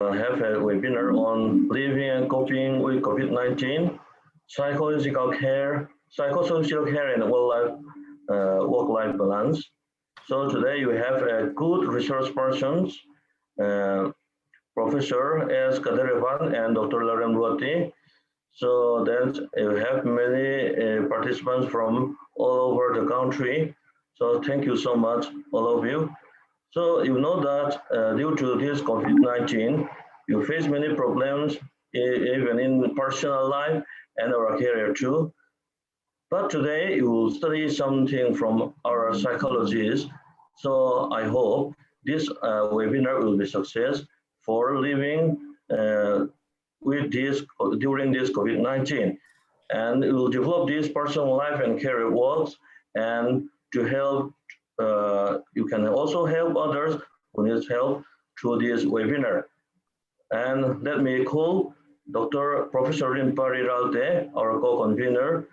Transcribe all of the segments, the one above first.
have a webinar on living and coping with COVID-19, psychological care, psychosocial care, and work-life balance. So today you have a good resource persons, uh, Professor S. Kadarivan and Dr. Ramrati. So that you have many participants from all over the country. So thank you so much, all of you. So you know that due to this COVID-19, you face many problems even in personal life and our career too. But today you will study something from our psychologists. So I hope this webinar will be success for living with this during this COVID-19, and it will develop this personal life and career works, and to help you can also help others who need help through this webinar. And let me call Dr. Professor Rimpari Ralte, our co-convener.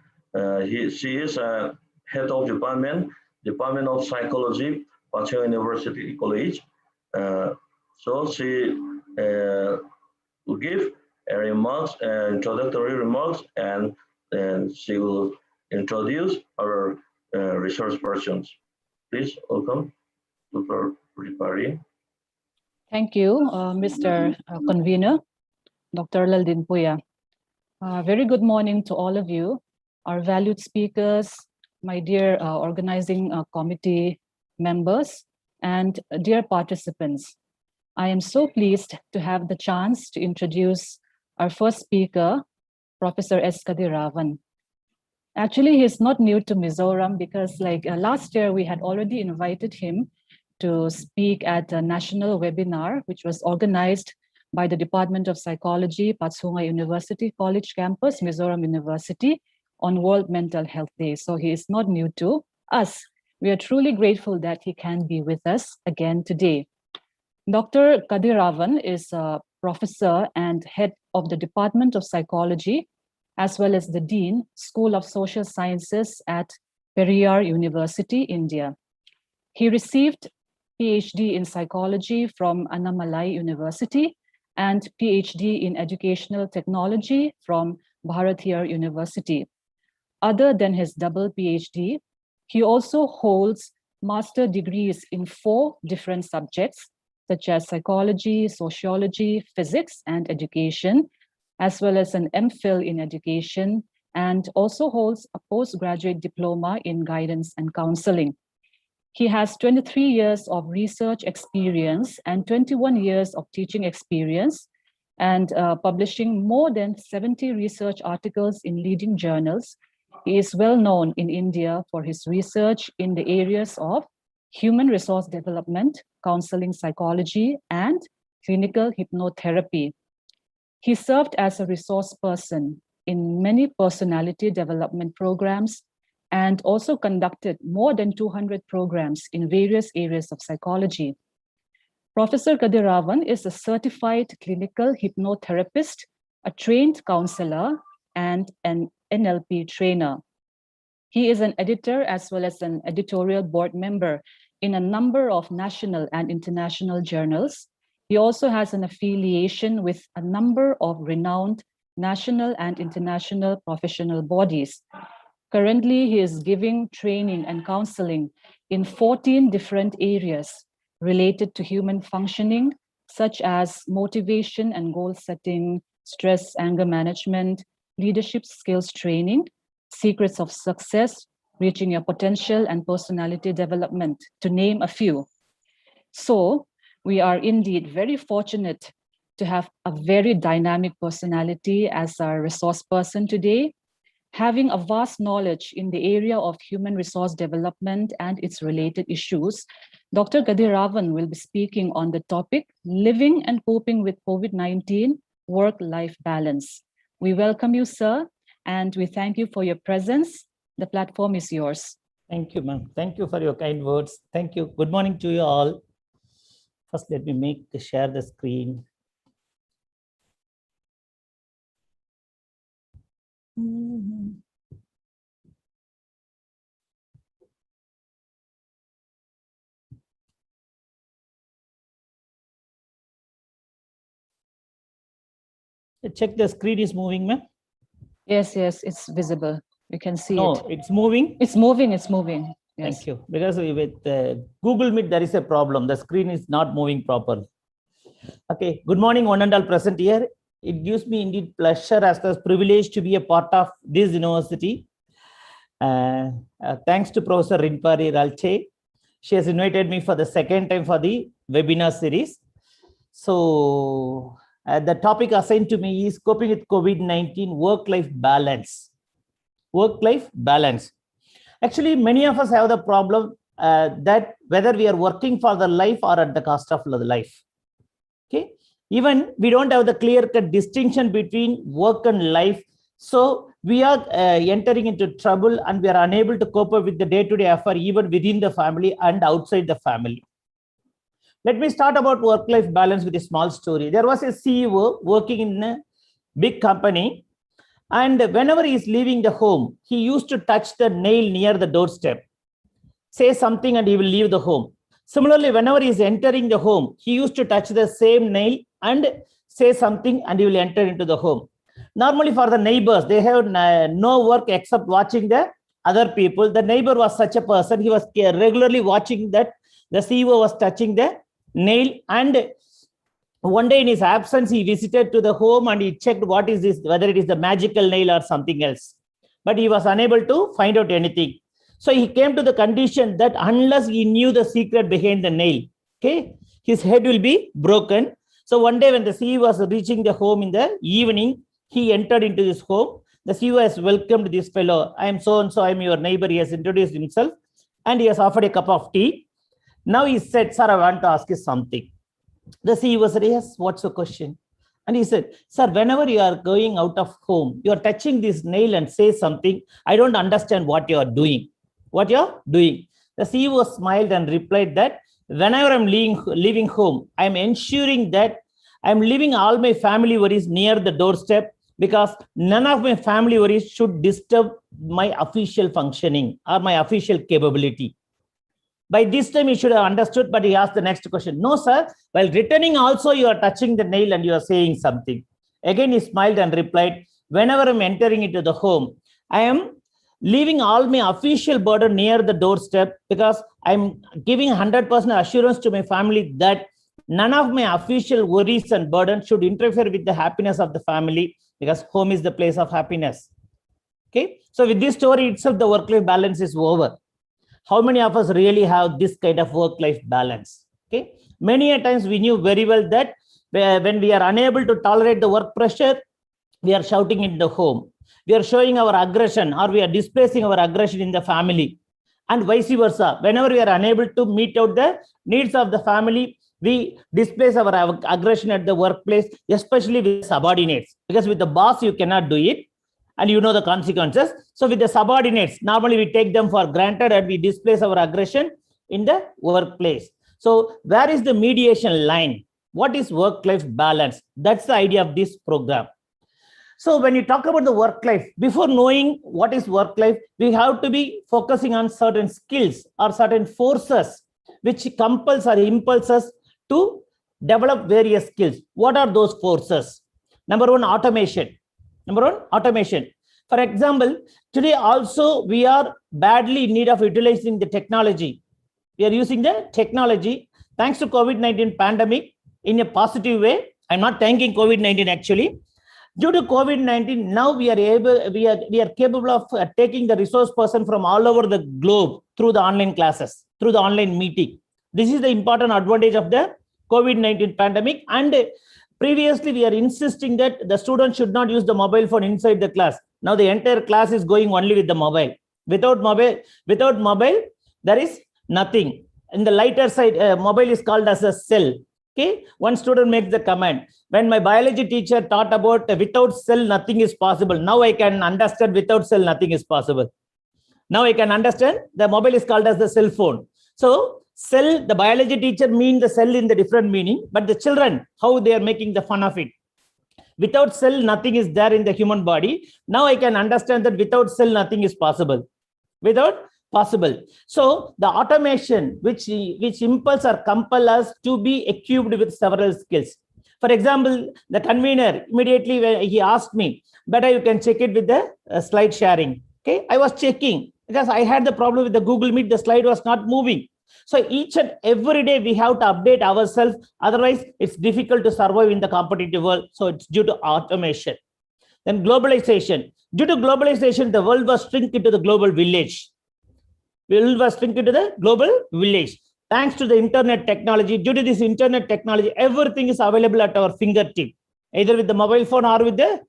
She is head of Department of Psychology, Pacheco University College. So she will give remarks, introductory remarks, and she will introduce our resource persons. Please welcome Dr. Ripari. Thank you, Mr. Convener, Dr. Laldin Puya. Very good morning to all of you, our valued speakers, my dear organizing committee members, and dear participants. I am so pleased to have the chance to introduce our first speaker, Professor S. Kadiravan. Actually, he's not new to Mizoram because last year we had already invited him to speak at a national webinar, which was organized by the Department of Psychology, Patsunga University College Campus, Mizoram University, on World Mental Health Day. So he is not new to us. We are truly grateful that he can be with us again today. Dr. Kadiravan is a professor and head of the Department of Psychology, as well as the Dean, School of Social Sciences at Periyar University, India. He received PhD in psychology from Annamalai University and PhD in educational technology from Bharatiyar University. Other than his double PhD, he also holds master degrees in 4 different subjects, such as psychology, sociology, physics, and education, as well as an MPhil in education, and also holds a postgraduate diploma in guidance and counseling. He has 23 years of research experience and 21 years of teaching experience, and publishing more than 70 research articles in leading journals. He is well known in India for his research in the areas of human resource development, counseling psychology, and clinical hypnotherapy. He served as a resource person in many personality development programs and also conducted more than 200 programs in various areas of psychology. Professor Kadiravan is a certified clinical hypnotherapist, a trained counselor, and an NLP trainer. He is an editor as well as an editorial board member in a number of national and international journals. He also has an affiliation with a number of renowned national and international professional bodies. Currently, he is giving training and counseling in 14 different areas related to human functioning, such as motivation and goal setting, stress, anger management, leadership skills training, secrets of success, reaching your potential, and personality development, to name a few. So we are indeed very fortunate to have a very dynamic personality as our resource person today, having a vast knowledge in the area of human resource development and its related issues. Dr. Kadiravan will be speaking on the topic, Living and Coping with COVID-19, Work-Life Balance. We welcome you, sir, and we thank you for your presence. The platform is yours. Thank you, ma'am. Thank you for your kind words. Thank you. Good morning to you all. First, let me share the screen. Check the screen is moving, ma'am. Yes, it's visible. You can see No, it. it's moving. It's moving. Yes. Thank you. Because with Google Meet, there is a problem. The screen is not moving properly. Okay. Good morning, one and all present here. It gives me indeed pleasure as well as privilege to be a part of this university. Thanks to Professor Rinpari Ralche. She has invited me for the second time for the webinar series. So the topic assigned to me is coping with COVID-19, work-life balance. Work-life balance. Actually, many of us have the problem that whether we are working for the life or at the cost of the life. Okay. Even we don't have the clear-cut distinction between work and life. So we are entering into trouble and we are unable to cope up with the day-to-day affair even within the family and outside the family. Let me start about work-life balance with a small story. There was a CEO working in a big company, and whenever he is leaving the home, he used to touch the nail near the doorstep, say something, and he will leave the home. Similarly, whenever he is entering the home, he used to touch the same nail and say something, and he will enter into the home. Normally, for the neighbors, they have no work except watching the other people. The neighbor was such a person. He was regularly watching that the CEO was touching the nail, and one day in his absence, he visited to the home and he checked what is this, whether it is the magical nail or something else. But he was unable to find out anything. So he came to the condition that unless he knew the secret behind the nail, okay, his head will be broken. So one day when the CEO was reaching the home in the evening, he entered into his home. The CEO has welcomed this fellow. I am so-and-so, I am your neighbor. He has introduced himself and he has offered a cup of tea. Now he said, sir, I want to ask you something. The CEO said, yes, what's your question? And he said, sir, whenever you are going out of home, you are touching this nail and say something. I don't understand what you are doing. What you're doing. The CEO smiled and replied that whenever I'm leaving home, I'm ensuring that I'm leaving all my family worries near the doorstep, because none of my family worries should disturb my official functioning or my official capability. By this time, he should have understood, but he asked the next question. No, sir, while returning also, you are touching the nail and you are saying something. Again, he smiled and replied, whenever I'm entering into the home, I am leaving all my official burden near the doorstep, because I'm giving 100% assurance to my family that none of my official worries and burdens should interfere with the happiness of the family, because home is the place of happiness. Okay. So with this story itself, the work-life balance is over. How many of us really have this kind of work-life balance? Okay. Many a times we knew very well that when we are unable to tolerate the work pressure, we are shouting in the home. We are showing our aggression, or we are displacing our aggression in the family, and vice versa. Whenever we are unable to meet out the needs of the family, we displace our aggression at the workplace, especially with subordinates, because with the boss, you cannot do it and you know the consequences. So with the subordinates, normally we take them for granted and we displace our aggression in the workplace. So where is the mediation line? What is work-life balance? That's the idea of this program. So when you talk about the work life, before knowing what is work life, we have to be focusing on certain skills or certain forces which compels or impulse us to develop various skills. What are those forces? Number one, automation. For example, today also we are badly in need of utilizing the technology. We are using the technology thanks to COVID-19 pandemic in a positive way. I'm not thanking COVID-19 actually. Due to COVID-19, now we are capable of taking the resource person from all over the globe through the online classes, through the online meeting. This is the important advantage of the COVID-19 pandemic. And previously, we are insisting that the students should not use the mobile phone inside the class. Now the entire class is going only with the mobile. Without mobile, there is nothing. In the lighter side, mobile is called as a cell. Okay, one student makes the comment, when my biology teacher taught about without cell, nothing is possible. Now I can understand without cell, nothing is possible. Now I can understand the mobile is called as the cell phone. So cell, the biology teacher mean the cell in the different meaning, but the children, how they are making the fun of it. Without cell, nothing is there in the human body. Now I can understand that without cell, nothing is possible. Possible. So the automation which impels or compel us to be equipped with several skills. For example, the convener immediately when he asked me, better you can check it with the slide sharing. Okay, I was checking because I had the problem with the Google Meet, the slide was not moving. So each and every day we have to update ourselves. Otherwise, it's difficult to survive in the competitive world. So it's due to automation. Then globalization. Due to globalization, the world was shrink into the global village. The world was shrink into the global village. Thanks to the internet technology, due to this internet technology, everything is available at our fingertip, either with the mobile phone or with the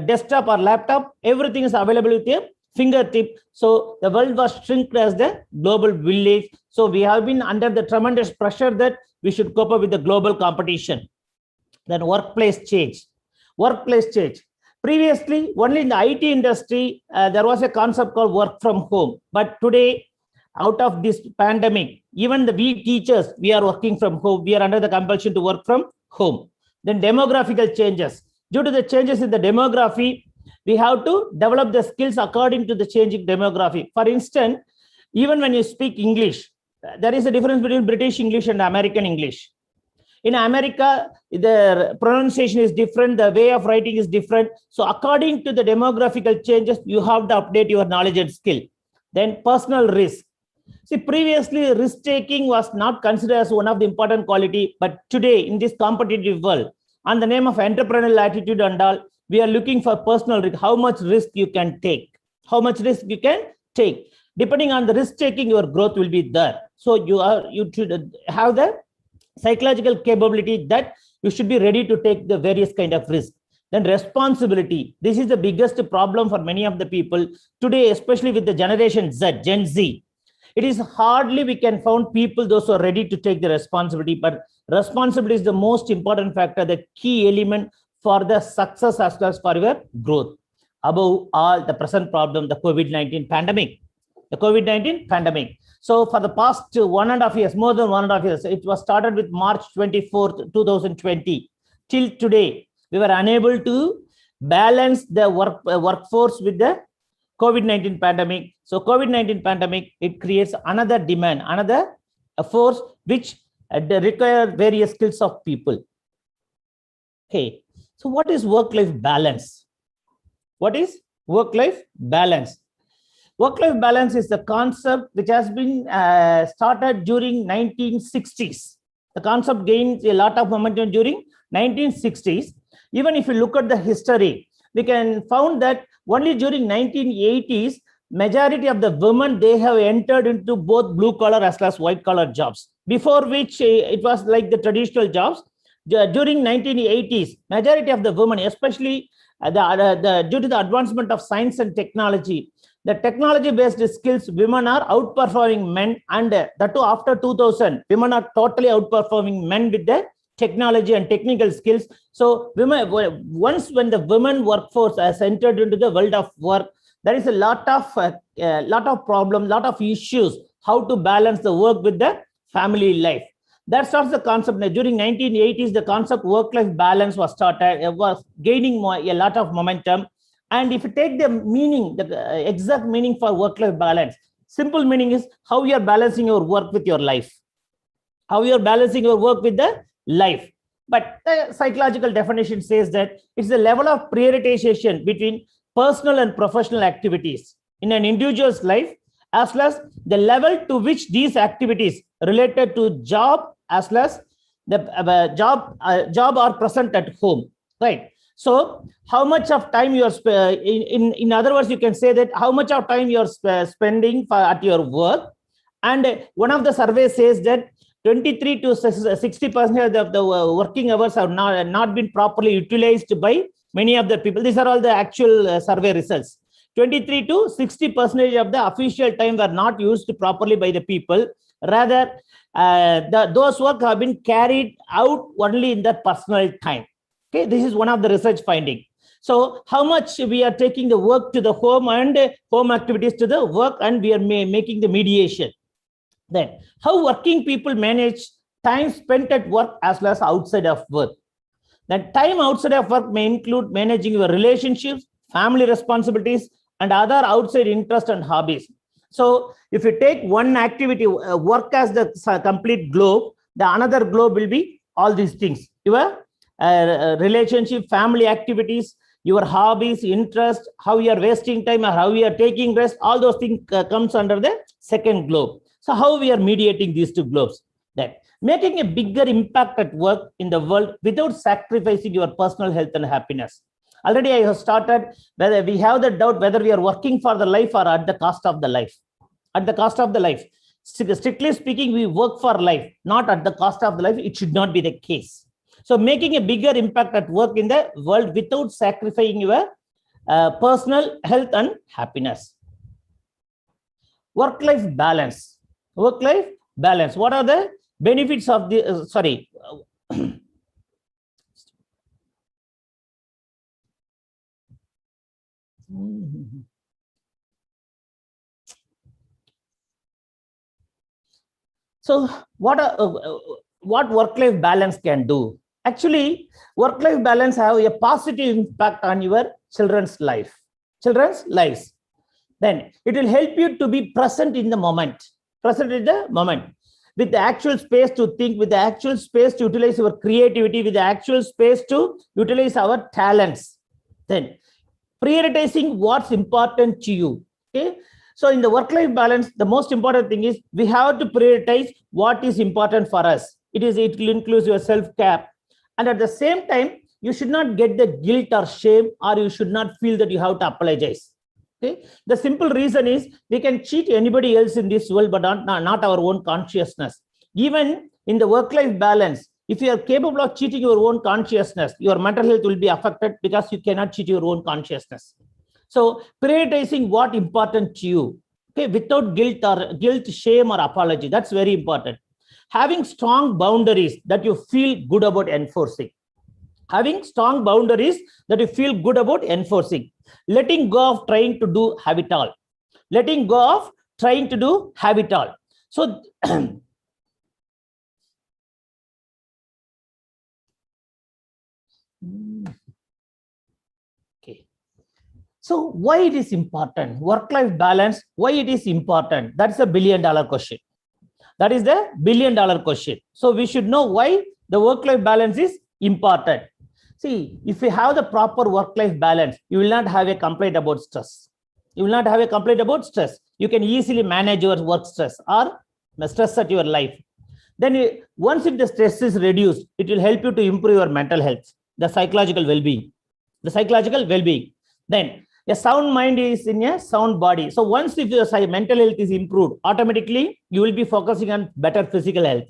desktop or laptop. Everything is available with your fingertip. So the world was shrunk as the global village. So we have been under the tremendous pressure that we should cope up with the global competition. Then workplace change. Workplace change. Previously, only in the IT industry, there was a concept called work from home. But today, out of this pandemic, even we teachers, we are working from home. We are under the compulsion to work from home. Then demographical changes. Due to the changes in the demography, we have to develop the skills according to the changing demography. For instance, even when you speak English, there is a difference between British English and American English. In America, the pronunciation is different, the way of writing is different. So according to the demographical changes, you have to update your knowledge and skill. Then personal risk. See, previously risk-taking was not considered as one of the important quality, but today in this competitive world, on the name of entrepreneurial attitude and all, we are looking for personal risk, how much risk you can take, how much risk you can take. Depending on the risk-taking, your growth will be there. So you should have the psychological capability that you should be ready to take the various kind of risk. Then responsibility. This is the biggest problem for many of the people today, especially with the generation Z, Gen Z. It is hardly we can find people, those who are ready to take the responsibility, but responsibility is the most important factor, the key element for the success as well as for your growth. Above all, the present problem, the COVID-19 pandemic. The COVID-19 pandemic. So for the past 1.5 years, more than 1.5 years, it was started with March 24th, 2020. Till today, we were unable to balance the workforce with the COVID-19 pandemic. So COVID-19 pandemic, it creates another demand, another force which require various skills of people. Okay, so what is work-life balance? What is work-life balance? Work-life balance is the concept which has been started during 1960s. The concept gained a lot of momentum during 1960s. Even if you look at the history, we can found that only during 1980s, majority of the women, they have entered into both blue collar as well as white collar jobs. Before which it was like the traditional jobs. During 1980s, majority of the women, especially due to the advancement of science and technology, the technology-based skills, women are outperforming men, and that too after 2000, women are totally outperforming men with the technology and technical skills. So women, once when the women workforce has entered into the world of work, there is a lot of problems, lot of issues, how to balance the work with the family life. That's also the concept. During 1980s, the concept work-life balance was started, it was gaining a lot of momentum. And if you take the meaning, the exact meaning for work-life balance, simple meaning is how you are balancing your work with your life. How you are balancing your work with the life. But the psychological definition says that it's the level of prioritization between personal and professional activities in an individual's life, as well as the level to which these activities related to job as well as the job are present at home, right? So how much of time you are in other words, you can say that how much of time you are spending at your work. And one of the surveys says that 23 to 60% of the working hours have not been properly utilized by many of the people. These are all the actual survey results. 23 to 60% of the official time were not used properly by the people. Rather, those work have been carried out only in their personal time. Okay, this is one of the research findings. So how much we are taking the work to the home and home activities to the work, and we are making the mediation. Then how working people manage time spent at work as well as outside of work. Then time outside of work may include managing your relationships, family responsibilities, and other outside interests and hobbies. So if you take one activity, work as the complete globe, the another globe will be all these things. Your relationship, family activities, your hobbies, interest, how you are wasting time or how you are taking rest, all those things comes under the second globe. So how we are mediating these two globes? That making a bigger impact at work in the world without sacrificing your personal health and happiness. Already I have started whether we have the doubt whether we are working for the life or at the cost of the life. At the cost of the life. Strictly speaking, we work for life, not at the cost of the life. It should not be the case. So making a bigger impact at work in the world without sacrificing your personal health and happiness. Work-life balance. Work-life balance. What are the benefits of the, So what work-life balance can do? Actually, work-life balance have a positive impact on your children's life. Children's lives. Then it will help you to be present in the moment. Present in the moment. With the actual space to think, with the actual space to utilize your creativity, with the actual space to utilize our talents. Then prioritizing what's important to you. Okay. So in the work-life balance, the most important thing is we have to prioritize what is important for us. It will include your self-care. And at the same time, you should not get the guilt or shame, or you should not feel that you have to apologize. Okay? The simple reason is we can cheat anybody else in this world, but not our own consciousness. Even in the work-life balance, if you are capable of cheating your own consciousness, your mental health will be affected because you cannot cheat your own consciousness. So prioritizing what important to you, okay, without guilt, shame, or apology. That's very important. Having strong boundaries that you feel good about enforcing. Having strong boundaries that you feel good about enforcing. Letting go of trying to do have it all. Letting go of trying to do have it all. So okay. So why it is important? Work-life balance, why it is important? That's a $1 billion question. That is the $1 billion question. So we should know why the work-life balance is important. See, if you have the proper work-life balance, you will not have a complaint about stress. You will not have a complaint about stress. You can easily manage your work stress or the stress at your life. Then once the stress is reduced, it will help you to improve your mental health, the psychological well-being. The psychological well-being. Then a sound mind is in a sound body. So once if your mental health is improved, automatically you will be focusing on better physical health.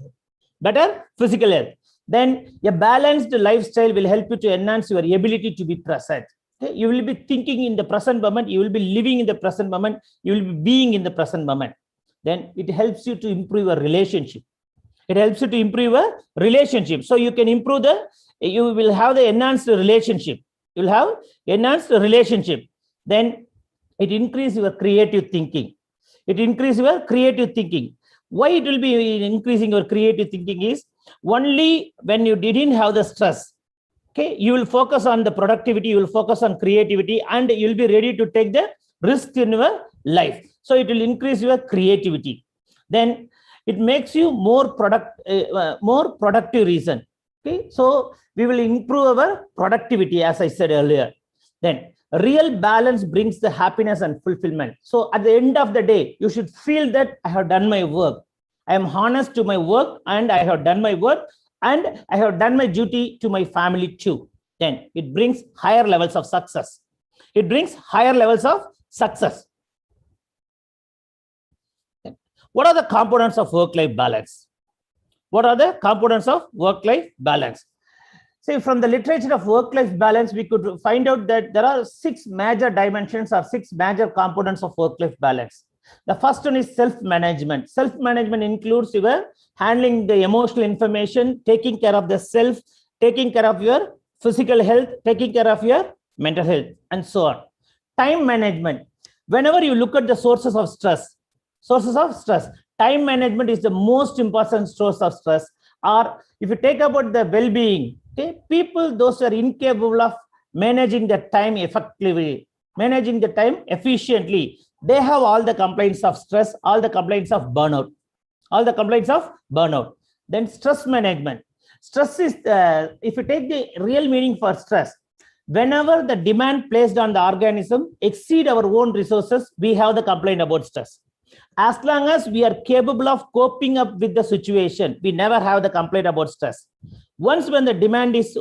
Better physical health. Then a balanced lifestyle will help you to enhance your ability to be present. Okay? You will be thinking in the present moment. You will be living in the present moment. You will be being in the present moment. Then it helps you to improve your relationship. It helps you to improve a relationship. So you can improve you will have the enhanced relationship. You will have enhanced relationship. Then it increases your creative thinking. It increases your creative thinking. Why it will be increasing your creative thinking is only when you didn't have the stress. Okay, you will focus on the productivity, you will focus on creativity, and you will be ready to take the risk in your life. So it will increase your creativity. Then it makes you more productive reason. Okay, so we will improve our productivity, as I said earlier. Then real balance brings the happiness and fulfillment. So at the end of the day, you should feel that I have done my work. I am honest to my work and I have done my work and I have done my duty to my family too. Then it brings higher levels of success. It brings higher levels of success. What are the components of work-life balance? What are the components of work-life balance? See, from the literature of work-life balance, we could find out that there are 6 major dimensions or 6 major components of work-life balance. The first one is self-management. Self-management includes your handling the emotional information, taking care of the self, taking care of your physical health, taking care of your mental health, and so on. Time management. Whenever you look at the sources of stress, time management is the most important source of stress. Or if you take about the well-being, okay, people, those who are incapable of managing the time effectively, managing the time efficiently, they have all the complaints of stress, all the complaints of burnout, Then stress management. Stress is, if you take the real meaning for stress, whenever the demand placed on the organism exceed our own resources, we have the complaint about stress. As long as we are capable of coping up with the situation, we never have the complaint about stress. Once when the demand is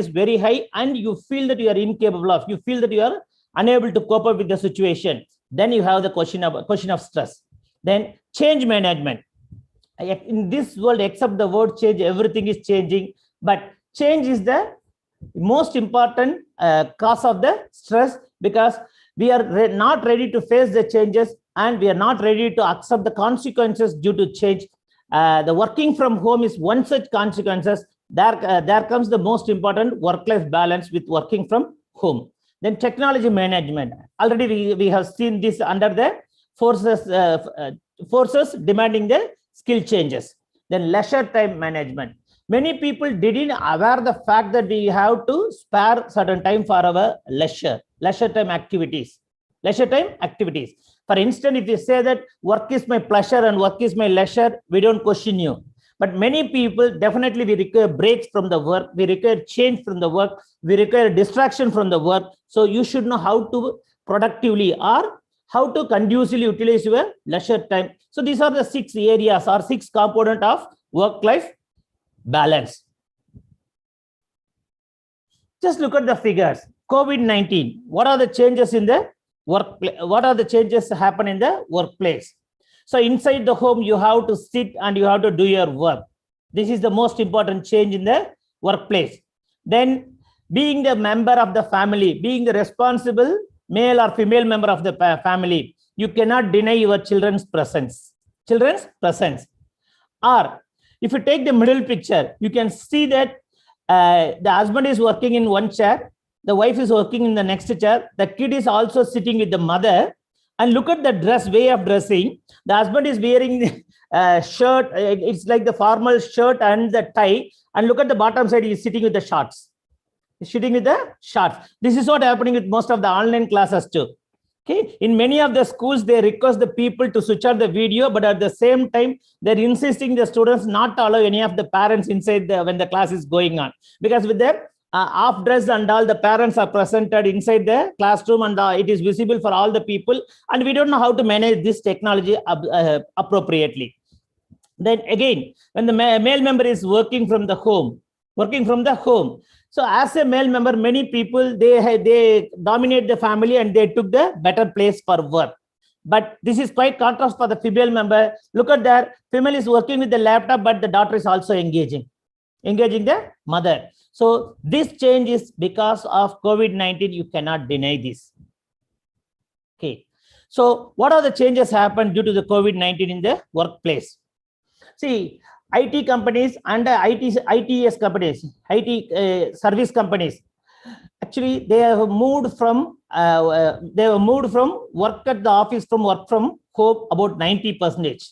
very high and you feel that you are incapable of, you feel that you are unable to cope up with the situation, then you have the question of stress. Then change management. In this world, except the word change, everything is changing, but change is the most important cause of the stress, because we are not ready to face the changes and we are not ready to accept the consequences due to change. The working from home is one such consequences. There comes the most important work-life balance with working from home. Then technology management. Already we have seen this under the forces demanding the skill changes. Then leisure time management. Many people didn't aware the fact that we have to spare certain time for our leisure time activities. For instance, if you say that work is my pleasure and work is my leisure, we don't question you. But many people, definitely we require breaks from the work, we require change from the work, we require distraction from the work. So you should know how to productively or how to conducively utilize your leisure time. So these are the 6 areas or 6 components of work-life balance. Just look at the figures. COVID-19, what are the changes in the work? What are the changes happen in the workplace? So inside the home, you have to sit and you have to do your work. This is the most important change in the workplace. Then being the member of the family, being the responsible male or female member of the family, you cannot deny your children's presence. Or if you take the middle picture, you can see that the husband is working in one chair, the wife is working in the next chair, the kid is also sitting with the mother, and look at the way of dressing. The husband is wearing a shirt, it's like the formal shirt and the tie, and look at the bottom side, he is sitting with the shorts. This is what happening with most of the online classes too. Okay, in many of the schools, they request the people to switch on the video, but at the same time, they're insisting the students not to allow any of the parents inside when the class is going on. Because with them, half dressed and all, the parents are presented inside the classroom and it is visible for all the people. And we don't know how to manage this technology appropriately. Then again, when the male member is working from the home. So as a male member, many people, they dominate the family and they took the better place for work. But this is quite contrast for the female member. Look at that, female is working with the laptop, but the daughter is also engaging the mother. So this change is because of COVID-19. You cannot deny this. Okay. So what are the changes happened due to the COVID-19 in the workplace? See, IT companies and ITS companies, IT service companies, actually they have moved from work at the office from work from home about 90%.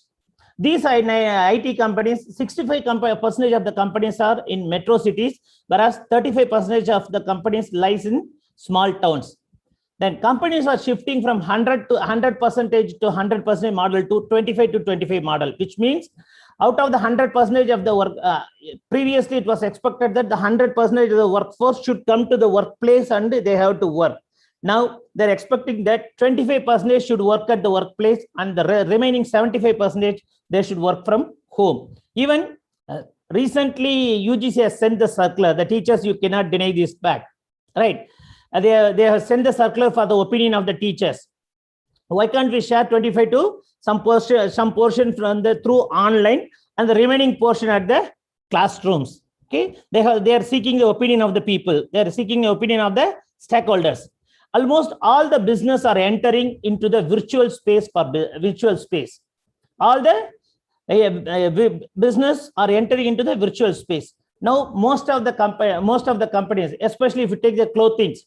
These IT companies, 65% of the companies are in metro cities, whereas 35% of the companies lies in small towns. Then companies are shifting from 100% to 100% model to 25 to 25 model, which means out of the 100% of the work, previously it was expected that the 100% of the workforce should come to the workplace and they have to work. Now they're expecting that 25% should work at the workplace and the remaining 75% they should work from home. Even recently UGC has sent the circular, the teachers, you cannot deny this fact, right? They have sent the circular for the opinion of the teachers. Why can't we share 25 to some portion from the through online and the remaining portion at the classrooms? Okay, they are seeking the opinion of the people. They are seeking the opinion of the stakeholders. Almost all the business are entering into the virtual space All the business are entering into the virtual space. Now, most of the companies, especially if you take the clothing,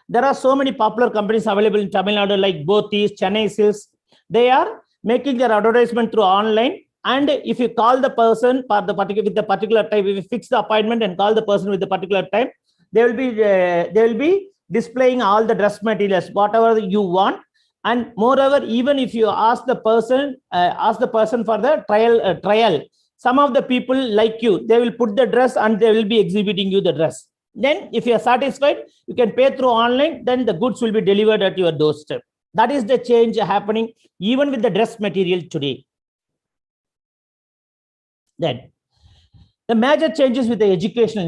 there are so many popular companies available in Tamil Nadu like Bothis, Chennai Silks. They are making their advertisement through online. And if you call the person for the particular time, if you fix the appointment and call the person with the particular time, they will be displaying all the dress materials, whatever you want. And moreover, even if you ask the person for the trial, some of the people like you, they will put the dress and they will be exhibiting you the dress. Then if you are satisfied, you can pay through online, then the goods will be delivered at your doorstep. That is the change happening even with the dress material today. Then the major changes with the educational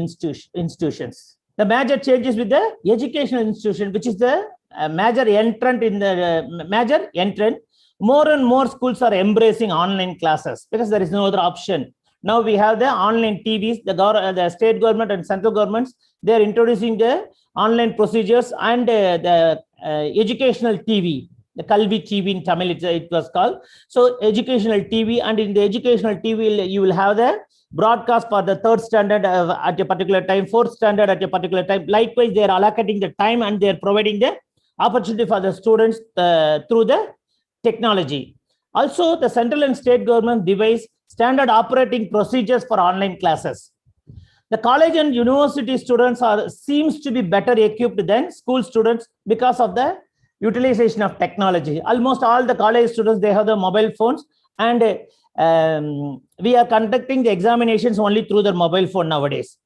institutions. The major changes with the educational institution, which is the major entrant in the major entrant. More and more schools are embracing online classes because there is no other option. Now we have the online TVs, the state government and central governments, they are introducing the online procedures and the educational TV, the Kalvi TV in Tamil it was called. So educational TV, and in the educational TV you will have the broadcast for the 3rd standard at a particular time, 4th standard at a particular time. Likewise, they are allocating the time and they are providing the opportunity for the students through the technology. Also, the central and state government devise standard operating procedures for online classes. The college and university students seems to be better equipped than school students because of the utilization of technology. Almost all the college students, they have the mobile phones, and we are conducting the examinations only through their mobile phone nowadays.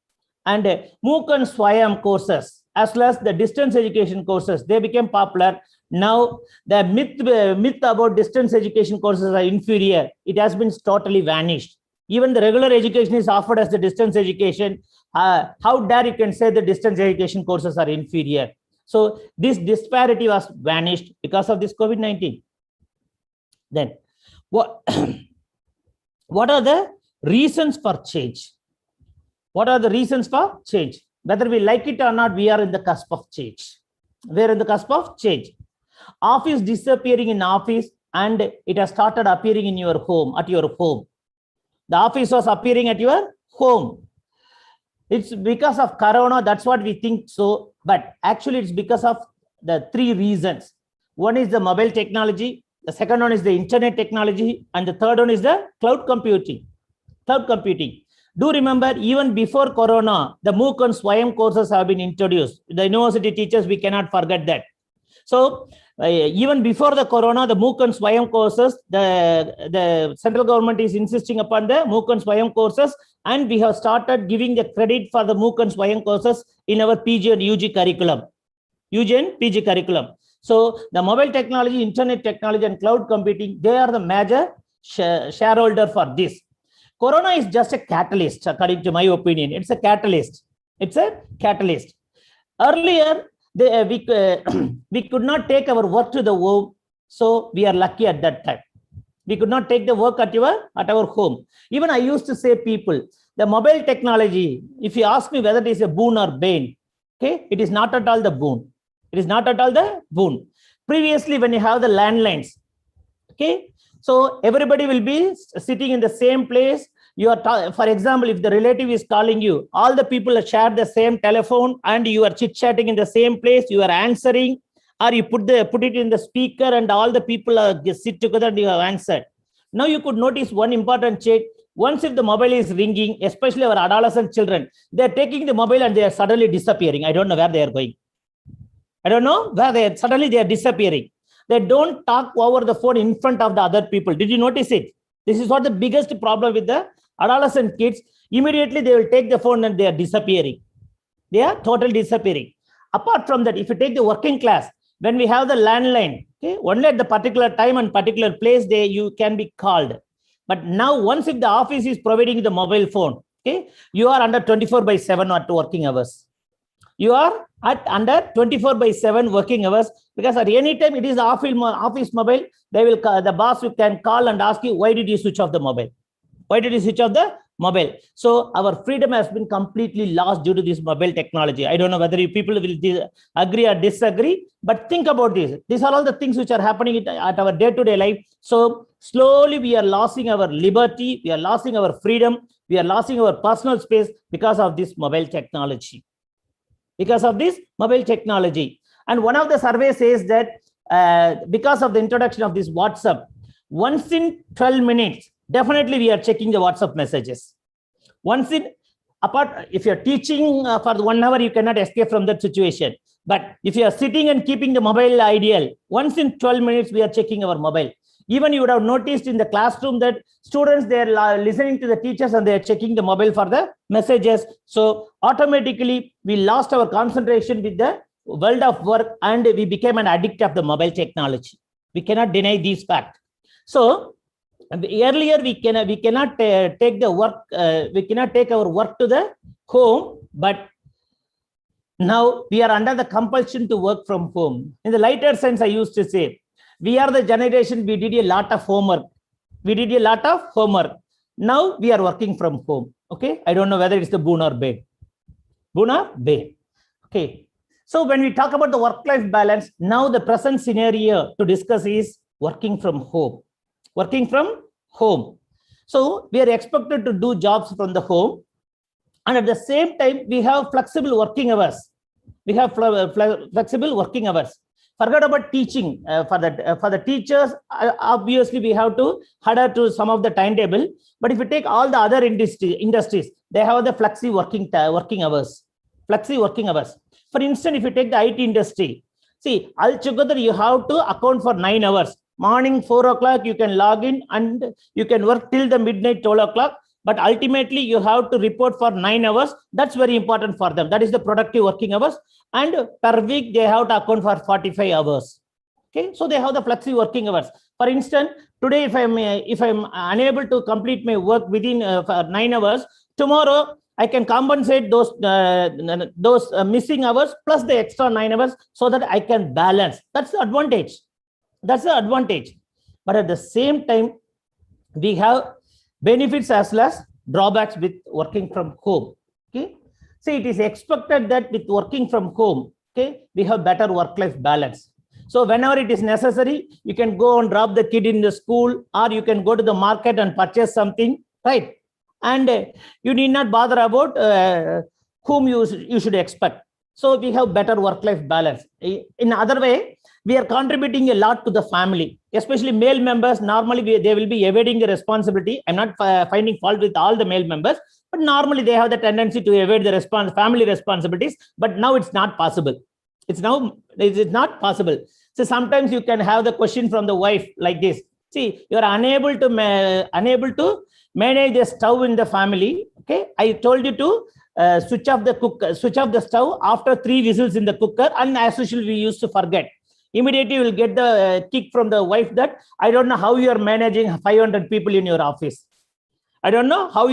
And MOOC and Swayam courses, as well as the distance education courses, they became popular. Now the myth about distance education courses are inferior, it has been totally vanished. Even the regular education is offered as the distance education. How dare you can say the distance education courses are inferior? So this disparity was vanished because of this COVID-19. Then what are the reasons for change? What are the reasons for change? Whether we like it or not, we are in the cusp of change. We are in the cusp of change. Office disappearing in office, and it has started appearing in your home, at your home. The office was appearing at your home. It's because of Corona, that's what we think so, but actually it's because of the 3 reasons. One is the mobile technology, the second one is the internet technology, and the third one is the cloud computing. Do remember, even before Corona, the MOOC and Swayam courses have been introduced. The university teachers, we cannot forget that. So even before the Corona, the MOOC and Swayam courses, the central government is insisting upon the MOOC and Swayam courses, and we have started giving the credit for the MOOC and Swayam courses in our PG and UG curriculum. So the mobile technology, internet technology, and cloud computing, they are the major shareholder for this. Corona is just a catalyst, according to my opinion. It's a catalyst. Earlier, we could not take our work to the home, so we are lucky at that time. We could not take the work at our home. Even I used to say people, the mobile technology, if you ask me whether it is a boon or bane, okay, it is not at all the boon. Previously, when you have the landlines, okay, so everybody will be sitting in the same place. You are, for example, if the relative is calling you, all the people share the same telephone, and you are chit-chatting in the same place. You are answering, or you put it in the speaker, and all the people sit together and you have answered. Now you could notice one important change. Once if the mobile is ringing, especially our adolescent children, they are taking the mobile and they are suddenly disappearing. I don't know where they are going. Suddenly they are disappearing. They don't talk over the phone in front of the other people. Did you notice it? This is what the biggest problem with the adolescent kids. Immediately they will take the phone and they are disappearing. They are totally disappearing. Apart from that, if you take the working class, when we have the landline, okay, only at the particular time and particular place you can be called. But now, once if the office is providing the mobile phone, okay, you are under 24/7 at working hours. You are under 24/7 working hours, because at any time it is the office mobile. The boss can call and ask you, why did you switch off the mobile? So our freedom has been completely lost due to this mobile technology. I don't know whether you people will agree or disagree, but think about this. These are all the things which are happening at our day-to-day life. So slowly we are losing our liberty, we are losing our freedom, we are losing our personal space because of this mobile technology. And one of the surveys says that because of the introduction of this WhatsApp, once in 12 minutes, definitely we are checking the WhatsApp messages. If you're teaching for 1 hour, you cannot escape from that situation. But if you are sitting and keeping the mobile ideal, once in 12 minutes, we are checking our mobile. Even you would have noticed in the classroom that students, they're listening to the teachers and they're checking the mobile for the messages. So automatically we lost our concentration with the world of work and we became an addict of the mobile technology. We cannot deny these facts. So earlier we cannot take the work, we cannot take our work to the home, but now we are under the compulsion to work from home. In the lighter sense, I used to say, we are the generation, we did a lot of homework. We did a lot of homework. Now we are working from home. Okay. I don't know whether it's the boon or bane. Boon or bane. Okay. So when we talk about the work-life balance, now the present scenario to discuss is working from home. Working from home. So we are expected to do jobs from the home. And at the same time, we have flexible working hours. We have flexible working hours. Forget about teaching. For the teachers, obviously we have to adhere to some of the timetable. But if you take all the other industries, they have the flexi working hours. Flexi working hours. For instance, if you take the IT industry, see, altogether you have to account for 9 hours. Morning 4 o'clock, you can log in and you can work till the midnight 12 o'clock. But ultimately, you have to report for 9 hours. That's very important for them. That is the productive working hours. And per week, they have to account for 45 hours. Okay, so they have the flexi working hours. For instance, today, if I'm unable to complete my work within 9 hours, tomorrow I can compensate those missing hours plus the extra 9 hours so that I can balance. That's the advantage. That's the advantage. But at the same time, we have benefits as well as drawbacks with working from home. Okay, so it is expected that with working from home, okay, we have better work-life balance. So whenever it is necessary, you can go and drop the kid in the school, or you can go to the market and purchase something, right? And you need not bother about whom you should expect. So we have better work-life balance. In other way, we are contributing a lot to the family, especially male members. Normally, they will be evading the responsibility. I'm not finding fault with all the male members, but normally they have the tendency to evade the family responsibilities. But now it's not possible. It's not possible. So sometimes you can have the question from the wife like this. See, you are unable to manage the stove in the family. Okay, I told you to switch off the stove after 3 whistles in the cooker, and as usual we used to forget. Immediately you will get the kick from the wife that I don't know how you are managing 500 people in your office. I don't know how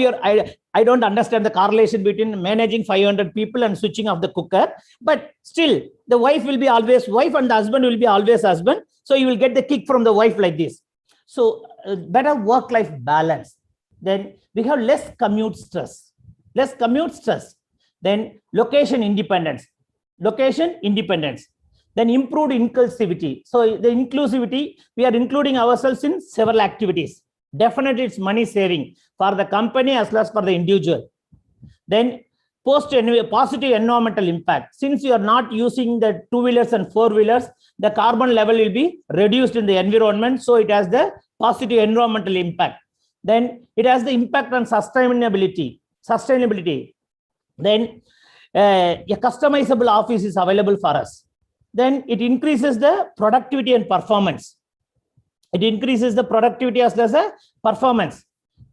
I don't understand the correlation between managing 500 people and switching off the cooker. But still, the wife will be always wife and the husband will be always husband. So you will get the kick from the wife like this. So better work-life balance. Then we have less commute stress. Then location independence. Then improved inclusivity. So the inclusivity, we are including ourselves in several activities. Definitely it's money saving for the company as well as for the individual. Then positive environmental impact. Since you are not using the 2-wheelers and 4-wheelers, the carbon level will be reduced in the environment. So it has the positive environmental impact. Then it has the impact on sustainability. Then a customizable office is available for us. Then it increases the productivity and performance. It increases the productivity as well as the performance.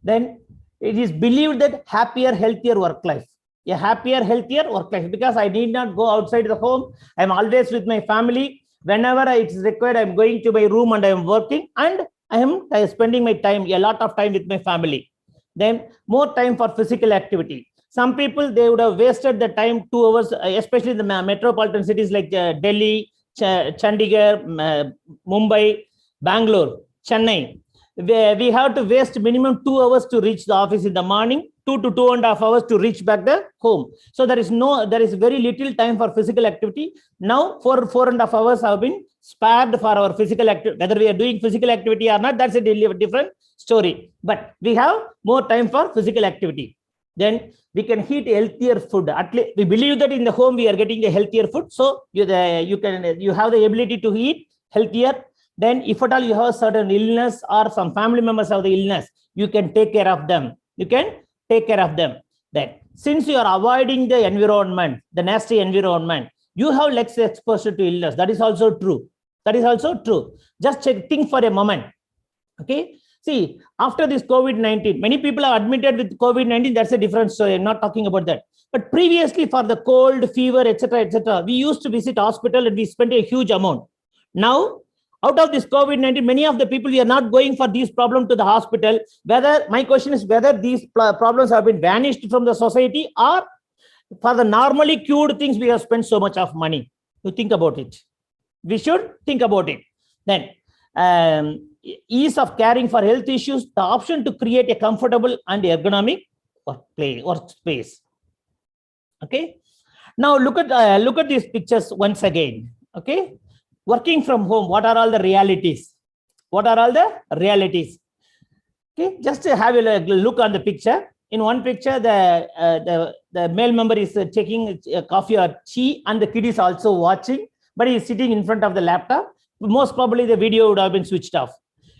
Then it is believed that happier, healthier work life. A happier, healthier work life, because I need not go outside the home. I'm always with my family. Whenever it's required, I'm going to my room and I'm working, and I am spending my time, a lot of time with my family. Then more time for physical activity. Some people, they would have wasted the time 2 hours, especially the metropolitan cities like Delhi, Chandigarh, Mumbai, Bangalore, Chennai. We have to waste minimum 2 hours to reach the office in the morning, 2 to 2.5 hours to reach back the home. So there is very little time for physical activity. Now 4.5 hours have been spared for our physical activity. Whether we are doing physical activity or not, that's a different story. But we have more time for physical activity. Then we can eat healthier food. At least we believe that in the home we are getting the healthier food. So you have the ability to eat healthier. Then if at all you have certain illness or some family members have the illness, you can take care of them. Then since you are avoiding the environment, the nasty environment, you have less exposure to illness. That is also true. Just think for a moment. Okay. See, after this COVID-19, many people are admitted with COVID-19. That's a different story. I'm not talking about that. But previously, for the cold, fever, etc., we used to visit hospital and we spent a huge amount. Now, out of this COVID-19, many of the people, we are not going for these problems to the hospital. Whether, my question is whether these problems have been vanished from the society, or for the normally cured things, we have spent so much of money. You think about it. We should think about it. Then, ease of caring for health issues, the option to create a comfortable and ergonomic workspace. Okay. Now look at these pictures once again. Okay. Working from home, what are all the realities? What are all the realities? Okay, just to have a look on the picture. In one picture, the male member is taking coffee or tea, and the kid is also watching, but he is sitting in front of the laptop. Most probably the video would have been switched off.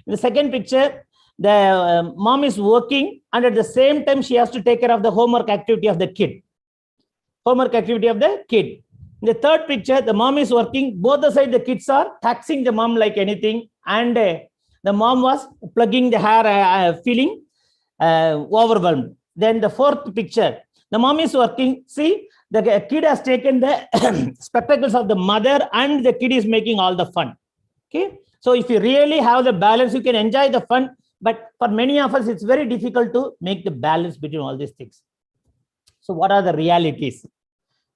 In the second picture, the mom is working, and at the same time, she has to take care of the homework activity of the kid. Homework activity of the kid. In the third picture, the mom is working. Both the side, the kids are taxing the mom like anything, and the mom was plugging the hair, feeling overwhelmed. Then the fourth picture, the mom is working. See, the kid has taken the spectacles of the mother, and the kid is making all the fun. Okay, so if you really have the balance, you can enjoy the fun. But for many of us, it's very difficult to make the balance between all these things. So what are the realities?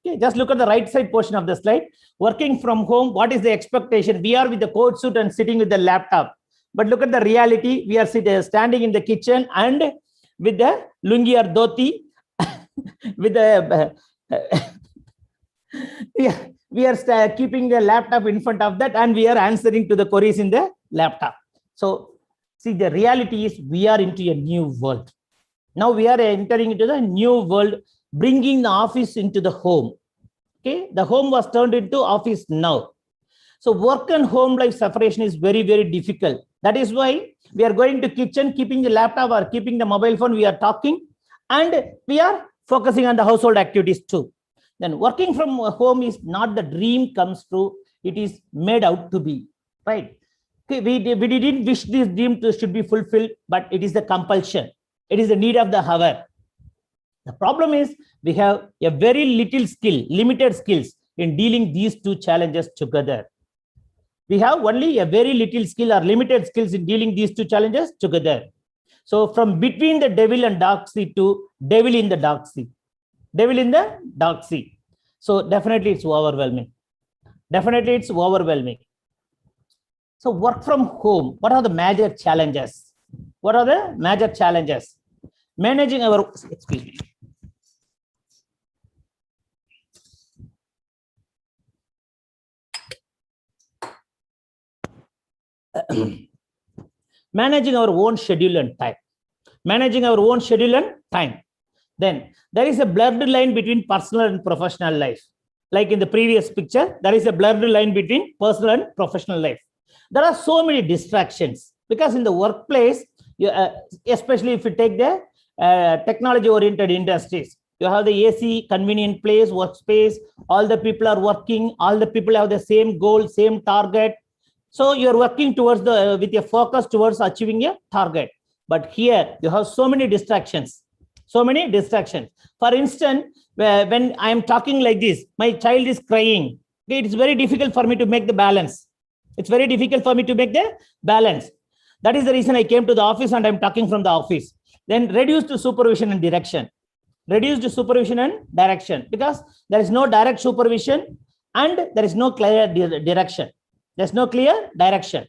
Okay, just look at the right side portion of the slide. Working from home, what is the expectation? We are with the coat suit and sitting with the laptop. But look at the reality. We are standing in the kitchen and with the lungi or dhoti, with the we are keeping the laptop in front of that, and we are answering to the queries in the laptop. So see, the reality is we are into a new world. Now we are entering into the new world, bringing the office into the home. Okay, the home was turned into office now. So work and home life separation is very, very difficult. That is why we are going to kitchen, keeping the laptop or keeping the mobile phone, we are talking, and we are focusing on the household activities too. Then working from home is not the dream comes true. It is made out to be, right? Okay, we didn't wish this dream should be fulfilled, but it is the compulsion. It is the need of the hour. The problem is we have a very little skill, limited skills in dealing these two challenges together. We have only a very little skill or limited skills in dealing these two challenges together. So from between the devil and dark sea to devil in the dark sea. Devil in the dark sea. So definitely it's overwhelming. Definitely it's overwhelming. So work from home. What are the major challenges? What are the major challenges? Managing our, excuse me. Managing our own schedule and time. Managing our own schedule and time. Then there is a blurred line between personal and professional life. Like in the previous picture, there is a blurred line between personal and professional life. There are so many distractions because in the workplace, especially if you take the technology-oriented industries, you have the AC, convenient place, workspace, all the people are working, all the people have the same goal, same target. So you're working towards with a focus towards achieving a target. But here you have so many distractions. So many distractions. For instance, when I am talking like this, my child is crying. Okay, it's very difficult for me to make the balance. It's very difficult for me to make the balance. That is the reason I came to the office and I'm talking from the office. Then reduce to supervision and direction. Reduce to supervision and direction because there is no direct supervision and there is no clear direction. There's no clear direction.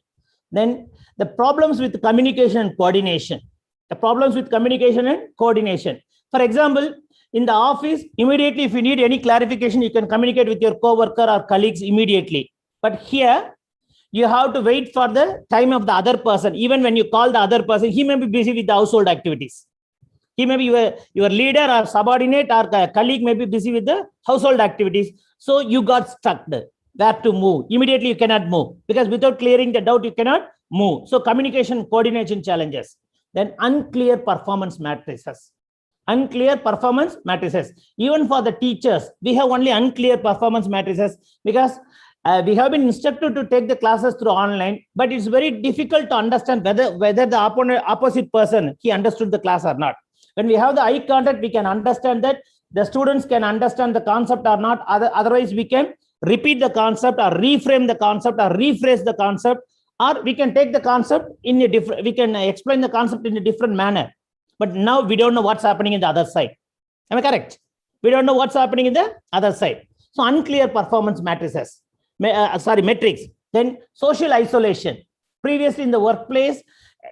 Then the problems with communication and coordination. The problems with communication and coordination. For example, in the office, immediately if you need any clarification, you can communicate with your co-worker or colleagues immediately. But here, you have to wait for the time of the other person. Even when you call the other person, he may be busy with the household activities. He may be your leader or subordinate or colleague may be busy with the household activities. So you got stuck there. Where to move? Immediately you cannot move because without clearing the doubt, you cannot move. So communication, coordination challenges. Then unclear performance matrices. Unclear performance matrices. Even for the teachers, we have only unclear performance matrices because We have been instructed to take the classes through online, but it's very difficult to understand whether the opposite person, he understood the class or not. When we have the eye contact, we can understand that the students can understand the concept or not. Otherwise, we can repeat the concept or reframe the concept or rephrase the concept, or we can take the concept in a different, we can explain the concept in a different manner. But now we don't know what's happening in the other side. Am I correct? We don't know what's happening in the other side. So unclear performance matrices, metrics. Then social isolation. Previously in the workplace,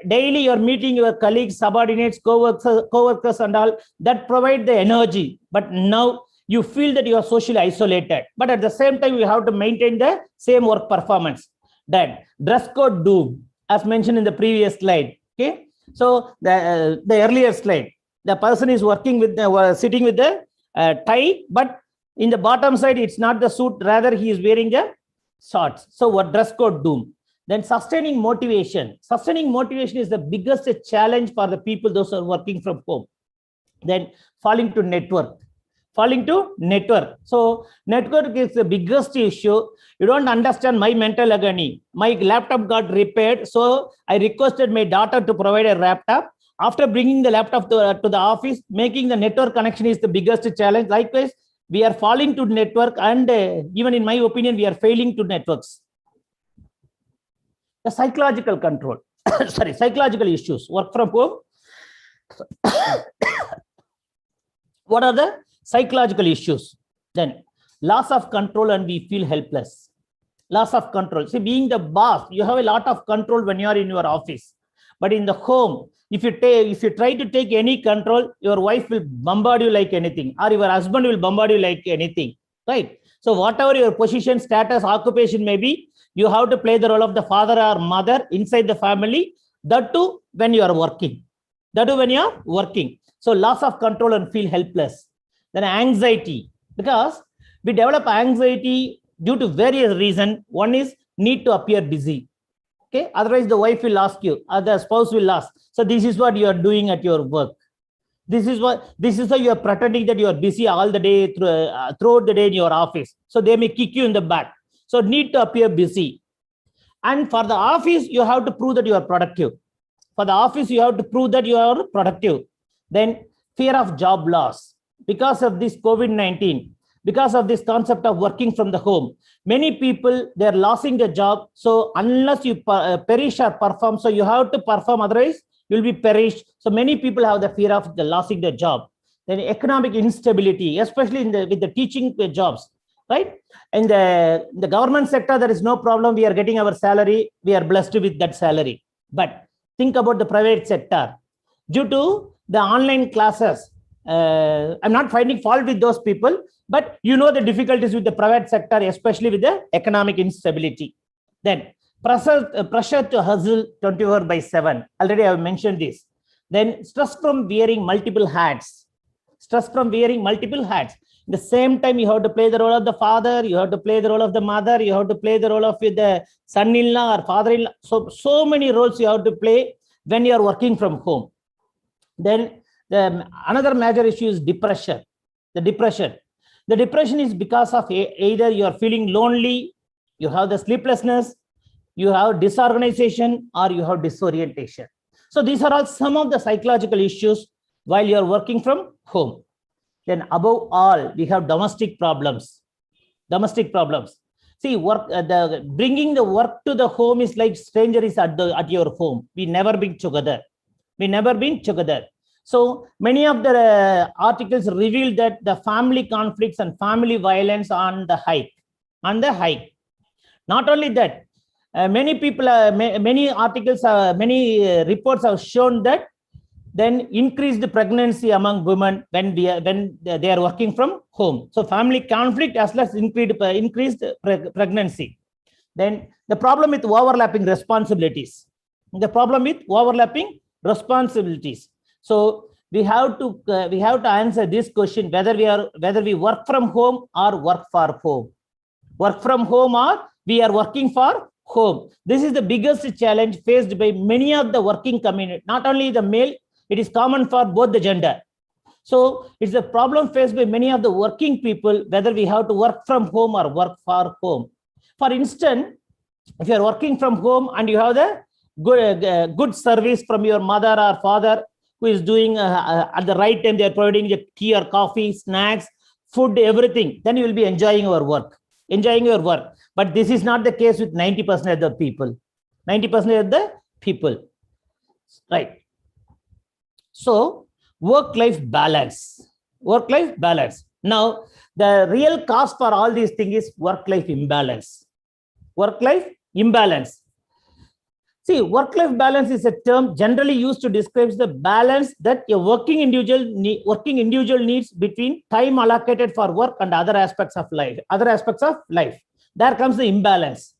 daily you're meeting your colleagues, subordinates, co-workers and all that provide the energy. But now you feel that you are socially isolated. But at the same time, you have to maintain the same work performance. Then dress code doom, as mentioned in the previous slide. Okay. So the earlier slide, the person is working with sitting with the tie, but in the bottom side, it's not the suit, rather he is wearing the shorts. So what dress code doom. Then sustaining motivation. Sustaining motivation is the biggest challenge for the people, those who are working from home. Then falling to network. So network is the biggest issue. You don't understand my mental agony. My laptop got repaired, so I requested my daughter to provide a laptop. After bringing the laptop to the office, making the network connection is the biggest challenge. Likewise, we are falling to network, and even in my opinion, we are failing to networks. The psychological control, psychological issues, work from home. What are the psychological issues? Then loss of control, and we feel helpless. Loss of control. See, being the boss, you have a lot of control when you are in your office, but in the home, if you try to take any control, your wife will bombard you like anything, or your husband will bombard you like anything, right? So whatever your position, status, occupation may be, you have to play the role of the father or mother inside the family. That too when you are working. So loss of control and feel helpless. Then anxiety, because we develop anxiety due to various reasons. One is need to appear busy. Okay, otherwise the wife will ask you, or the spouse will ask. So this is what you are doing at your work. This is how you are pretending that you are busy all the day throughout the day in your office. So they may kick you in the back. So need to appear busy. And for the office, you have to prove that you are productive. Then fear of job loss. Because of this COVID-19, because of this concept of working from the home, many people, they're losing their job. So unless you perish or perform, so you have to perform, otherwise you'll be perished. So many people have the fear of losing their job. Then economic instability, especially with the teaching jobs, right? In the government sector, there is no problem. We are getting our salary. We are blessed with that salary. But think about the private sector. Due to the online classes, I'm not finding fault with those people, but you know the difficulties with the private sector, especially with the economic instability. Then pressure to hustle 24/7. Already I have mentioned this. Then stress from wearing multiple hats. At the same time, you have to play the role of the father, you have to play the role of the mother, you have to play the role of the son-in-law or father-in-law. So many roles you have to play when you are working from home. Then another major issue is depression. The depression is because of either you are feeling lonely, you have the sleeplessness, you have disorganization, or you have disorientation. So these are all some of the psychological issues while you are working from home. Then above all, we have domestic problems. See, bringing the work to the home is like stranger is at your home. We never been together. So many of the articles reveal that the family conflicts and family violence on the hike. Not only that, many reports have shown that then increased pregnancy among women when they are working from home. So family conflict as well as increased pregnancy. Then the problem with overlapping responsibilities. So we have to answer this question, whether we work from home or work for home. Work from home or we are working for home. This is the biggest challenge faced by many of the working community, not only the male, it is common for both the gender. So it's a problem faced by many of the working people, whether we have to work from home or work for home. For instance, if you're working from home and you have the good service from your mother or father who is doing at the right time, they're providing the tea or coffee, snacks, food, everything, then you will be enjoying your work. But this is not the case with 90% of the people. 90% of the people, right? So work-life balance. Now, the real cause for all these things is work-life imbalance. See, work-life balance is a term generally used to describe the balance that a working individual needs between time allocated for work and other aspects of life. There comes the imbalance,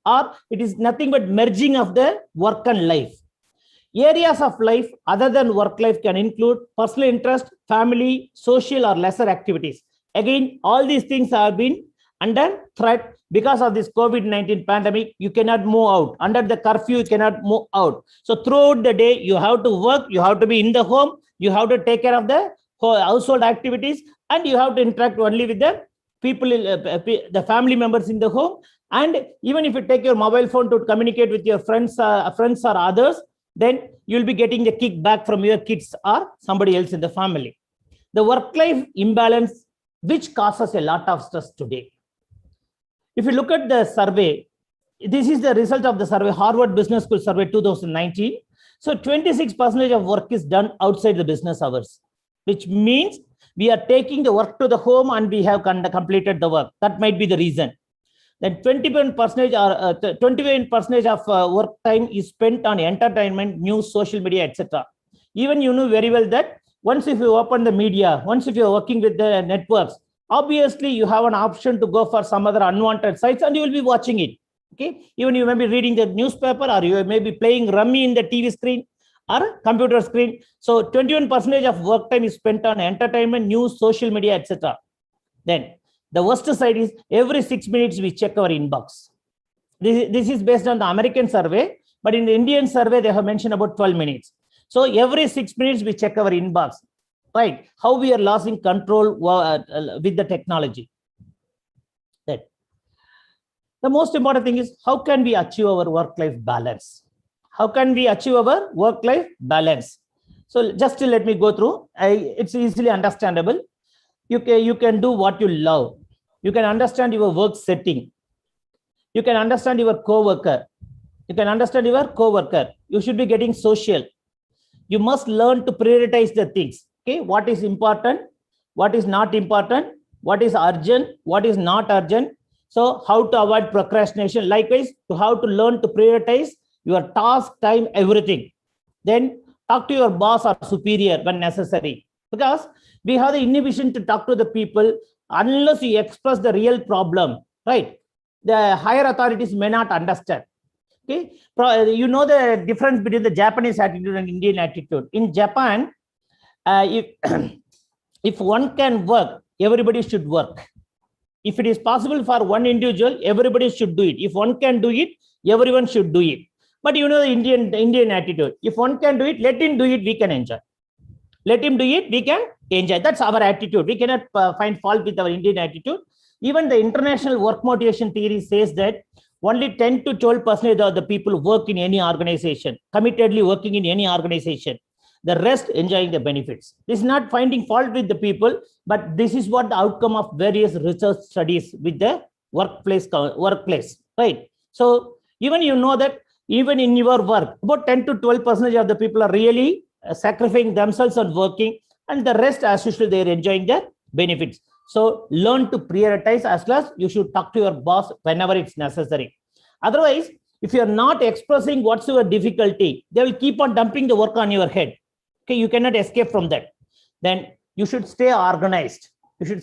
or it is nothing but merging of the work and life. Areas of life other than work life can include personal interest, family, social or lesser activities. Again, all these things have been under threat because of this COVID-19 pandemic. You cannot move out. Under the curfew, you cannot move out. So throughout the day, you have to work, you have to be in the home, you have to take care of the household activities, and you have to interact only with the people, the family members in the home. And even if you take your mobile phone to communicate with your friends or others, then you'll be getting the kickback from your kids or somebody else in the family. The work-life imbalance, which causes a lot of stress today. If you look at the survey, this is the result of the survey, Harvard Business School Survey 2019. So 26% of work is done outside the business hours, which means we are taking the work to the home and we have completed the work. That might be the reason. Then 21% of work time is spent on entertainment, news, social media, etc. Even you know very well that once if you open the media, once if you're working with the networks, obviously you have an option to go for some other unwanted sites and you will be watching it. Okay, even you may be reading the newspaper or you may be playing rummy in the TV screen or computer screen. So 21% of work time is spent on entertainment, news, social media, etc. Then the worst side is every 6 minutes we check our inbox. This is based on the American survey, but in the Indian survey, they have mentioned about 12 minutes. So every 6 minutes we check our inbox, right? How we are losing control with the technology. That. The most important thing is how can we achieve our work-life balance? So just to let me go through, it's easily understandable. You can do what you love. You can understand your work setting. You can understand your co-worker. You should be getting social. You must learn to prioritize the things. Okay, what is important, what is not important, what is urgent, what is not urgent. So how to avoid procrastination. Likewise, how to learn to prioritize your task, time, everything. Then talk to your boss or superior when necessary. Because we have the inhibition to talk to the people unless you express the real problem, right? The higher authorities may not understand. Okay, you know the difference between the Japanese attitude and Indian attitude. In Japan, if one can work, everybody should work. If it is possible for one individual, everybody should do it. If one can do it, everyone should do it. But you know the Indian attitude. If one can do it, let him do it, we can enjoy. Let him do it, we can enjoy. That's our attitude. We cannot find fault with our Indian attitude. Even the international work motivation theory says that only 10 to 12% of the people work in any organization, committedly working in any organization. The rest enjoying the benefits. This is not finding fault with the people, but this is what the outcome of various research studies with the workplace, right? So even you know that even in your work, about 10 to 12% of the people are really sacrificing themselves and working, and the rest as usual they are enjoying the benefits. So learn to prioritize, as well as you should talk to your boss whenever it's necessary. Otherwise, if you are not expressing what's your difficulty, they will keep on dumping the work on your head. Okay, you cannot escape from that. Then you should stay organized. You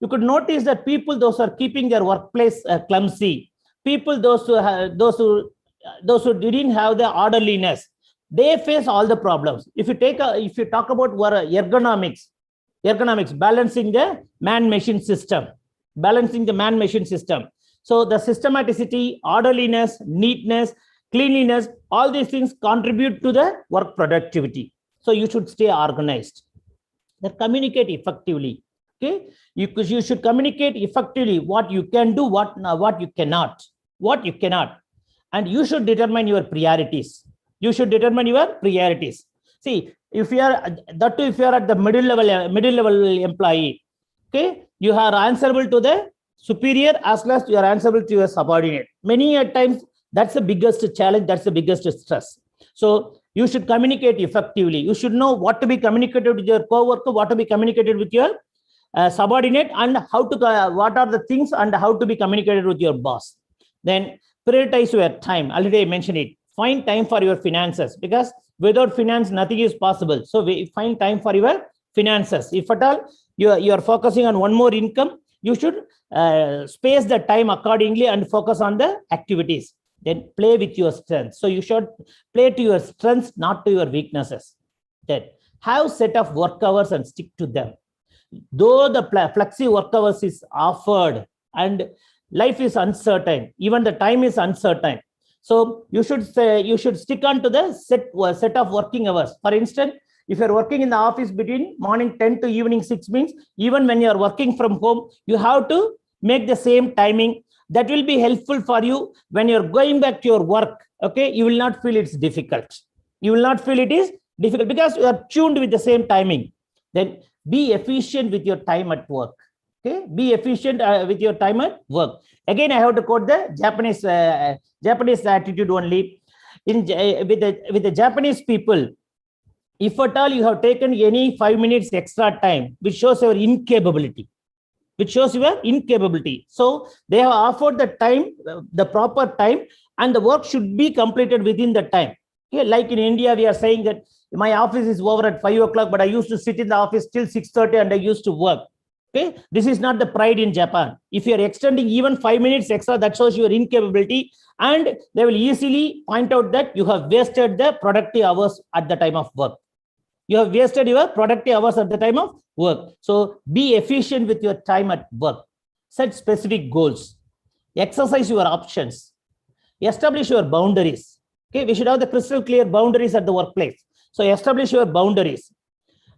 could notice that people, those who are keeping their workplace clumsy, people, those who didn't have the orderliness, they face all the problems. If you talk about ergonomics, balancing the man-machine system. So the systematicity, orderliness, neatness, cleanliness, all these things contribute to the work productivity. So you should stay organized. Then communicate effectively. Okay, you should communicate effectively what you can do, what you cannot, and you should determine your priorities. You should determine your priorities. See, if you are at the middle level employee, okay, you are answerable to the superior as well as you are answerable to your subordinate. Many a times that's the biggest challenge, that's the biggest stress. So you should communicate effectively. You should know what to be communicated with your co-worker, what to be communicated with your subordinate, and what are the things and how to be communicated with your boss. Then prioritize your time. Already I mentioned it. Find time for your finances, because without finance nothing is possible. So we find time for your finances. If at all you are focusing on one more income, you should space the time accordingly and focus on the activities. Then play with your strengths. So you should play to your strengths, not to your weaknesses. Then have set of work hours and stick to them. Though the flexi work hours is offered and life is uncertain, even the time is uncertain, so you should stick on to the set of working hours. For instance, if you're working in the office between morning 10 to evening 6, means even when you're working from home, you have to make the same timing. That will be helpful for you when you're going back to your work. Okay, you will not feel it's difficult. You will not feel it is difficult because you are tuned with the same timing. Then be efficient with your time at work. Okay, be efficient with your time at work. Again, I have to quote the Japanese attitude only. With the Japanese people, if at all you have taken any 5 minutes extra time, which shows your incapability. So they have offered the time, the proper time, and the work should be completed within the time. Okay, like in India, we are saying that my office is over at 5 o'clock, but I used to sit in the office till 6:30 and I used to work. Okay, this is not the pride in Japan. If you are extending even 5 minutes extra, that shows your incapability, and they will easily point out that you have wasted the productive hours at the time of work. You have wasted your productive hours at the time of work. So be efficient with your time at work. Set specific goals. Exercise your options. Establish your boundaries. Okay, we should have the crystal clear boundaries at the workplace. So establish your boundaries.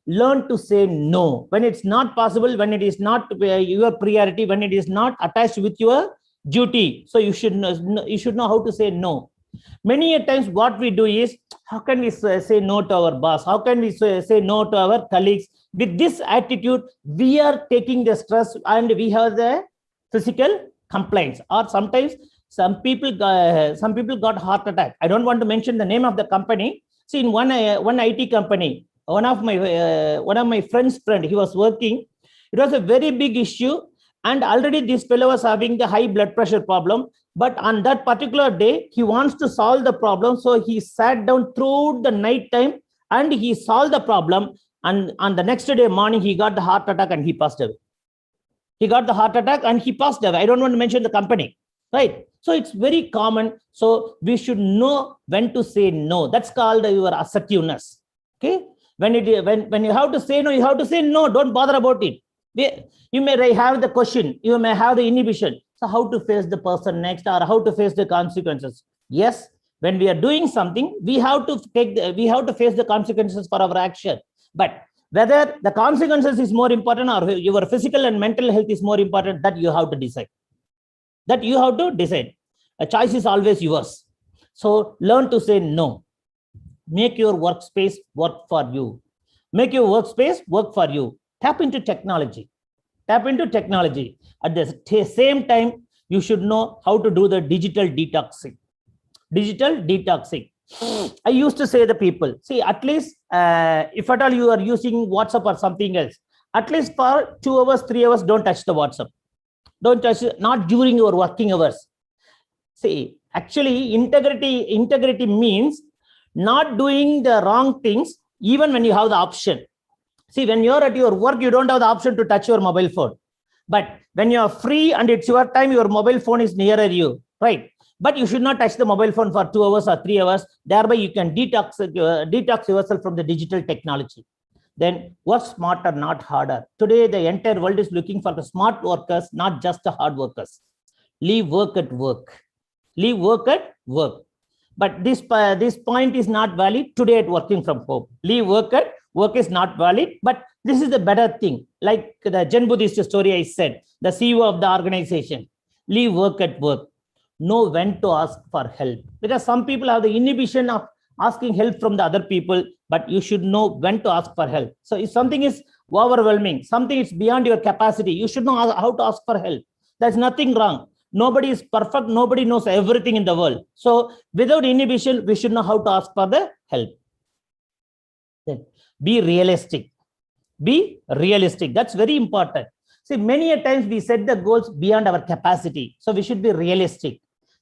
Learn to say no when it's not possible, when it is not your priority, when it is not attached with your duty. So you should know how to say no. Many a times what we do is, how can we say no to our boss? How can we say no to our colleagues? With this attitude, we are taking the stress and we have the physical complaints. Or sometimes some people got heart attack. I don't want to mention the name of the company. See, in one IT company, one of my friend's friend, he was working. It was a very big issue, and already this fellow was having the high blood pressure problem. But on that particular day, he wants to solve the problem. So he sat down throughout the night time and he solved the problem. And on the next day morning, he got the heart attack and he passed away. I don't want to mention the company, right? So it's very common. So we should know when to say no. That's called your assertiveness. Okay. When you have to say no, you have to say no. Don't bother about it. You may have the question, you may have the inhibition. So how to face the person next, or how to face the consequences? Yes, when we are doing something, we have to face the consequences for our action. But whether the consequences is more important or your physical and mental health is more important, that you have to decide. A choice is always yours. So learn to say no. Make your workspace work for you. Tap into technology. At the same time, you should know how to do the digital detoxing. I used to say the people, see, at least if at all you are using WhatsApp or something else, at least for 2 hours, 3 hours, don't touch the WhatsApp. Don't touch it, not during your working hours. See, actually, integrity means not doing the wrong things even when you have the option. See, when you're at your work, you don't have the option to touch your mobile phone. But when you're free and it's your time, your mobile phone is nearer you, right? But you should not touch the mobile phone for 2 hours or 3 hours. Thereby, you can detox yourself from the digital technology. Then work smarter, not harder. Today, the entire world is looking for the smart workers, not just the hard workers. Leave work at work. But this point is not valid today at working from home. Leave work at work is not valid, but This is the better thing. Like the Zen Buddhist story I said, the CEO of the organization, leave work at work. Know when to ask for help. Because some people have the inhibition of asking help from the other people, but you should know when to ask for help. So if something is overwhelming, something is beyond your capacity, you should know how to ask for help. There's nothing wrong. Nobody is perfect. Nobody knows everything in the world. So without inhibition, we should know how to ask for the help. Then be realistic. Be realistic. That's very important. See, many a times we set the goals beyond our capacity. So we should be realistic.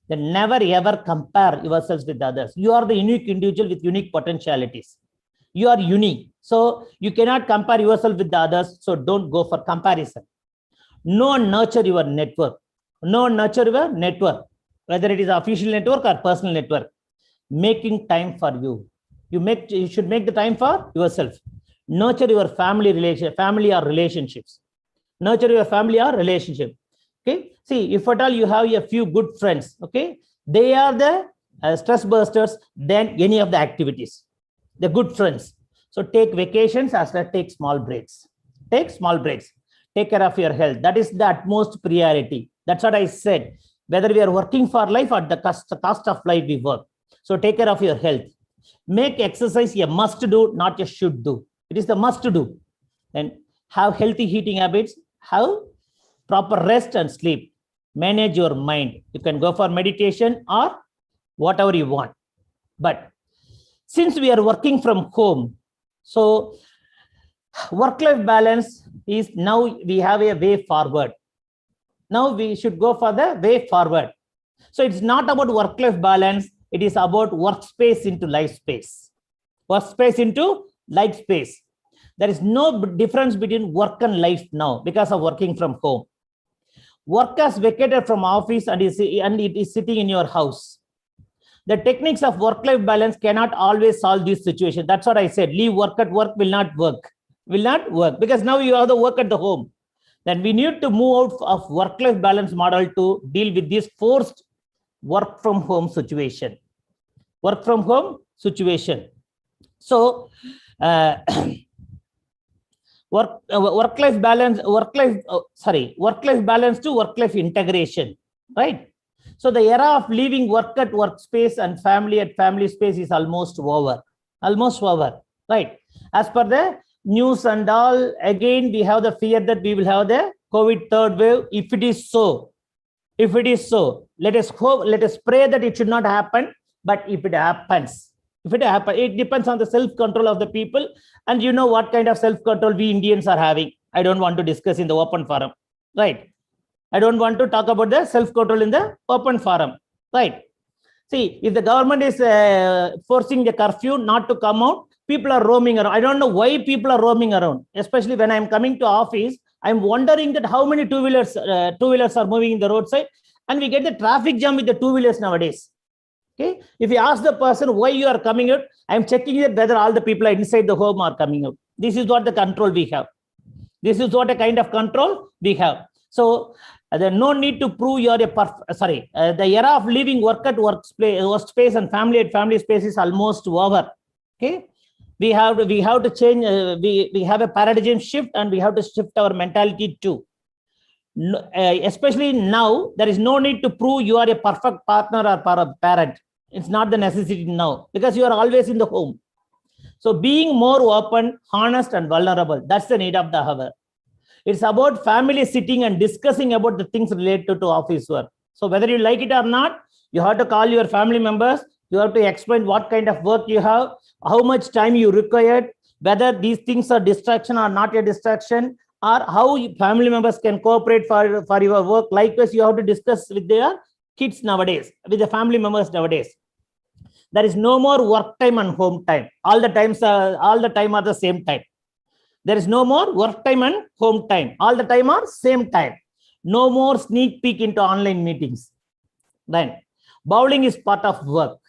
Then never ever compare yourselves with others. You are the unique individual with unique potentialities. You are unique. So you cannot compare yourself with the others. So don't go for comparison. Know and nurture your network. Know and nurture your network, whether it is official network or personal network. Making time for you. You should make the time for yourself. Nurture your family or relationships. Nurture your family or relationship. Okay. See, if at all you have a few good friends, okay, they are the stress busters than any of the activities. The good friends. So take vacations as well, take small breaks. Take small breaks. Take care of your health. That is the utmost priority. That's what I said. Whether we are working for life or the cost of life we work. So take care of your health. Make exercise a must do, not a should do. It is the must to do. And have healthy eating habits. Have proper rest and sleep. Manage your mind. You can go for meditation or whatever you want. But since we are working from home, so work-life balance is now we have a way forward. Now we should go for the way forward. So it's not about work-life balance. It is about workspace into life space. Workspace into life space. There is no difference between work and life now because of working from home. Work has vacated from office and it is sitting in your house. The techniques of work-life balance cannot always solve this situation. That's what I said. Leave work at work will not work. Will not work because now you have the work at the home. Then we need to move out of work-life balance model to deal with this forced work from home situation. Work from home situation. So work-life balance to work-life integration, right? So the era of leaving work at workspace and family at family space is almost over, right? As per the news and all, again we have the fear that we will have the COVID third wave. If it is so, let us hope, let us pray that it should not happen. But if it happens, it depends on the self-control of the people. And you know what kind of self-control we Indians are having. I don't want to discuss in the open forum, right? I don't want to talk about the self-control in the open forum, right? See, if the government is forcing the curfew not to come out, people are roaming around. I don't know why people are roaming around, especially when I'm coming to office. I'm wondering that how many two-wheelers are moving in the roadside, and we get the traffic jam with the two-wheelers nowadays. Okay, if you ask the person why you are coming out, I'm checking it whether all the people inside the home are coming out. This is what the control we have. This is what a kind of control we have. So there's no need to prove you are the era of leaving work at workspace and family at family space is almost over. Okay, we have to change. We have a paradigm shift, and we have to shift our mentality too. Especially now, there is no need to prove you are a perfect partner or parent. It's not the necessity now because you are always in the home. So being more open, honest, and vulnerable, that's the need of the hour. It's about family sitting and discussing about the things related to office work. So whether you like it or not, you have to call your family members. You have to explain what kind of work you have, how much time you require, whether these things are distraction or not a distraction, or how family members can cooperate for your work. Likewise, you have to discuss with their kids nowadays, with the family members nowadays. There is no more work time and home time. All the time are the same time. There is no more work time and home time. All the time are same time. No more sneak peek into online meetings. Then bowling is part of work.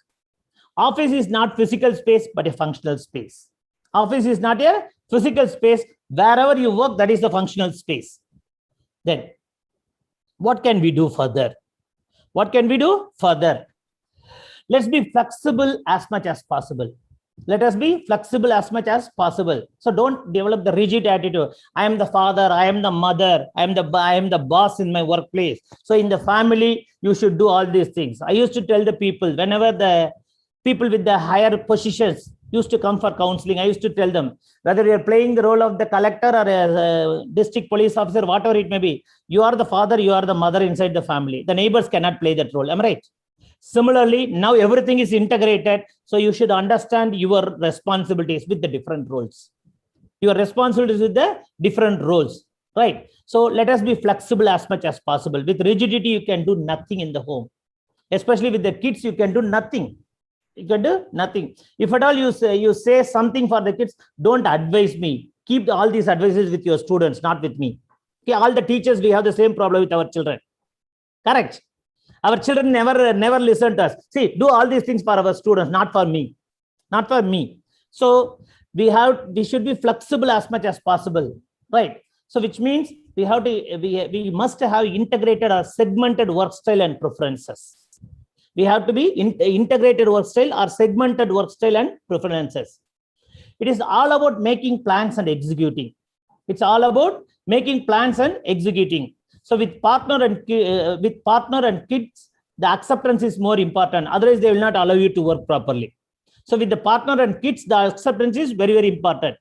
Office is not physical space, but a functional space. Office is not a physical space. Wherever you work, that is the functional space. Then what can we do further? What can we do further? Let's be flexible as much as possible. Let us be flexible as much as possible. So don't develop the rigid attitude. I am the father, I am the mother, I am the boss in my workplace. So in the family, you should do all these things. I used to tell the people, whenever the people with the higher positions used to come for counseling, I used to tell them, whether you're playing the role of the collector or a district police officer, whatever it may be, you are the father, you are the mother inside the family. The neighbors cannot play that role. Am I right? Similarly, now everything is integrated. So you should understand your responsibilities with the different roles. Your responsibilities with the different roles, right? So let us be flexible as much as possible. With rigidity, you can do nothing in the home. Especially with the kids, you can do nothing. You can do nothing. If at all you say something for the kids, don't advise me. Keep all these advices with your students, not with me. Okay, all the teachers, we have the same problem with our children. Correct. Our children never listen to us. See, do all these things for our students, not for me. Not for me. So we should be flexible as much as possible, right? So which means we must have integrated or segmented work style and preferences. We have to be integrated work style or segmented work style and preferences. It is all about making plans and executing. It's all about making plans and executing. So with partner and kids, the acceptance is more important. Otherwise, they will not allow you to work properly. So with the partner and kids, the acceptance is very, very important.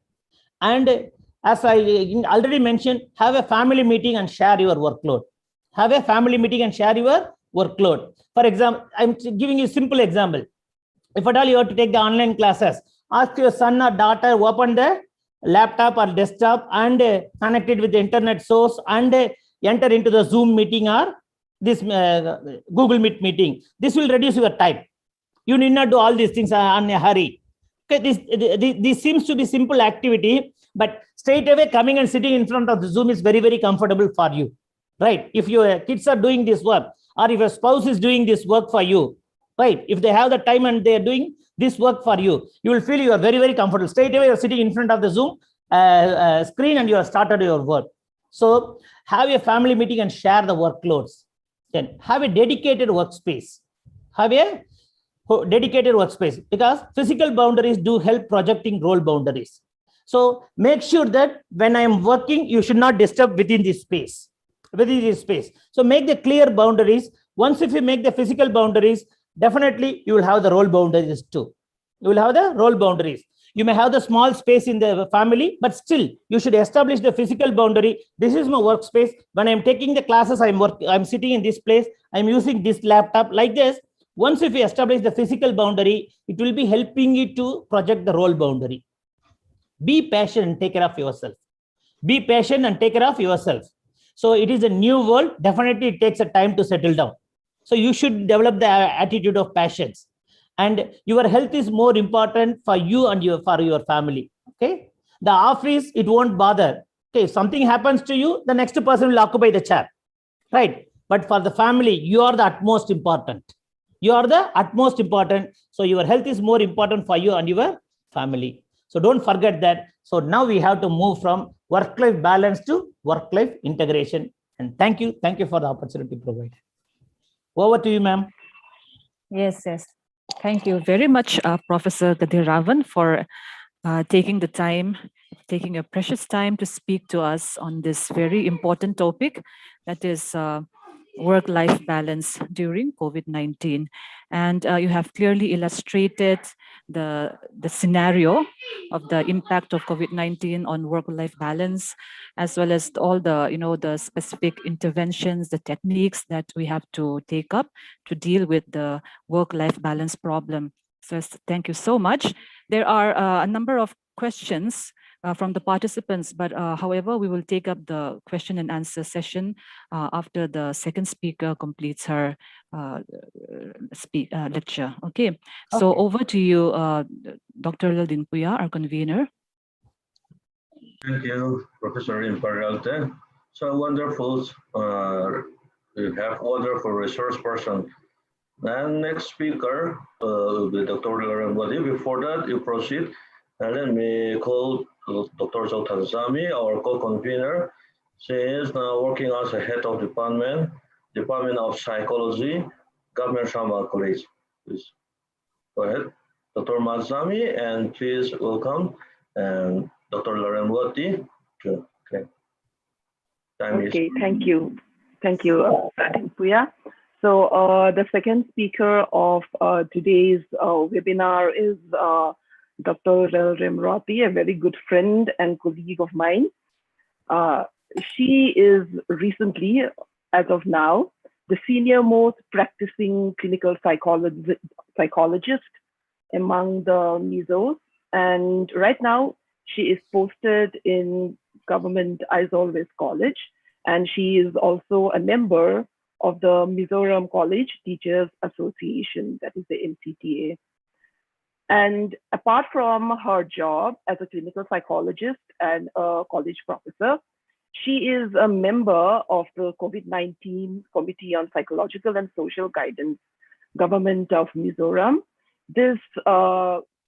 And as I already mentioned, have a family meeting and share your workload. Have a family meeting and share your workload. For example, I'm giving you a simple example. If at all you have to take the online classes, ask your son or daughter, open the laptop or desktop and connect it with the internet source and enter into the Zoom meeting or this Google Meet meeting. This will reduce your time. You need not do all these things in a hurry. Okay, this seems to be simple activity, but straight away coming and sitting in front of the Zoom is very, very comfortable for you, right? If your kids are doing this work, or if your spouse is doing this work for you, right? If they have the time and they are doing this work for you, you will feel you are very, very comfortable. Straight away, you're sitting in front of the Zoom screen and you have started your work. So have a family meeting and share the workloads. Then have a dedicated workspace. Have a dedicated workspace, because physical boundaries do help projecting role boundaries. So make sure that when I am working, you should not disturb within this space. So make the clear boundaries. Once if you make the physical boundaries, definitely you will have the role boundaries too. You will have the role boundaries. You may have the small space in the family, but still you should establish the physical boundary. This is my workspace. When I'm taking the classes, I'm sitting in this place. I'm using this laptop like this. Once if you establish the physical boundary, it will be helping you to project the role boundary. Be patient and take care of yourself. Be patient and take care of yourself. So it is a new world. Definitely it takes a time to settle down. So you should develop the attitude of patience. And your health is more important for you and for your family. Okay. The office, it won't bother. Okay. If something happens to you, the next person will occupy the chair. Right. But for the family, you are the utmost important. You are the utmost important. So your health is more important for you and your family. So don't forget that. So now we have to move from work-life balance to work-life integration. And thank you. Thank you for the opportunity provided. Over to you, ma'am. Yes. Thank you very much, Professor Gadiravan, for taking your precious time to speak to us on this very important topic, that is work-life balance during COVID-19. And you have clearly illustrated the scenario of the impact of COVID-19 on work-life balance, as well as all the, the specific interventions, the techniques that we have to take up to deal with the work-life balance problem. So thank you so much. There are a number of questions from the participants, but however, we will take up the question and answer session after the second speaker completes her lecture. Okay, so over to you, Dr. Laldin Puya, our convener. Thank you, Professor Imperialte. So wonderful, you have wonderful resource person. And next speaker will be Dr. Ramrati. Before that, you proceed. And let me call Dr. Zoltan Zami, our co-convener. She is now working as a head of Department of Psychology, Government Shama College. Please go ahead, Dr. Mazami, and please welcome Dr. Ramrati. Okay. Okay, thank you. Thank you, Puya. So the second speaker of today's webinar is Dr. Ramrati, a very good friend and colleague of mine. She is recently, as of now, the senior most practicing clinical psychologist among the Misos. And right now, she is posted in government Aizawl West College, and she is also a member of the Mizoram College Teachers Association, that is the MCTA. And apart from her job as a clinical psychologist and a college professor, she is a member of the COVID-19 Committee on Psychological and Social Guidance, Government of Mizoram. This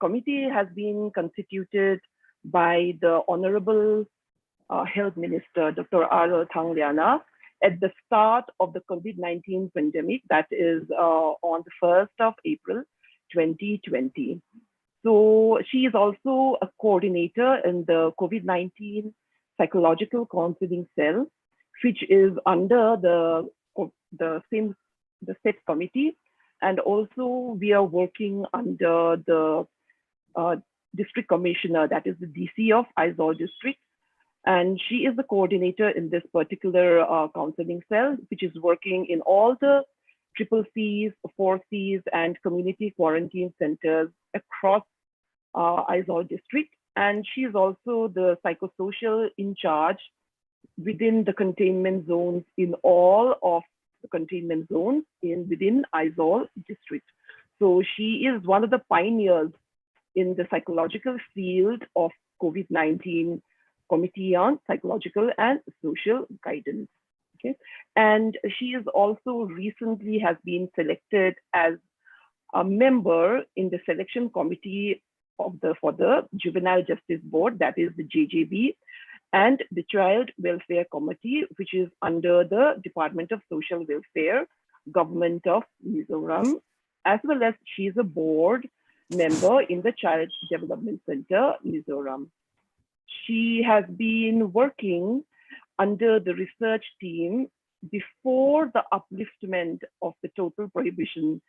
committee has been constituted by the Honorable Health Minister, Dr. R. Thangliana, at the start of the COVID-19 pandemic, that is on the 1st of April, 2020. So she is also a coordinator in the COVID-19 Psychological Counseling Cell, which is under the SET committee. And also we are working under the district commissioner, that is the DC of Aizawl district. And she is the coordinator in this particular counseling cell, which is working in all the triple Cs, 4Cs, and community quarantine centers across Aizawl district. And she is also the psychosocial in charge within the containment zones in all of the containment zones within Aizawl district. So she is one of the pioneers in the psychological field of COVID-19 Committee on Psychological and Social Guidance. Okay, and she is also recently has been selected as a member in the selection committee for the Juvenile Justice Board, that is the JJB, and the Child Welfare Committee, which is under the Department of Social Welfare, Government of Mizoram, as well as she is a board member in the Child Development Center, Mizoram. She has been working under the research team before the upliftment of the total prohibition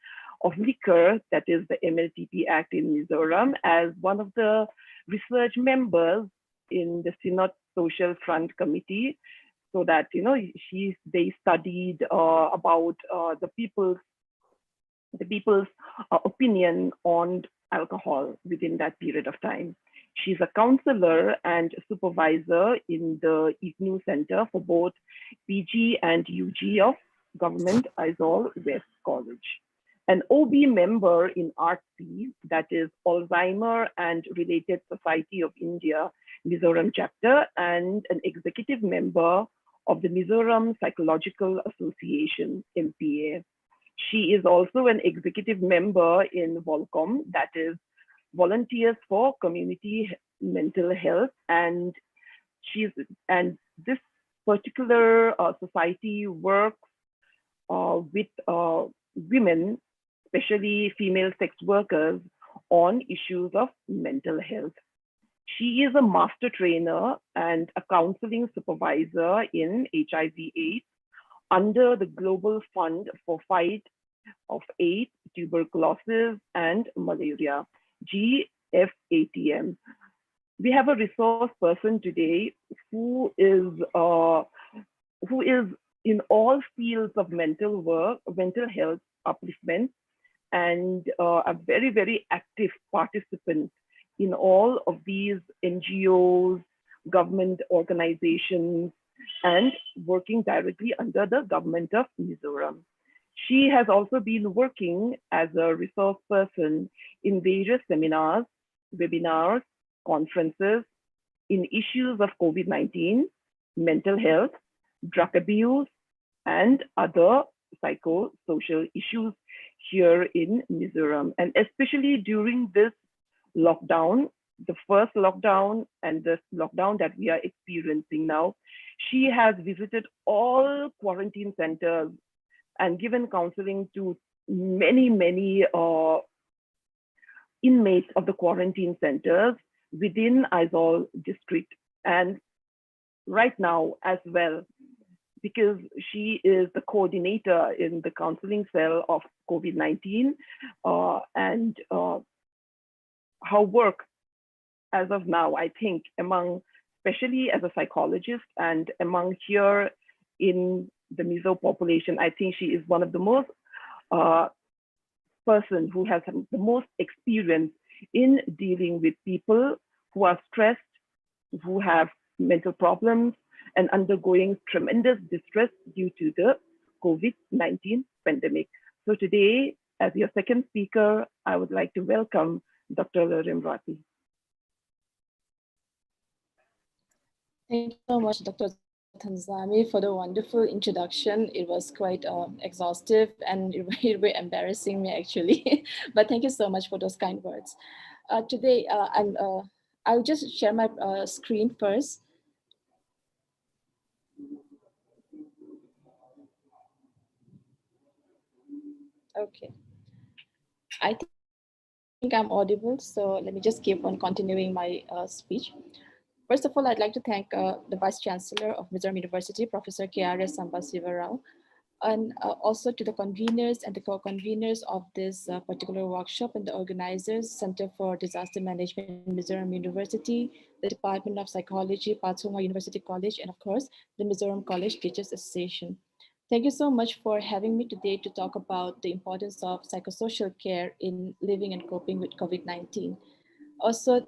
of liquor, that is the MLTP Act in Mizoram, as one of the research members in the Synod Social Front Committee, so that they studied about the people's opinion on alcohol within that period of time. She's a counselor and supervisor in the IGNU Center for both PG and UG of Government Aizawl West College. An OB member in ARTSI, that is Alzheimer and Related Society of India, Mizoram chapter, and an executive member of the Mizoram Psychological Association, MPA. She is also an executive member in Volcom, that is Volunteers for Community Mental Health, and this particular society works with women, especially female sex workers, on issues of mental health. She is a master trainer and a counseling supervisor in HIV/AIDS under the Global Fund for Fight of AIDS, Tuberculosis, and Malaria, GFATM. We have a resource person today who is in all fields of mental health upliftment, and a very, very active participant in all of these NGOs, government organizations, and working directly under the government of Mizoram. She has also been working as a resource person in various seminars, webinars, conferences in issues of COVID-19, mental health, drug abuse, and other psychosocial issues here in Mizoram. And especially during this lockdown, the first lockdown and the lockdown that we are experiencing now, she has visited all quarantine centers and given counseling to many inmates of the quarantine centers within Aizawl district, and right now as well, because she is the coordinator in the counseling cell of COVID-19, and her work as of now, I think, among, especially as a psychologist and among here in the Mizo population, I think she is one of the most person who has the most experience in dealing with people who are stressed, who have mental problems, and undergoing tremendous distress due to the COVID-19 pandemic. So today, as your second speaker, I would like to welcome Dr. Ramrati. Thank you so much, Dr. Tanzami, for the wonderful introduction. It was quite exhaustive and it was embarrassing me actually, but thank you so much for those kind words. Today, I'll just share my screen first. Okay, I think I'm audible, so let me just keep on continuing my speech. First of all, I'd like to thank the Vice Chancellor of Mizoram University, Professor K.R.S. Sambasivarao, and also to the conveners and the co-conveners of this particular workshop and the organizers, Center for Disaster Management in Mizoram University, the Department of Psychology, Patsonga University College, and of course, the Mizoram College Teachers Association. Thank you so much for having me today to talk about the importance of psychosocial care in living and coping with COVID-19. Also,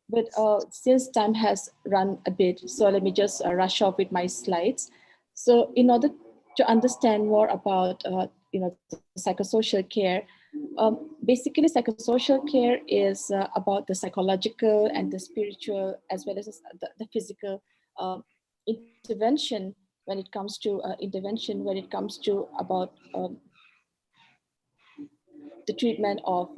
but since time has run a bit, so let me just rush off with my slides. So in order to understand more about psychosocial care, basically psychosocial care is about the psychological and the spiritual as well as the physical intervention when it comes to about the treatment of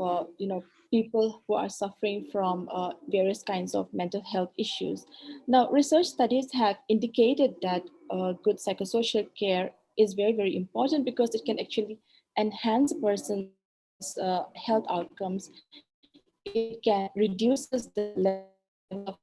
people who are suffering from various kinds of mental health issues. Now, research studies have indicated that good psychosocial care is very, very important because it can actually enhance a person's health outcomes. It can reduce the level of,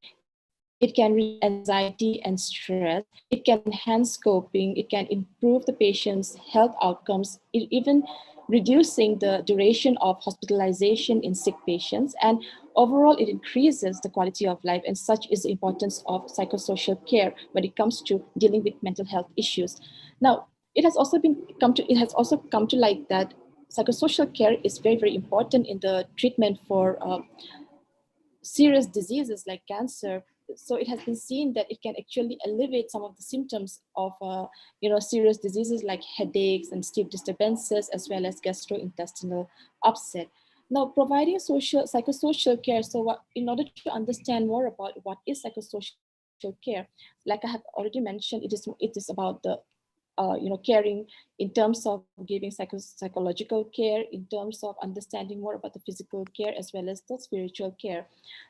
it can reduce anxiety and stress. It can enhance coping. It can improve the patient's health outcomes. It even reducing the duration of hospitalization in sick patients. And overall, it increases the quality of life. And such is the importance of psychosocial care when it comes to dealing with mental health issues. Now, it has also come to light that psychosocial care is very, very important in the treatment for serious diseases like cancer. So it has been seen that it can actually alleviate some of the symptoms of serious diseases like headaches and sleep disturbances, as well as gastrointestinal upset. Now, providing psychosocial care. So in order to understand more about what is psychosocial care, like I have already mentioned, it is about the caring in terms of giving psychological care, in terms of understanding more about the physical care as well as the spiritual care.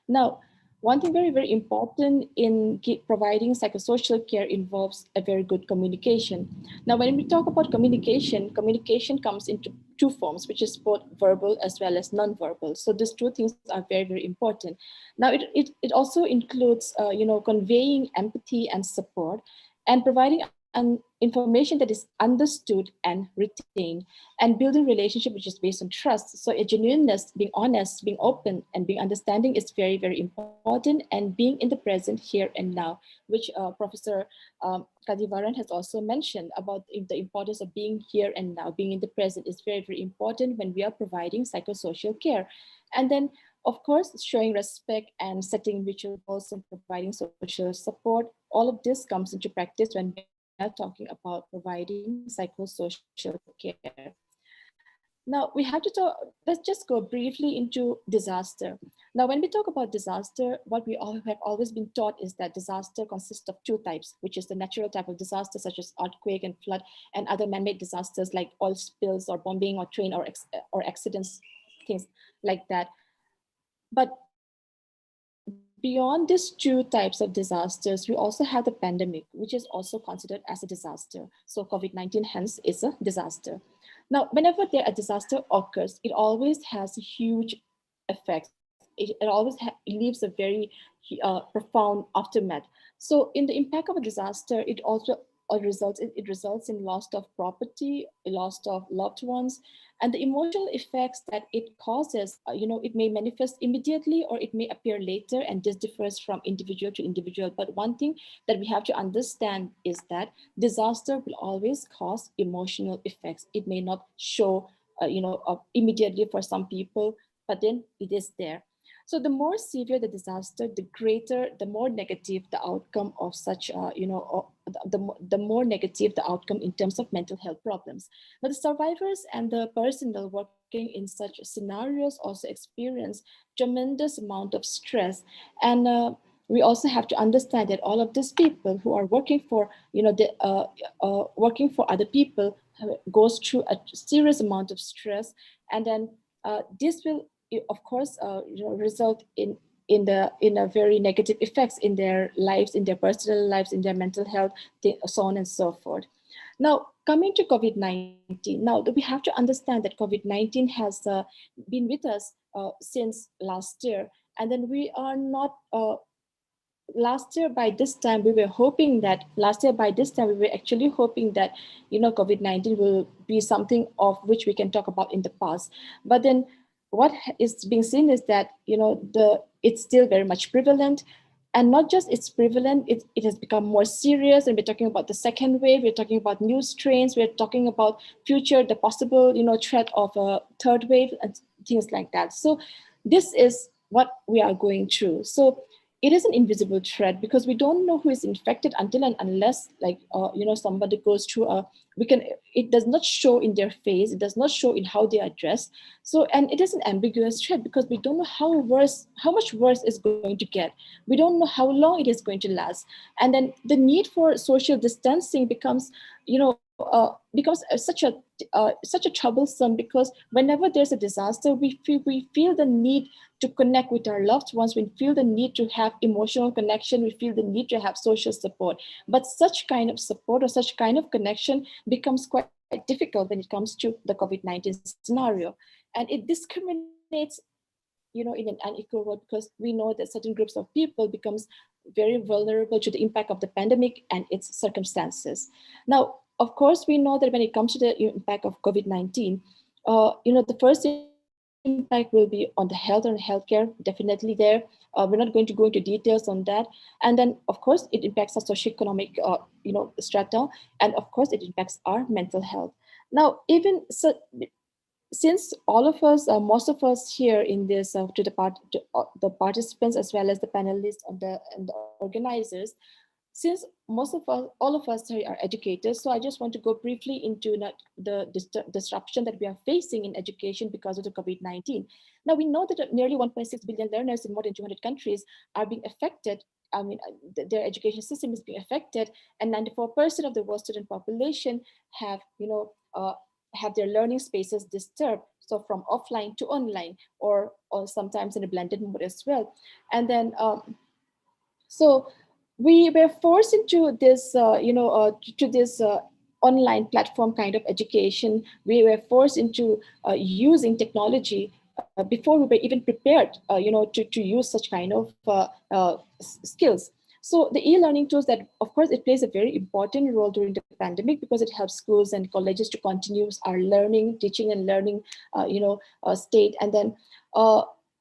Now, one thing very, very important in providing psychosocial care involves a very good communication. Now, when we talk about communication, communication comes into two forms, which is both verbal as well as non-verbal. So these two things are very, very important. Now, it also includes, conveying empathy and support and providing information that is understood and retained, and building relationship which is based on trust. So a genuineness, being honest, being open, and being understanding is very, very important, and being in the present here and now, which Professor Kadivaran has also mentioned about the importance of being here and now. Being in the present is very, very important when we are providing psychosocial care. And then, of course, showing respect and setting mutual goals and providing social support. All of this comes into practice when we are talking about providing psychosocial care. Now we have to talk, let's just go briefly into disaster. Now, when we talk about disaster, what we all have always been taught is that disaster consists of two types, which is the natural type of disaster, such as earthquake and flood, and other man-made disasters like oil spills or bombing or train or accidents, things like that. But beyond these two types of disasters, we also have the pandemic, which is also considered as a disaster. So COVID-19 hence is a disaster. Now, whenever a disaster occurs, it always has a huge effects. It always leaves a very profound aftermath. So in the impact of a disaster, it also results in loss of property, loss of loved ones, and the emotional effects that it causes. It may manifest immediately or it may appear later, and this differs from individual to individual. But one thing that we have to understand is that disaster will always cause emotional effects. It may not show immediately for some people, but then it is there. So the more severe the disaster, the more negative the outcome of such, the more negative the outcome in terms of mental health problems. Now, the survivors and the personnel working in such scenarios also experience tremendous amount of stress. And we also have to understand that all of these people who are working for, working for other people goes through a serious amount of stress. And then this will, of course, result in a very negative effects in their lives, in their personal lives, in their mental health, so on and so forth. Now, coming to COVID-19, now we have to understand that COVID-19 has been with us since last year, and then we are not. Last year by this time we were actually hoping that COVID-19 will be something of which we can talk about in the past. But then what is being seen is that it's still very much prevalent. And not just it's prevalent, it has become more serious, and we're talking about the second wave, we're talking about new strains, we're talking about the possible threat of a third wave and things like that. So this is what we are going through. So it is an invisible threat because we don't know who is infected until and unless somebody goes through it does not show in their face, it does not show in how they are dressed. So, and it is an ambiguous threat because we don't know how much worse it's going to get. We don't know how long it is going to last. And then the need for social distancing becomes such a troublesome, because whenever there's a disaster, we feel the need to connect with our loved ones, we feel the need to have emotional connection, we feel the need to have social support. But such kind of support or such kind of connection becomes quite difficult when it comes to the COVID-19 scenario. And it discriminates in an unequal world, because we know that certain groups of people becomes very vulnerable to the impact of the pandemic and its circumstances. Now, of course, we know that when it comes to the impact of COVID-19, the first impact will be on the health and healthcare, definitely there. We're not going to go into details on that. And then, of course, it impacts our socioeconomic, strata, and of course, it impacts our mental health. Now, even so, since all of us, most of us here in this, the participants as well as the panelists and the organizers, since all of us are educators, so I just want to go briefly into the disruption that we are facing in education because of the COVID-19. Now, we know that nearly 1.6 billion learners in more than 200 countries are being affected. I mean, their education system is being affected, and 94% of the world student population have their learning spaces disturbed, so from offline to online, or sometimes in a blended mode as well. And then, so we were forced into this, online platform kind of education. We were forced into using technology before we were even prepared, to use such kind of skills. So the e-learning tools, that of course it plays a very important role during the pandemic, because it helps schools and colleges to continue our teaching and learning, state. And then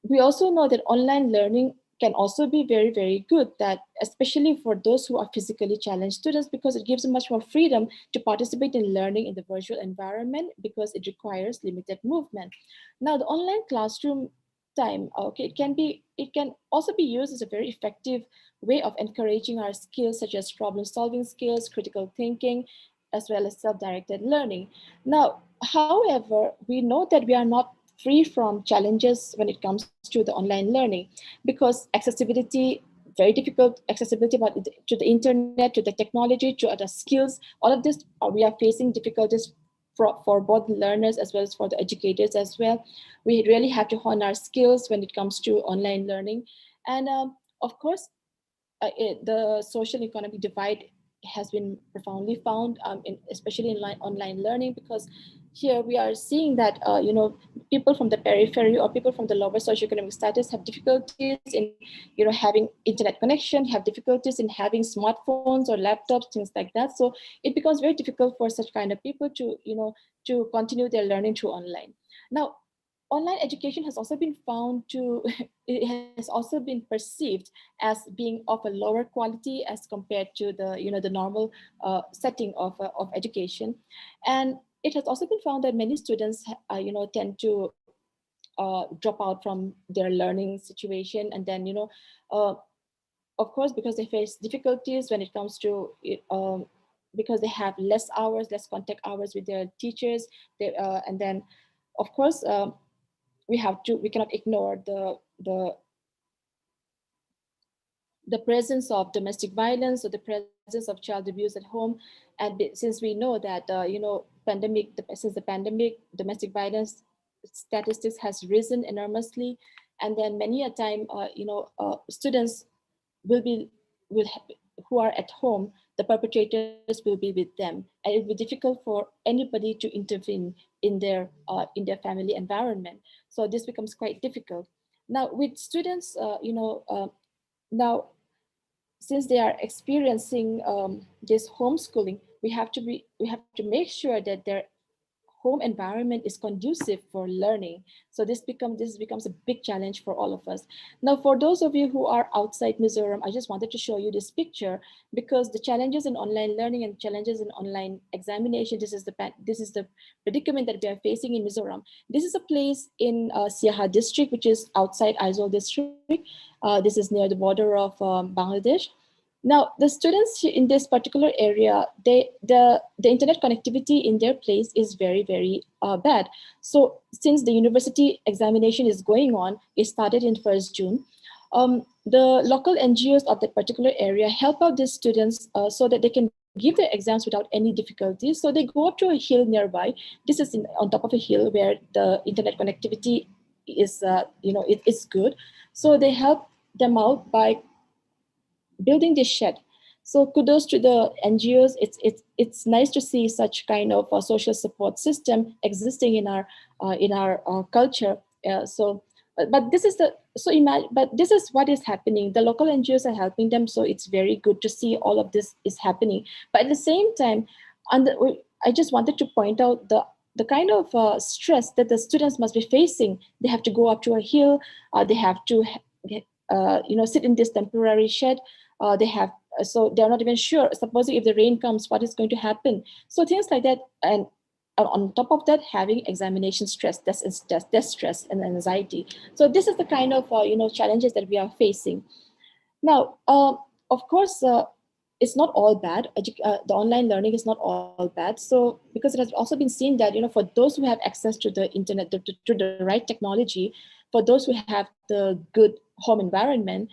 we also know that online learning can also be very, very good, that especially for those who are physically challenged students, because it gives them much more freedom to participate in learning in the virtual environment, because it requires limited movement. Now, the online classroom time, it can also be used as a very effective way of encouraging our skills, such as problem solving skills, critical thinking, as well as self-directed learning. Now, however, we know that we are not free from challenges when it comes to the online learning, because accessibility, very difficult accessibility to the internet, to the technology, to other skills, all of this, we are facing difficulties for both learners as well as for the educators as well. We really have to hone our skills when it comes to online learning. And of course, the social economic divide has been profoundly found, especially in online learning, because here we are seeing that people from the periphery or people from the lower socioeconomic status have difficulties in, having internet connection, have difficulties in having smartphones or laptops, things like that. So it becomes very difficult for such kind of people to, to continue their learning through online. Now, online education has also been found to, it has also been perceived as being of a lower quality as compared to the, the normal setting of education. And it has also been found that many students, tend to drop out from their learning situation. And then, of course, because they face difficulties when it comes to, because they have less hours, less contact hours with their teachers. And then, of course, we cannot ignore the presence of domestic violence or the presence of child abuse at home. And since we know that, since the pandemic, domestic violence statistics has risen enormously. And then many a time, students who are at home, the perpetrators will be with them, and it will be difficult for anybody to intervene in their family environment. So this becomes quite difficult. Now with students, now since they are experiencing this homeschooling, we have to make sure that their home environment is conducive for learning. So this becomes a big challenge for all of us. Now, for those of you who are outside Mizoram, I just wanted to show you this picture because the challenges in online learning and challenges in online examination, this is the predicament that we are facing in Mizoram. This is a place in Siaha district, which is outside Aizawl district. This is near the border of Bangladesh. Now, the students in this particular area, the internet connectivity in their place is very, very bad. So since the university examination is going on, it started in 1st June. The local NGOs of that particular area help out these students so that they can give their exams without any difficulties. So they go up to a hill nearby. This is on top of a hill where the internet connectivity is, it is good. So they help them out by building this shed. So kudos to the NGOs. It's nice to see such kind of a social support system existing in our culture. But this is what is happening. The local NGOs are helping them, so it's very good to see all of this is happening. But at the same time, I just wanted to point out the kind of stress that the students must be facing. They have to go up to a hill. They have to sit in this temporary shed. So they're not even sure, supposing if the rain comes, what is going to happen. So things like that. And on top of that, having examination stress, that's stress and anxiety. So this is the kind of challenges that we are facing. Now, of course, it's not all bad. The online learning is not all bad. So because it has also been seen that, for those who have access to the internet, to the right technology, for those who have the good home environment,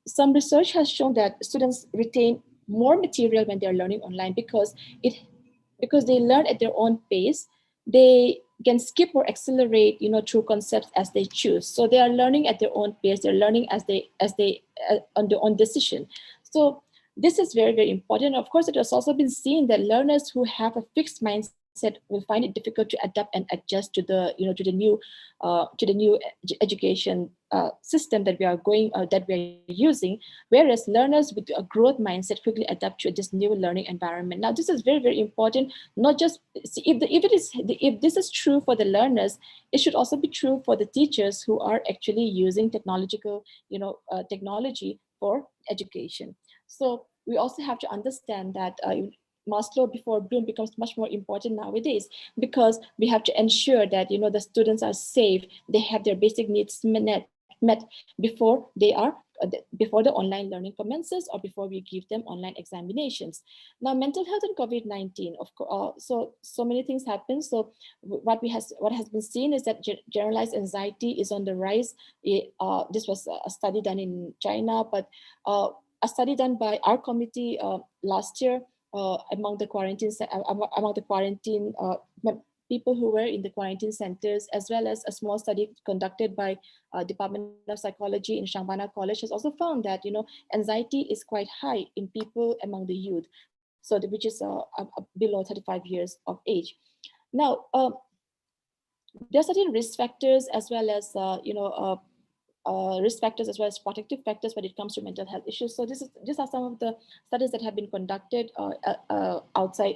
some research has shown that students retain more material when they're learning online because they learn at their own pace. They can skip or accelerate, through concepts as they choose. So they are learning at their own pace. They're learning as they on their own decision. So this is very, very important. Of course, it has also been seen that learners who have a fixed mindset will find it difficult to adapt and adjust to the new education system that we are using, whereas learners with a growth mindset quickly adapt to this new learning environment. Now, this is very, very important. Not just if this is true for the learners, it should also be true for the teachers who are actually using technology for education. So we also have to understand that Maslow before Bloom becomes much more important nowadays because we have to ensure that the students are safe, they have their basic needs met before before the online learning commences or before we give them online examinations. Now, mental health and COVID-19, of course, so many things happen. So what has been seen is that generalized anxiety is on the rise. This was a study done in China, but a study done by our committee last year among the people who were in the quarantine centers, as well as a small study conducted by Department of Psychology in Shambana College has also found that anxiety is quite high in people among the youth, so which is below 35 years of age. Now, there are certain risk factors as well as risk factors as well as protective factors when it comes to mental health issues. So these are some of the studies that have been conducted outside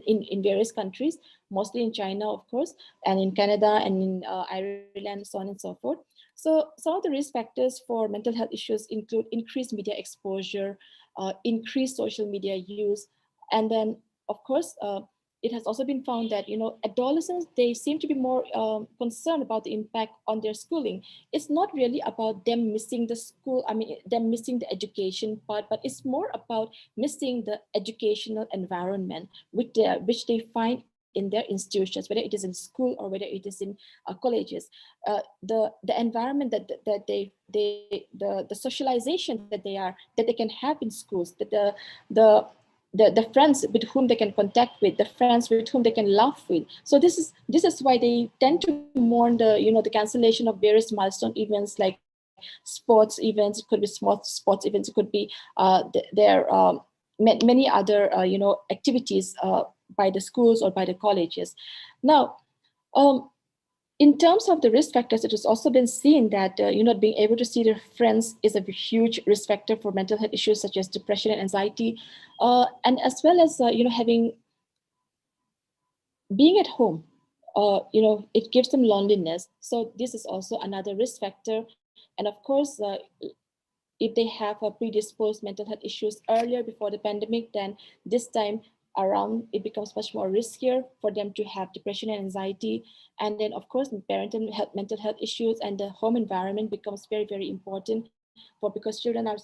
in various countries, mostly in China, of course, and in Canada and in Ireland, so on and so forth. So some of the risk factors for mental health issues include increased media exposure, increased social media use, and then, of course, it has also been found that adolescents, they seem to be more concerned about the impact on their schooling. It's not really about them missing the school, them missing the education part, but it's more about missing the educational environment which they find in their institutions, whether it is in school or whether it is in colleges. The environment that the socialization that they can have in schools, that the friends with whom they can contact with, the friends with whom they can laugh with. So this is why they tend to mourn the cancellation of various milestone events like sports events. It could be small sports events. It could be many other activities by the schools or by the colleges. Now, in terms of the risk factors, it has also been seen that being able to see their friends is a huge risk factor for mental health issues such as depression and anxiety, and as well as being at home. It gives them loneliness. So this is also another risk factor. And of course, if they have predisposed mental health issues earlier before the pandemic, then this time around it becomes much more riskier for them to have depression and anxiety. And then, of course, mental health issues and the home environment becomes very, very important because children are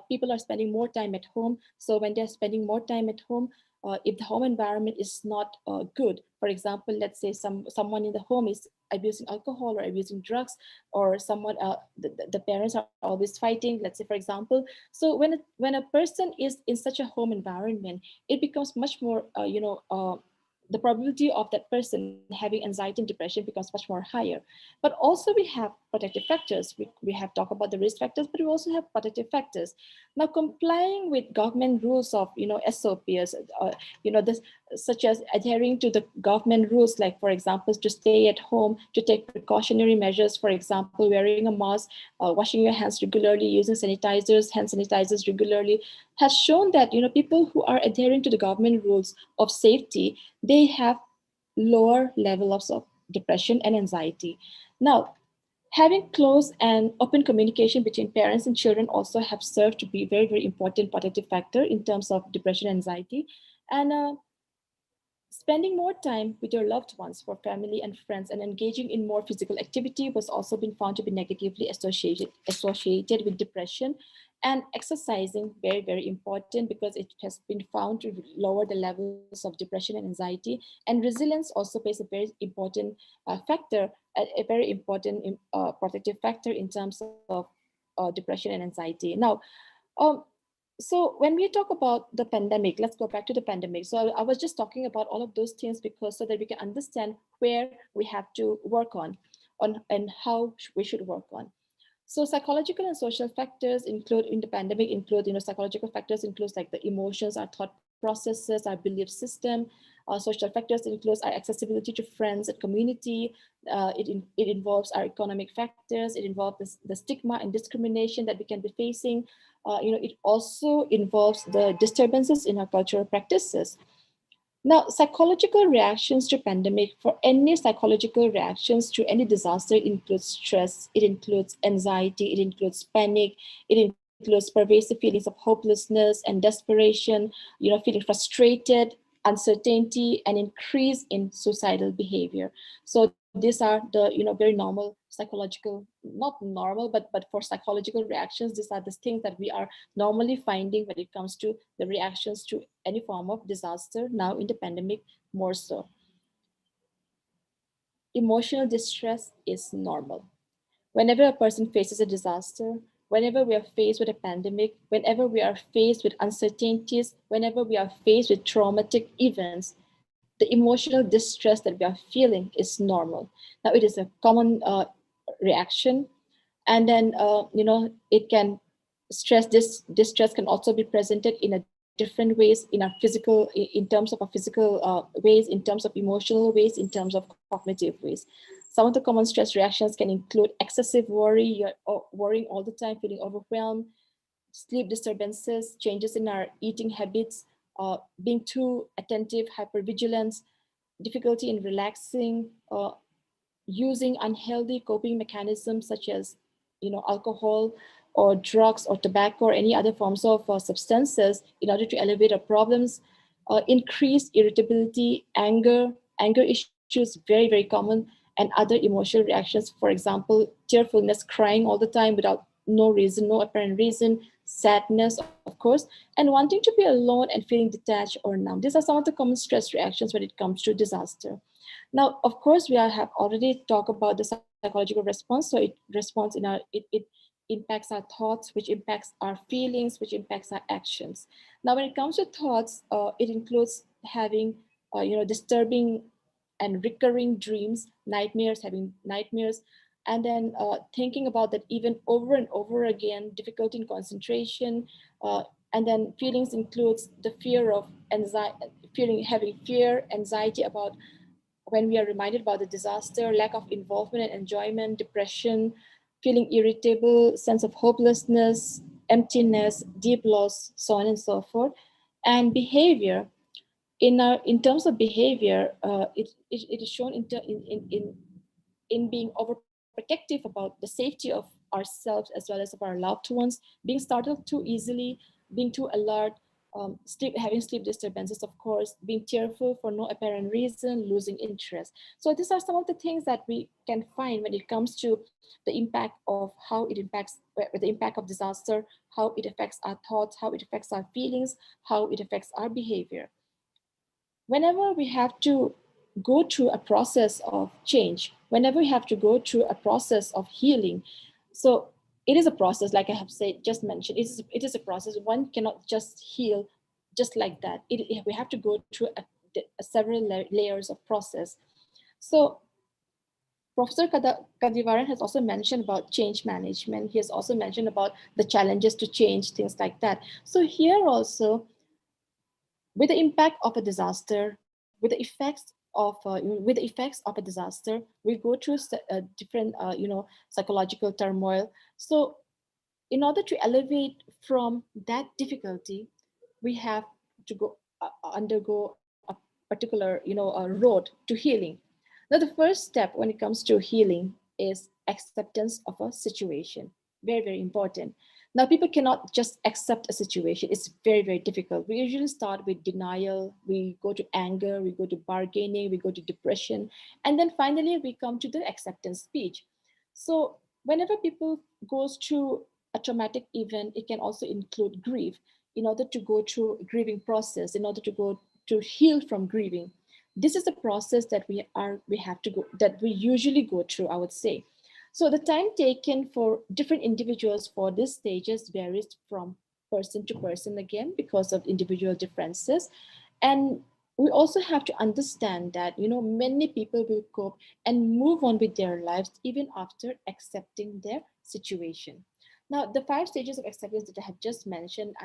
people are spending more time at home. So when they're spending more time at home, if the home environment is not good, for example, let's say someone in the home is abusing alcohol or abusing drugs, or someone the parents are always fighting, let's say, for example. So when a person is in such a home environment, it becomes much more the probability of that person having anxiety and depression becomes much more higher. But also we have protective factors. We have talked about the risk factors, but we also have protective factors. Now, complying with government rules of SOPs, such as adhering to the government rules, like for example, to stay at home, to take precautionary measures, for example, wearing a mask, washing your hands regularly, using hand sanitizers regularly, has shown that people who are adhering to the government rules of safety, they have lower levels of depression and anxiety. Now, having close and open communication between parents and children also have served to be very, very important protective factor in terms of depression and anxiety. And spending more time with your loved ones, for family and friends, and engaging in more physical activity was also been found to be negatively associated with depression. And exercising, very, very important, because it has been found to lower the levels of depression and anxiety. And resilience also plays a very important factor, a very important protective factor in terms of depression and anxiety. Now, so when we talk about the pandemic, let's go back to the pandemic. So I was just talking about all of those things because so that we can understand where we have to work on and how we should work on. So psychological and social factors include in the pandemic psychological factors includes like the emotions, our thought processes, our belief system. Social factors includes our accessibility to friends and community. It involves our economic factors. It involves the stigma and discrimination that we can be facing. It also involves the disturbances in our cultural practices. Now, psychological reactions to pandemic, for any psychological reactions to any disaster, includes stress, it includes anxiety, it includes panic, it includes pervasive feelings of hopelessness and desperation, feeling frustrated, uncertainty, and increase in suicidal behavior. So these are the very normal psychological, not normal, but for psychological reactions, these are the things that we are normally finding when it comes to the reactions to any form of disaster, now in the pandemic more so. Emotional distress is normal. Whenever a person faces a disaster, whenever we are faced with a pandemic, whenever we are faced with uncertainties, whenever we are faced with traumatic events, the emotional distress that we are feeling is normal. Now, it is a common reaction. And then, it can distress can also be presented in a different different ways in our physical, in terms of our physical ways, in terms of emotional ways, in terms of cognitive ways. Some of the common stress reactions can include excessive worry, you're worrying all the time, feeling overwhelmed, sleep disturbances, changes in our eating habits, being too attentive, hypervigilance, difficulty in relaxing, using unhealthy coping mechanisms such as, alcohol or drugs or tobacco or any other forms of substances in order to elevate our problems, increased irritability, anger issues, very, very common, and other emotional reactions. For example, tearfulness, crying all the time without no reason, no apparent reason, sadness, of course, and wanting to be alone and feeling detached or numb. These are some of the common stress reactions when it comes to disaster. Now, of course, we have already talked about the psychological response. So it responds in it impacts our thoughts, which impacts our feelings, which impacts our actions. Now, when it comes to thoughts, it includes having, disturbing and recurring dreams, nightmares, having nightmares, and then thinking about that even over and over again, difficulty in concentration, and then feelings includes the fear of anxiety, having fear, anxiety about when we are reminded about the disaster, lack of involvement and enjoyment, depression, feeling irritable, sense of hopelessness, emptiness, deep loss, so on and so forth. And behavior, in terms of behavior, it is shown in being overprotective about the safety of ourselves as well as of our loved ones, being startled too easily, being too alert, having sleep disturbances, of course, being tearful for no apparent reason, losing interest. So these are some of the things that we can find when it comes to the impact of how it impacts, the impact of disaster, how it affects our thoughts, how it affects our feelings, how it affects our behavior. Whenever we have to go through a process of change, whenever we have to go through a process of healing, so it is a process, like I have just mentioned, it is a process. One cannot just heal just like that. We have to go through several layers of process. So Professor Kadivaran has also mentioned about change management. He has also mentioned about the challenges to change, things like that. So here also, with the impact of a disaster, with the effects of a disaster, we go through different psychological turmoil. So in order to elevate from that difficulty, we have to undergo a particular road to healing. Now, the first step when it comes to healing is acceptance of a situation. Very, very important. Now, people cannot just accept a situation. It's very, very difficult. We usually start with denial. We go to anger. We go to bargaining. We go to depression. And then finally, we come to the acceptance stage. So whenever people goes through a traumatic event, it can also include grief. In order to go through a grieving process, in order to go to heal from grieving, this is a process that we usually go through, I would say. So the time taken for different individuals for these stages varies from person to person, again, because of individual differences. And we also have to understand that, many people will cope and move on with their lives even after accepting their situation. Now, the 5 stages of acceptance that I have just mentioned,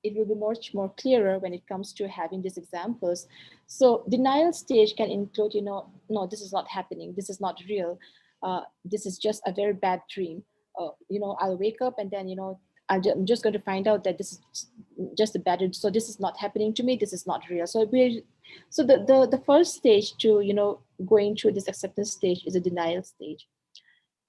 it will be much more clearer when it comes to having these examples. So denial stage can include, no, this is not happening. This is not real. This is just a very bad dream. I'll wake up and then, I'm just going to find out that this is just a bad dream. So this is not happening to me. This is not real. So the first stage to, going through this acceptance stage is a denial stage.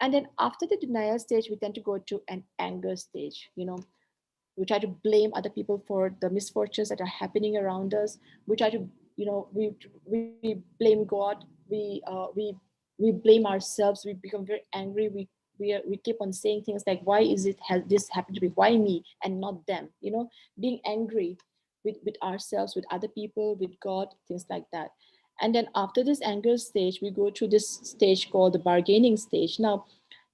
And then after the denial stage, we tend to go to an anger stage. We try to blame other people for the misfortunes that are happening around us. We try to, we blame God. We blame ourselves. We become very angry. We keep on saying things like, why is it has this happened to me? Why me and not them? Being angry with ourselves, with other people, with God, things like that. And then after this anger stage, we go through this stage called the bargaining stage. Now,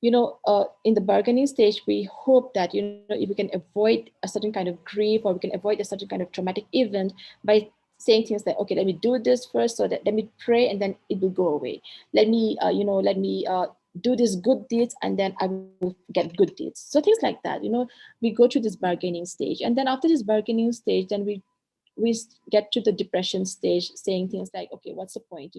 in the bargaining stage, we hope that, if we can avoid a certain kind of grief, or we can avoid a certain kind of traumatic event by saying things like, okay, let me do this first, so that let me pray and then it will go away. Let me do these good deeds and then I will get good deeds. So things like that, we go to this bargaining stage, and then after this bargaining stage, then we get to the depression stage, saying things like, okay, what's the point?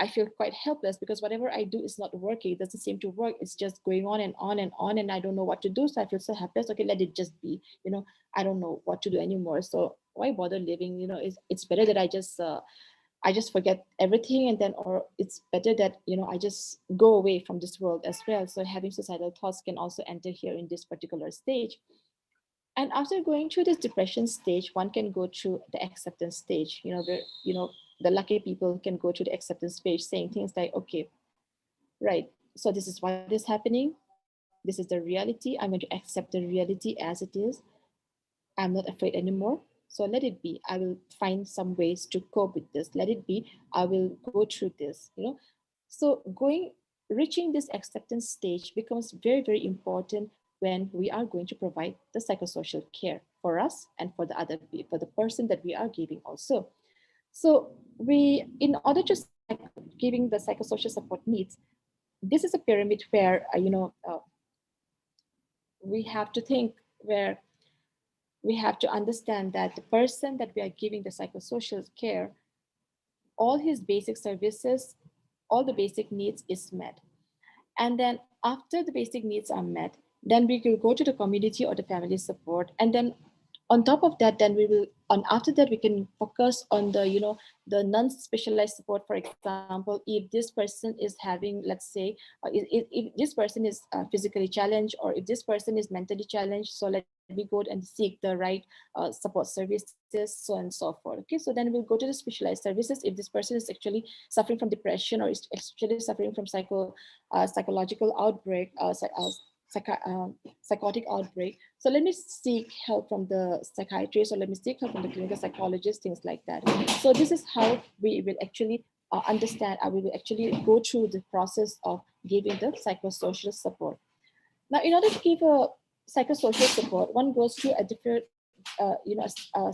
I feel quite helpless because whatever I do is not working. It doesn't seem to work. It's just going on and on and on, and I don't know what to do. So I feel so helpless. Okay, let it just be. I don't know what to do anymore. So why bother living? It's better that I just forget everything, and then, or it's better that I just go away from this world as well. So having suicidal thoughts can also enter here in this particular stage. And after going through this depression stage, one can go through the acceptance stage, where the lucky people can go to the acceptance stage, saying things like, okay, right, so this is what is happening, this is the reality, I'm going to accept the reality as it is, I'm not afraid anymore, so let it be. I will find some ways to cope with this. Let it be. I will go through this, So reaching this acceptance stage becomes very, very important when we are going to provide the psychosocial care for us and for for the person that we are giving also. So in order to giving the psychosocial support needs, this is a pyramid where, we have to think, where we have to understand that the person that we are giving the psychosocial care, all his basic services, all the basic needs is met. And then after the basic needs are met, then we will go to the community or the family support. And then on top of that, then we will, and after that, we can focus on the, the non-specialized support. For example, if this person is having, let's say, if this person is physically challenged, or if this person is mentally challenged, so let me go and seek the right support services, so on and so forth. Okay, so then we'll go to the specialized services if this person is actually suffering from depression, or is actually suffering from psychological outbreak, psychotic outbreak. So let me seek help from the psychiatrist, or let me seek help from the clinical psychologist, things like that. So this is how we will actually understand, we will actually go through the process of giving the psychosocial support. Now, in order to give a psychosocial support, one goes through a different,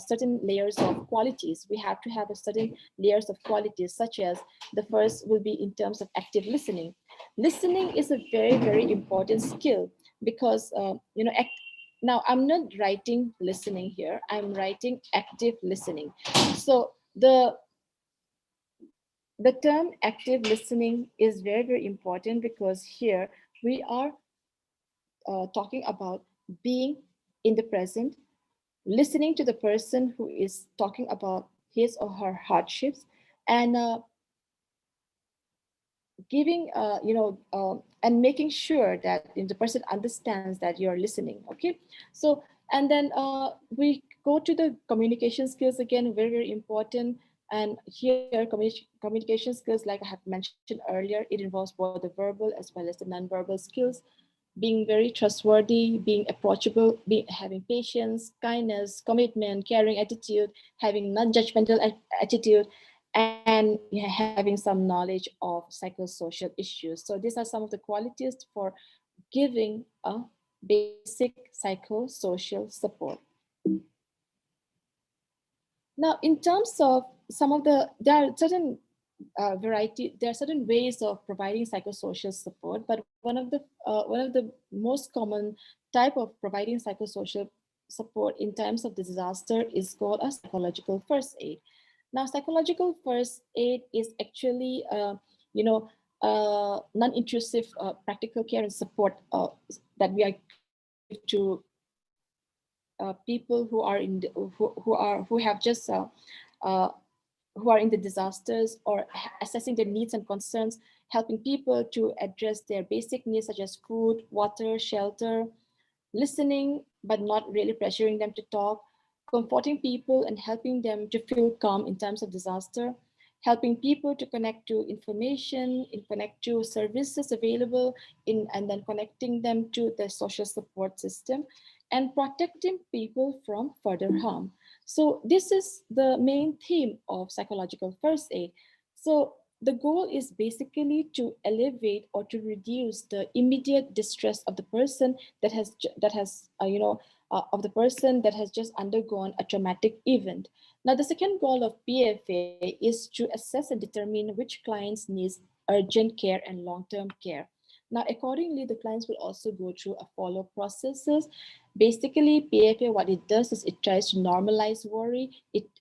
certain layers of qualities. We have to have a certain layers of qualities, such as the first will be in terms of active listening. Listening is a very, very important skill because, now I'm not writing listening here, I'm writing active listening. So the term active listening is very, very important because here we are talking about being in the present, listening to the person who is talking about his or her hardships, and giving, and making sure that the person understands that you're listening. Okay, so and then we go to the communication skills again, very, very important. And here, communication skills, like I have mentioned earlier, it involves both the verbal as well as the non-verbal skills. Being very trustworthy, being approachable, having patience, kindness, commitment, caring attitude, having non-judgmental attitude, and having some knowledge of psychosocial issues. So these are some of the qualities for giving a basic psychosocial support. Now, in terms of there are certain there are certain ways of providing psychosocial support, but one of the most common type of providing psychosocial support in times of disaster is called a psychological first aid. Now, psychological first aid is actually, non-intrusive practical care and support that we are give to people who are in the, who have just uh, who are in the disasters, or assessing their needs and concerns, helping people to address their basic needs such as food, water, shelter, listening but not really pressuring them to talk, comforting people and helping them to feel calm in times of disaster, helping people to connect to information, connect to services available, and then connecting them to the social support system, and protecting people from further harm. So this is the main theme of psychological first aid. So the goal is basically to alleviate or to reduce the immediate distress of the person of the person that has just undergone a traumatic event. Now, the second goal of PFA is to assess and determine which clients needs urgent care and long-term care. Now, accordingly, the clients will also go through a follow processes. Basically, PFA, what it does is it tries to normalize worry,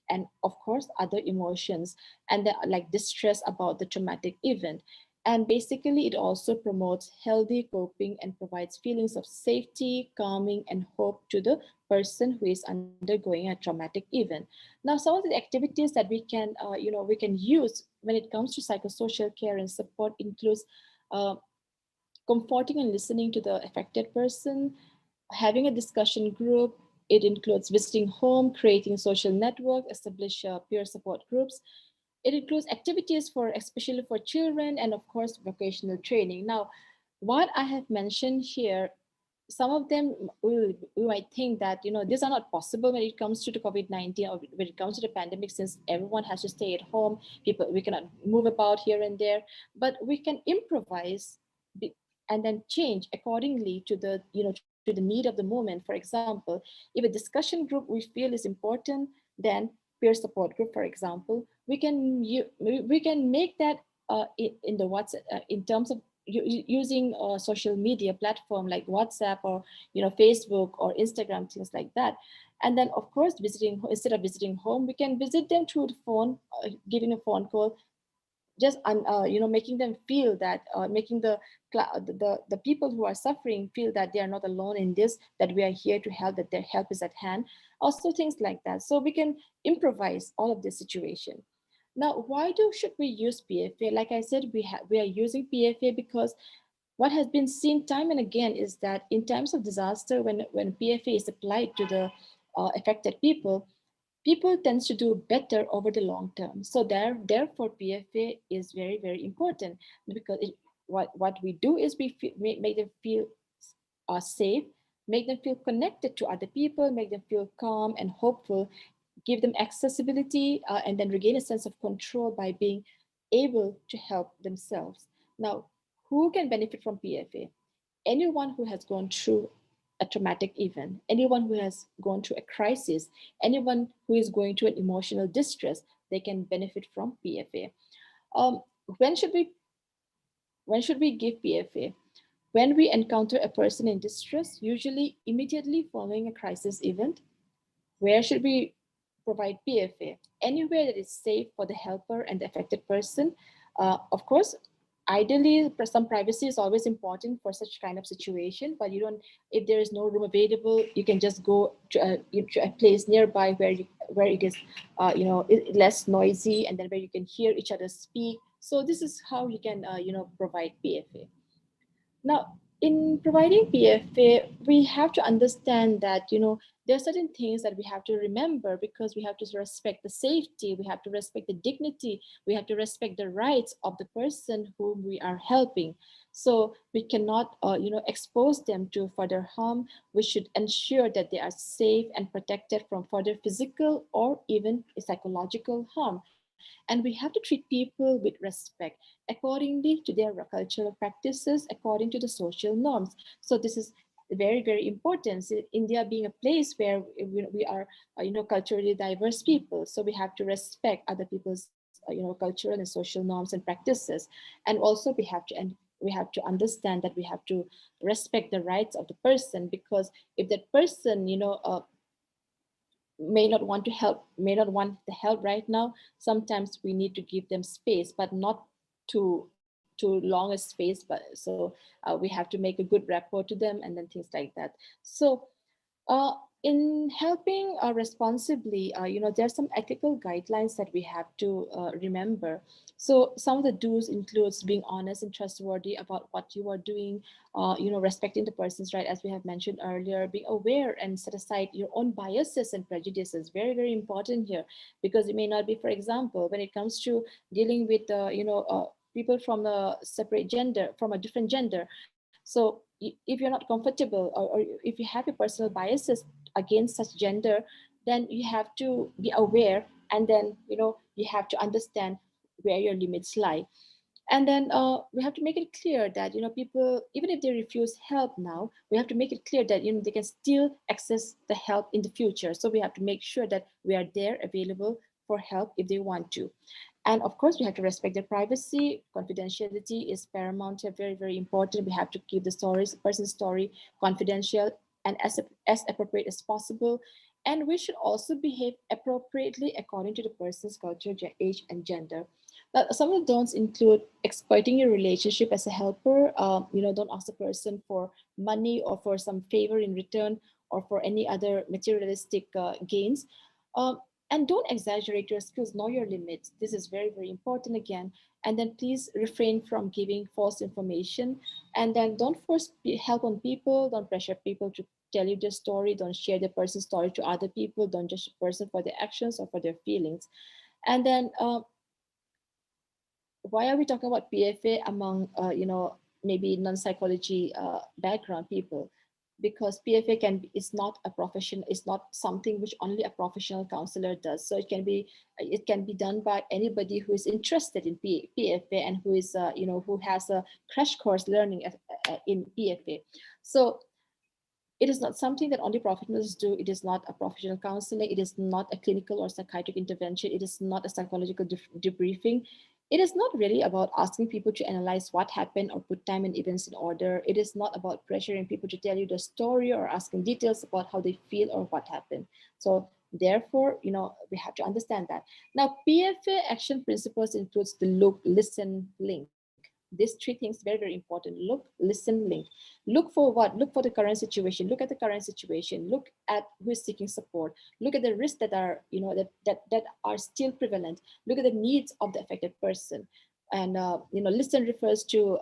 and of course, other emotions, and like distress about the traumatic event. And basically, it also promotes healthy coping and provides feelings of safety, calming, and hope to the person who is undergoing a traumatic event. Now, some of the activities that we can use when it comes to psychosocial care and support includes uh, comforting and listening to the affected person, having a discussion group. It includes visiting home, creating social network, establish peer support groups. It includes activities for, especially for children, and of course, vocational training. Now, what I have mentioned here, some of them we might think that these are not possible when it comes to the COVID-19 or when it comes to the pandemic, since everyone has to stay at home. We cannot move about here and there, but we can improvise and then change accordingly to the to the need of the moment. For example, if a discussion group we feel is important, then peer support group, for example, we can make that in the WhatsApp, in terms of using a social media platform like WhatsApp or Facebook or Instagram, things like that. And then of course, instead of visiting home, we can visit them through the phone, giving a phone call, just making them feel that, making the people who are suffering feel that they are not alone in this, that we are here to help, that their help is at hand, also things like that. So we can improvise all of this situation. Now, why should we use PFA? Like I said, we are using PFA because what has been seen time and again is that in times of disaster, when PFA is applied to the affected people tends to do better over the long term. So therefore, PFA is very, very important, because what we do is make them feel safe, make them feel connected to other people, make them feel calm and hopeful, give them accessibility, and then regain a sense of control by being able to help themselves. Now, who can benefit from PFA? Anyone who has gone through a traumatic event, anyone who has gone through a crisis, anyone who is going through an emotional distress, they can benefit from PFA. Um, when should we give PFA? When we encounter a person in distress, usually immediately following a crisis event. Where should we provide PFA? Anywhere that is safe for the helper and the affected person. Of course, ideally, some privacy is always important for such kind of situation, but if there is no room available, you can just go to a place nearby where it is less noisy, and then where you can hear each other speak. So this is how you can provide PFA. Now, in providing PFA, we have to understand that, there are certain things that we have to remember, because we have to respect the safety, we have to respect the dignity, we have to respect the rights of the person whom we are helping. So we cannot, expose them to further harm. We should ensure that they are safe and protected from further physical or even psychological harm. And we have to treat people with respect accordingly to their cultural practices, according to the social norms. So this is very, very important. So India being a place where we are, culturally diverse people. So we have to respect other people's, cultural and social norms and practices. And also we have to understand that we have to respect the rights of the person, because if that person, may not want to help, may not want the help right now, sometimes we need to give them space, but not too long a space. But so we have to make a good rapport to them, and then things like that. So in helping responsibly, there's some ethical guidelines that we have to remember. So some of the do's includes being honest and trustworthy about what you are doing, respecting the person's right, as we have mentioned earlier, being aware and set aside your own biases and prejudices. Very, very important here, because it may not be, for example, when it comes to dealing with, people from a separate gender, from a different gender. So if you're not comfortable, or if you have your personal biases against such gender, then you have to be aware, and then you have to understand where your limits lie. And then we have to make it clear that people, even if they refuse help now, we have to make it clear that they can still access the help in the future. So we have to make sure that we are there available for help if they want to. And of course, we have to respect their privacy. Confidentiality is paramount here, very, very important. We have to keep the person's story confidential and as appropriate as possible. And we should also behave appropriately according to the person's culture, age, and gender. Now, some of the don'ts include exploiting your relationship as a helper. Don't ask the person for money or for some favor in return or for any other materialistic gains. And don't exaggerate your skills, know your limits. This is very, very important again. And then please refrain from giving false information. And then don't force help on people, don't pressure people to tell you their story, don't share the person's story to other people, don't judge a person for their actions or for their feelings. And then why are we talking about PFA among, maybe non-psychology background people? Because PFA is not a profession, it's not something which only a professional counselor does. So it can be done by anybody who is interested in PFA and who is, who has a crash course learning in PFA. So it is not something that only professionals do. It is not a professional counseling. It is not a clinical or psychiatric intervention. It is not a psychological debriefing. It is not really about asking people to analyze what happened or put time and events in order. It is not about pressuring people to tell you the story or asking details about how they feel or what happened. So therefore, we have to understand that. Now, PFA action principles includes the look, listen, link. These three things very, very important. Look, listen, link. Look for what? Look for the current situation. Look at the current situation. Look at who is seeking support. Look at the risks that are, that are still prevalent. Look at the needs of the affected person. And listen refers to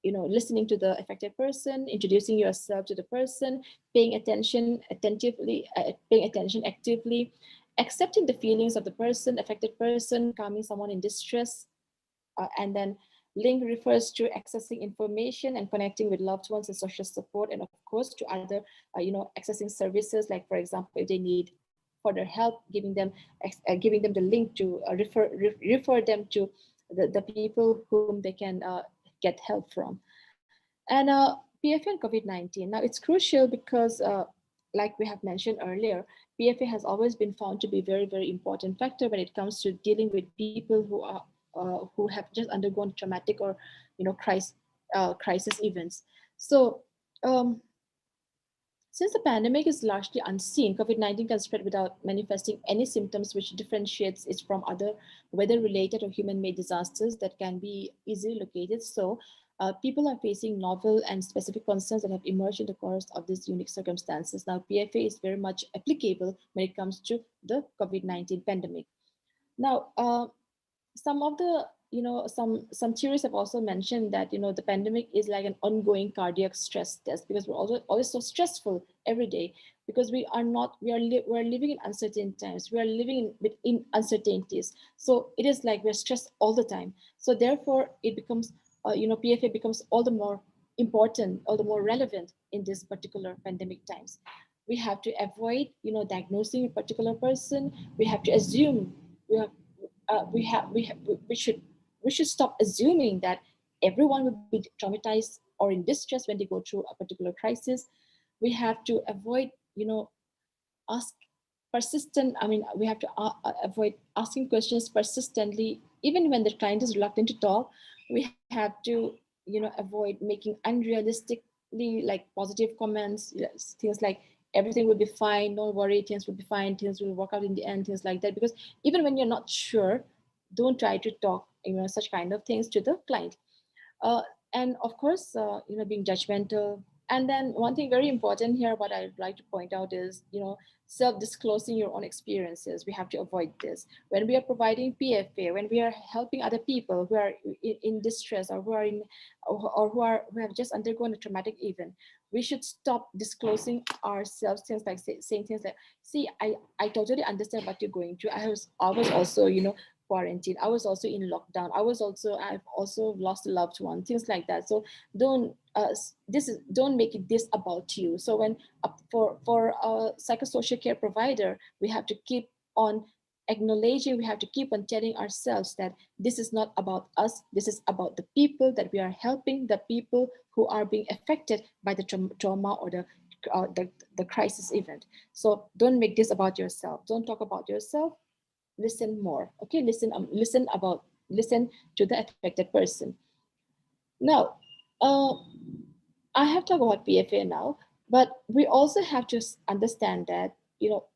listening to the affected person, introducing yourself to the person, paying attention attentively, paying attention actively, accepting the feelings of the affected person, calming someone in distress, and then link refers to accessing information and connecting with loved ones and social support, and of course to other, accessing services, like for example, if they need further help, giving them the link to refer them to the people whom they can get help from. And PFA and COVID-19. Now it's crucial because like we have mentioned earlier, PFA has always been found to be a very, very important factor when it comes to dealing with people who have just undergone traumatic or crisis events. So since the pandemic is largely unseen, COVID-19 can spread without manifesting any symptoms, which differentiates it from other weather-related or human-made disasters that can be easily located. So people are facing novel and specific concerns that have emerged in the course of these unique circumstances. Now, PFA is very much applicable when it comes to the COVID-19 pandemic. Now, some of the some theories have also mentioned that the pandemic is like an ongoing cardiac stress test, because we're always so stressful every day, because we're living in uncertain times, we are living in uncertainties. So it is like we're stressed all the time. So therefore it becomes PFA becomes all the more important, all the more relevant in this particular pandemic times. We have to avoid diagnosing a particular person. We have to assume we should stop assuming that everyone will be traumatized or in distress when they go through a particular crisis. We have to avoid, ask persistent. I mean, we have to avoid asking questions persistently, even when the client is reluctant to talk. We have to, avoid making unrealistically positive comments, things like everything will be fine, don't worry, things will be fine, things will work out in the end, things like that. Because even when you're not sure, don't try to talk, such kind of things to the client. And of course, being judgmental. And then one thing very important here, what I'd like to point out is, self-disclosing your own experiences. We have to avoid this. When we are providing PFA, when we are helping other people who are in distress or who have just undergone a traumatic event, we should stop disclosing ourselves, things like saying things like, see, I totally understand what you're going through. I was also, quarantine. I was also in lockdown. I've also lost a loved one, things like that. So don't make it this about you. So when for a psychosocial care provider, we have to keep on acknowledging, we have to keep on telling ourselves that this is not about us, this is about the people that we are helping, the people who are being affected by the trauma or the crisis event. So don't make this about yourself. Don't talk about yourself. listen more. Okay, listen to the affected person. Now, I have talked about PFA now, but we also have to understand that,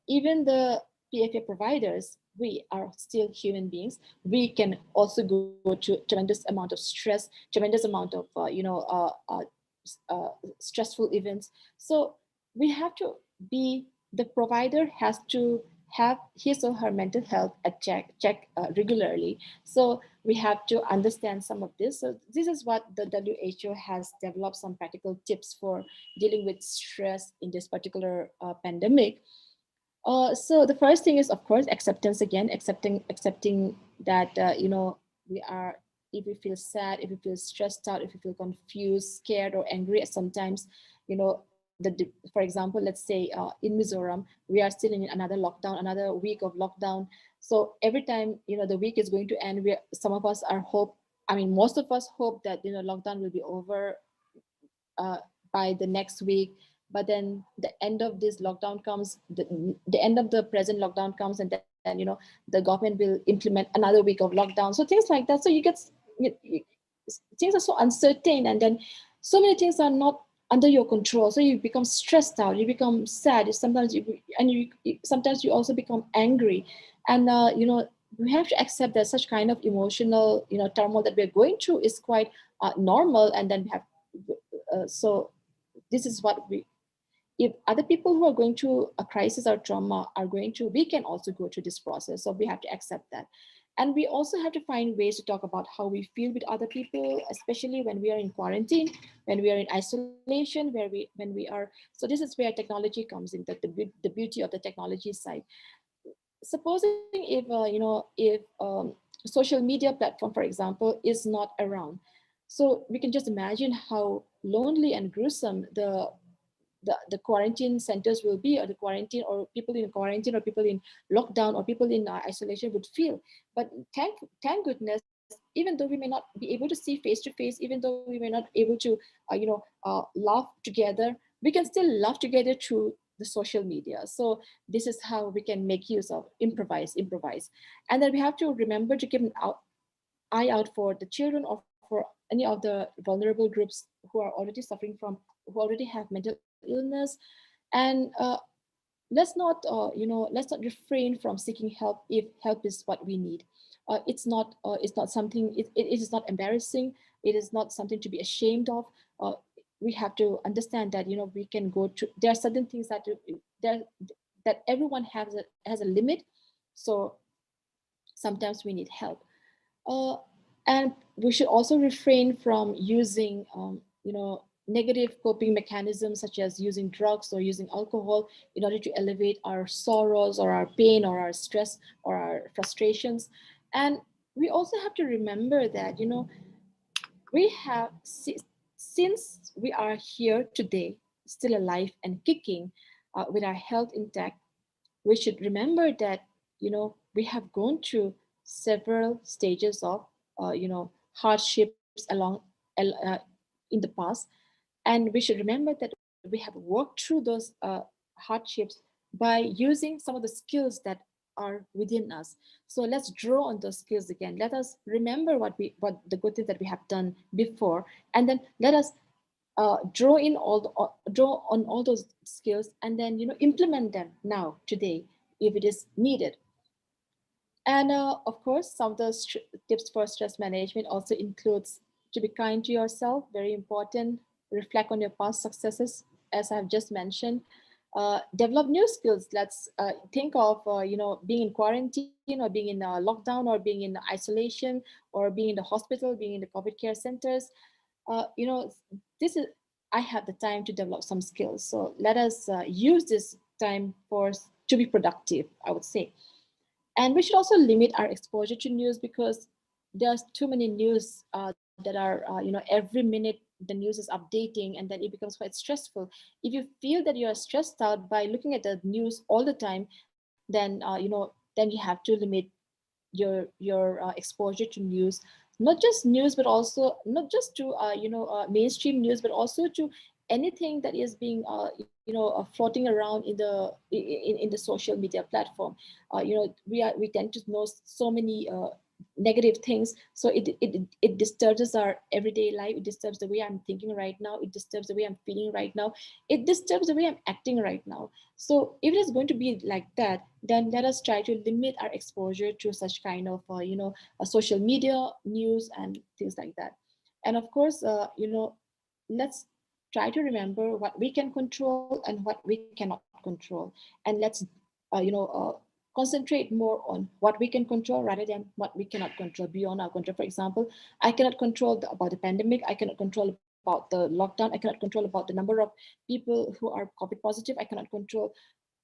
even the PFA providers, we are still human beings. We can also go to tremendous amount of stress, tremendous amount of stressful events. So we have to be, the provider has to have his or her mental health at check regularly. So we have to understand some of this. So this is what the WHO has developed, some practical tips for dealing with stress in this particular pandemic. So the first thing is, of course, acceptance again, accepting that, we are, if we feel sad, if we feel stressed out, if we feel confused, scared, or angry sometimes, for example, let's say in Mizoram, we are still in another lockdown, another week of lockdown. So every time, the week is going to end, some of us most of us hope that, lockdown will be over by the next week. But then the end of this lockdown comes, the end of the present lockdown comes, and then, the government will implement another week of lockdown. So things like that. So things are so uncertain, and then so many things are not under your control. So you become stressed out, you become sad. Sometimes sometimes you also become angry, and we have to accept that such kind of emotional turmoil that we're going through is quite normal. And then we have so this is what if other people who are going through a crisis or trauma are going through, we can also go through this process. So we have to accept that. And we also have to find ways to talk about how we feel with other people, especially when we are in quarantine, when we are in isolation, when we are. So this is where technology comes in, the beauty of the technology side. Supposing if social media platform, for example, is not around, so we can just imagine how lonely and gruesome the quarantine centers will be, or the quarantine, or people in quarantine, or people in lockdown, or people in isolation would feel. But thank goodness, even though we may not be able to see face to face, even though we may not able to laugh together, we can still laugh together through the social media. So this is how we can make use of improvise. And then we have to remember to keep an eye out for the children, or for any of the vulnerable groups who are already suffering from, who already have mental illness. And let's not refrain from seeking help if help is what we need. It's not something, it is not embarrassing, it is not something to be ashamed of. We have to understand that we can go to, there are certain things that everyone has a limit. So sometimes we need help. And we should also refrain from using negative coping mechanisms, such as using drugs or using alcohol, in order to elevate our sorrows, or our pain, or our stress, or our frustrations. And we also have to remember that we have, since we are here today, still alive and kicking, with our health intact, we should remember that we have gone through several stages of hardships in the past. And we should remember that we have worked through those hardships by using some of the skills that are within us. So let's draw on those skills again. Let us remember what the good things that we have done before, and then let us draw on all those skills, and then implement them now, today, if it is needed. And of course, some of the tips for stress management also includes to be kind to yourself, very important. Reflect on your past successes, as I've just mentioned. Develop new skills. Let's think of being in quarantine, or being in lockdown, or being in isolation, or being in the hospital, being in the COVID care centers. This is, I have the time to develop some skills. So let us use this time to be productive, I would say. And we should also limit our exposure to news, because there's too many news that are, every minute the news is updating, and then it becomes quite stressful. If you feel that you are stressed out by looking at the news all the time, then then you have to limit your exposure to news, not just news, but also not just to mainstream news, but also to anything that is being floating around in the social media platform. We tend to know so many negative things, so it disturbs our everyday life. It disturbs the way I'm thinking right now. It disturbs the way I'm feeling right now. It disturbs the way I'm acting right now. So if it is going to be like that, then let us try to limit our exposure to such kind of social media news and things like that. And of course, let's try to remember what we can control and what we cannot control, and let's concentrate more on what we can control rather than what we cannot control, beyond our control. For example, I cannot control about the pandemic. I cannot control about the lockdown. I cannot control about the number of people who are COVID positive. I cannot control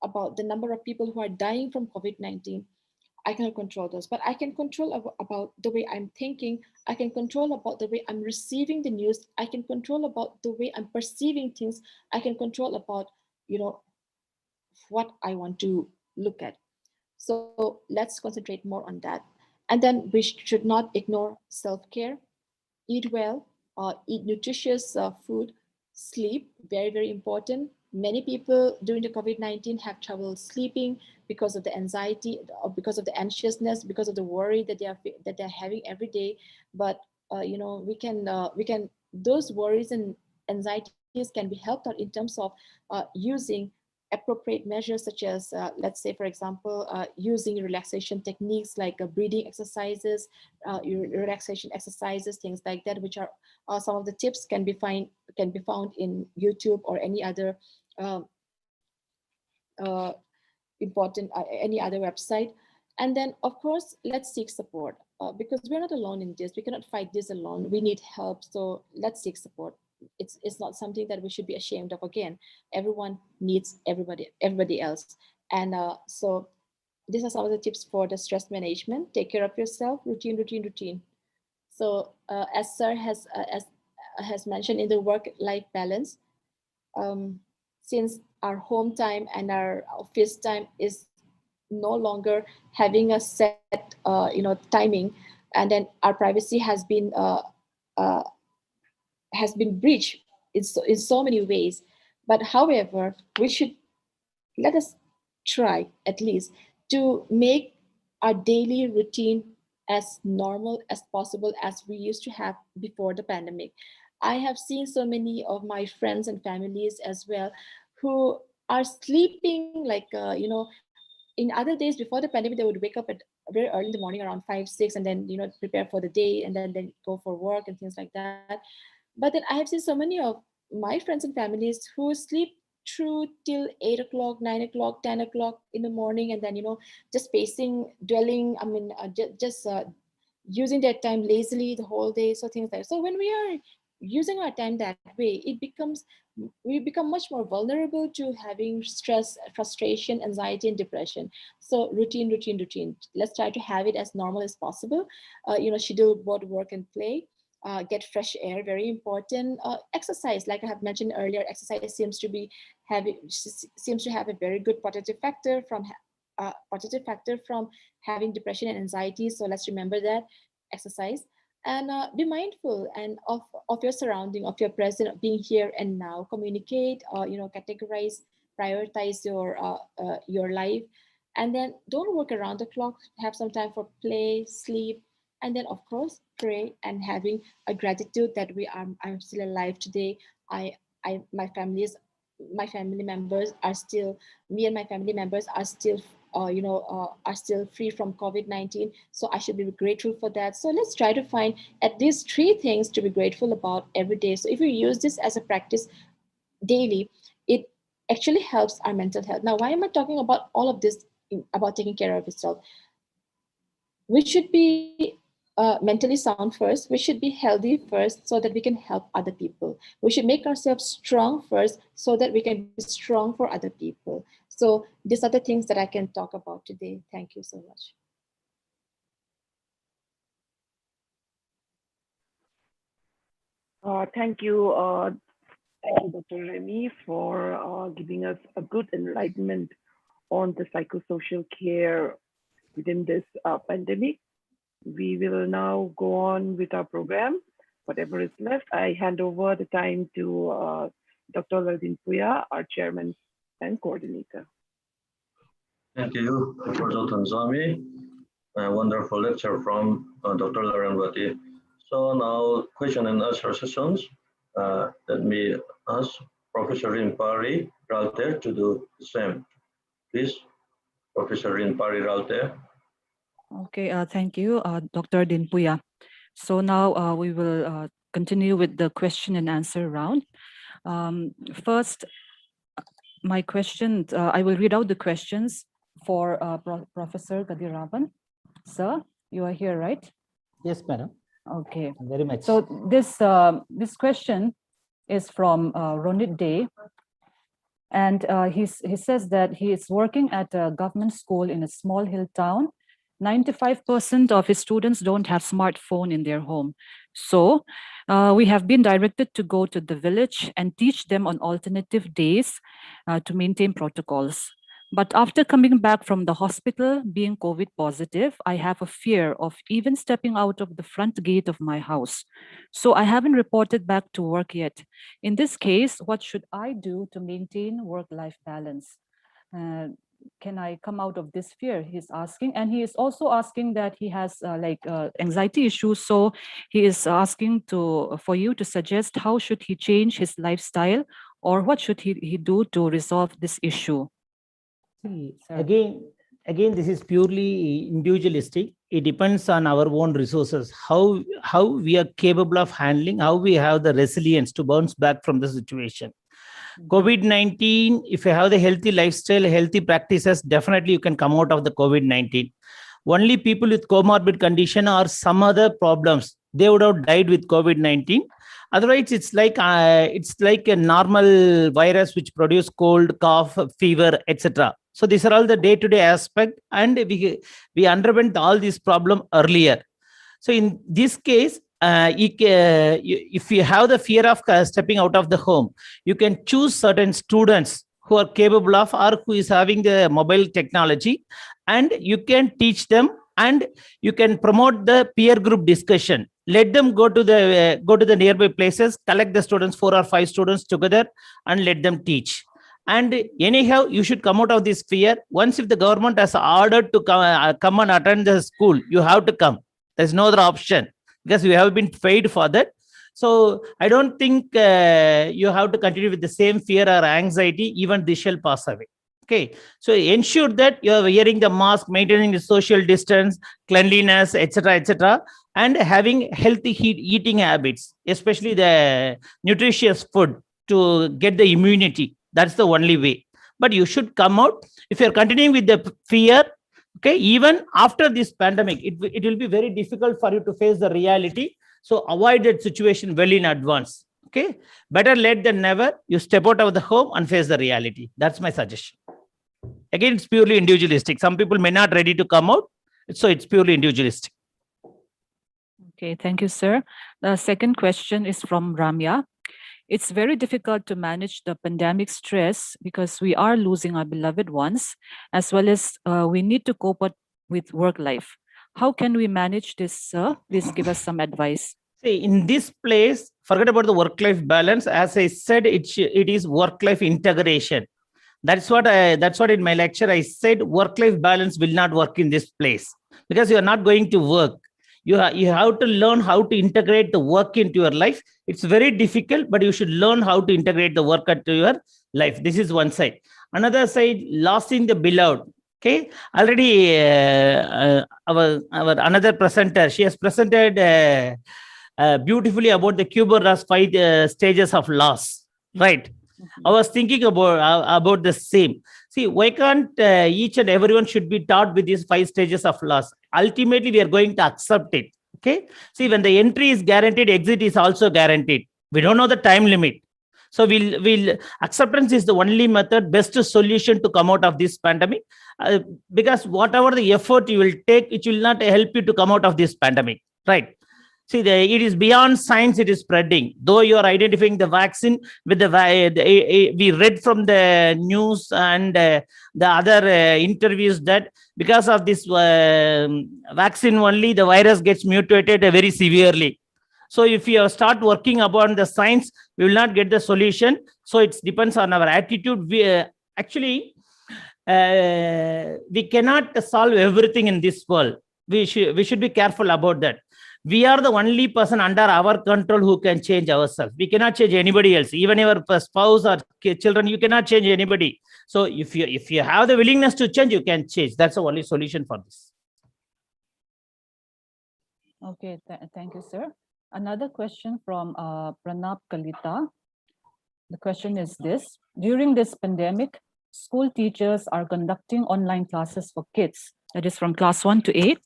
about the number of people who are dying from COVID-19. I cannot control those, but I can control about the way I'm thinking. I can control about the way I'm receiving the news. I can control about the way I'm perceiving things. I can control about, what I want to look at. So let's concentrate more on that. And then we should not ignore self-care. Eat well, eat nutritious food, sleep, very, very important. Many people during the COVID-19 have trouble sleeping because of the anxiety, or because of the anxiousness, because of the worry that they're having every day. But we can those worries and anxieties can be helped out in terms of using appropriate measures, such as let's say, for example, using relaxation techniques like breathing exercises, relaxation exercises, things like that, which are some of the tips can be found in YouTube or any other uh, uh, any other website. And then, of course, let's seek support, because we're not alone in this. We cannot fight this alone. We need help. So let's seek support. It's not something that we should be ashamed of. Again, everyone needs everybody else. And so these are some of the tips for the stress management. Take care of yourself. Routine. So as Sir has mentioned in the work-life balance, since our home time and our office time is no longer having a set timing, and then our privacy uh, has been breached in so many ways. But however, we should let us try at least to make our daily routine as normal as possible as we used to have before the pandemic. I have seen so many of my friends and families as well who are sleeping like in other days before the pandemic. They would wake up at very early in the morning around 5 6, and then prepare for the day, and then they go for work and things like that. But then I have seen so many of my friends and families who sleep through till 8 o'clock, 9 o'clock, 10 o'clock in the morning, and then just pacing, dwelling. I mean, just using their time lazily the whole day. So things like so. When we are using our time that way, we become much more vulnerable to having stress, frustration, anxiety, and depression. So routine. Let's try to have it as normal as possible. Schedule both work and play. Get fresh air, very important. Exercise, like I have mentioned earlier, exercise seems to have a very good positive factor from having depression and anxiety. So let's remember that. Exercise, and be mindful and of your surrounding, of your present, being here and now. Communicate, categorize, prioritize your life, and then don't work around the clock. Have some time for play, sleep, and then of course pray and having a gratitude that I'm still alive today. I my family members are still me and my family members are still are still free from COVID-19. So I should be grateful for that. So let's try to find at least 3 things to be grateful about every day. So if we use this as a practice daily, it actually helps our mental health. Now, why am I talking about all of this about taking care of yourself? We should be mentally sound first. We should be healthy first so that we can help other people. We should make ourselves strong first so that we can be strong for other people. So these are the things that I can talk about today. Thank you so much. Thank you, Dr. Remy, for giving us a good enlightenment on the psychosocial care within this pandemic. We will now go on with our program. Whatever is left, I hand over the time to Dr. Lardin Puya, our chairman and coordinator. Thank you, Dr. Tanzami. A wonderful lecture from Dr. Ramrati. So now question and answer sessions. Let me ask Professor Rinpari Ralte to do the same. Please, Professor Rinpari Ralte. Okay, thank you, Dr. Dinpuya. So now we will continue with the question and answer round. First, my questions, I will read out the questions for Professor Kadiravan. Sir, you are here, right? Yes, madam. Okay. Very much. So this question is from Ronit Day. And he says that he is working at a government school in a small hill town. 95% of his students don't have smartphone in their home. So we have been directed to go to the village and teach them on alternative days to maintain protocols. But after coming back from the hospital, being COVID positive, I have a fear of even stepping out of the front gate of my house. So I haven't reported back to work yet. In this case, what should I do to maintain work-life balance? Can I come out of this fear? He's asking, and he is also asking that he has anxiety issues. So he is asking for you to suggest how should he change his lifestyle, or what should he do to resolve this issue? See, again, this is purely individualistic. It depends on our own resources, how we are capable of handling, how we have the resilience to bounce back from the situation. COVID-19, if you have the healthy lifestyle, healthy practices, definitely you can come out of the COVID-19. Only people with comorbid condition or some other problems, they would have died with COVID-19. Otherwise, it's like a normal virus which produce cold, cough, fever, etc. So these are all the day-to-day aspect, and we underwent all these problem earlier. So in this case, if you have the fear of stepping out of the home, you can choose certain students who are capable of or who is having the mobile technology, and you can teach them, and you can promote the peer group discussion. Let them go to the nearby places, collect the students, 4 or 5 students together, and let them teach. And anyhow, you should come out of this fear. Once if the government has ordered to come and attend the school, you have to come. There's no other option, because we have been paid for that. So I don't think you have to continue with the same fear or anxiety. Even this shall pass away. Okay, so ensure that you are wearing the mask, maintaining the social distance, cleanliness, etc., and having healthy eating habits, especially the nutritious food to get the immunity. That's the only way. But you should come out. If you're continuing with the fear, okay, even after this pandemic, it will be very difficult for you to face the reality. So avoid that situation well in advance. Okay, better late than never. You step out of the home and face the reality. That's my suggestion. Again, it's purely individualistic. Some people may not ready to come out, so it's purely individualistic. Okay, thank you, sir. The second question is from Ramya. It's very difficult to manage the pandemic stress because we are losing our beloved ones, as well as we need to cope with work life. How can we manage this, sir? Please give us some advice. See, in this place, forget about the work-life balance. As I said, it is work-life integration. That's what in my lecture I said. Work-life balance will not work in this place because you are not going to work. You have to learn how to integrate the work into your life. It's very difficult, but you should learn how to integrate the work into your life. This is one side. Another side, losing the beloved. Okay, already our another presenter, she has presented beautifully about the Kubler-Ross 5 stages of loss. Right. I was thinking about the same. See, why can't each and everyone should be taught with these 5 stages of loss? Ultimately, we are going to accept it. Okay. See, when the entry is guaranteed, exit is also guaranteed. We don't know the time limit. So acceptance is the only method, best solution to come out of this pandemic. Because whatever the effort you will take, it will not help you to come out of this pandemic. Right. See, it is beyond science, it is spreading. Though you are identifying the vaccine with we read from the news and the other interviews that because of this vaccine only, the virus gets mutated very severely. So if you start working upon the science, we will not get the solution. So it depends on our attitude. We cannot solve everything in this world. We should be careful about that. We are the only person under our control who can change ourselves. We cannot change anybody else. Even your spouse or children, you cannot change anybody. So if you have the willingness to change, you can change. That's the only solution for this. Okay, thank you, sir. Another question from Pranab Kalita. The question is this: during this pandemic, school teachers are conducting online classes for kids, that is from class 1 to 8.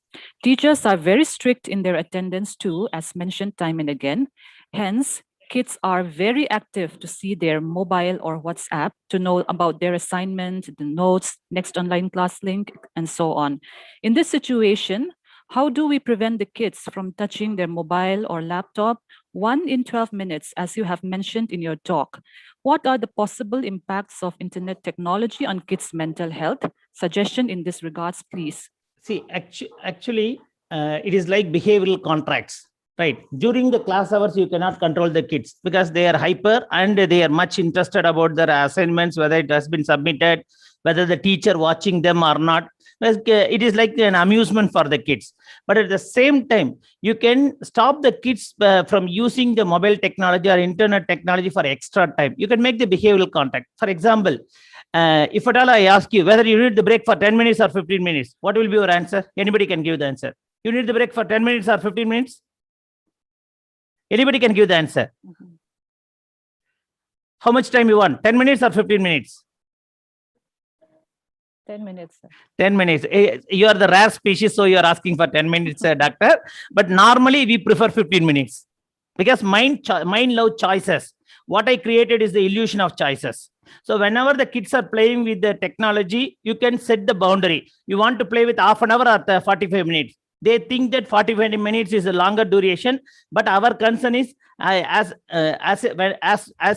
Teachers are very strict in their attendance too, as mentioned time and again. Hence, kids are very active to see their mobile or WhatsApp to know about their assignment, the notes, next online class link, and so on. In this situation, how do we prevent the kids from touching their mobile or laptop 1 in 12 minutes, as you have mentioned in your talk? What are the possible impacts of internet technology on kids' mental health? Suggestion in this regards, please. See, actually, it is like behavioral contracts, right? During the class hours, you cannot control the kids because they are hyper and they are much interested about their assignments, whether it has been submitted, whether the teacher watching them or not. It is like an amusement for the kids. But at the same time, you can stop the kids from using the mobile technology or internet technology for extra time. You can make the behavioral contact. For example, if at all I ask you whether you need the break for 10 minutes or 15 minutes, what will be your answer? Anybody can give the answer. You need the break for 10 minutes or 15 minutes? Anybody can give the answer. How much time you want? 10 minutes or 15 minutes? 10 minutes. Sir. 10 minutes. You are the rare species, so you are asking for 10 minutes, doctor. But normally we prefer 15 minutes because mind love choices. What I created is the illusion of choices. So whenever the kids are playing with the technology, you can set the boundary. You want to play with half an hour or 45 minutes. They think that 45 minutes is a longer duration, but our concern is as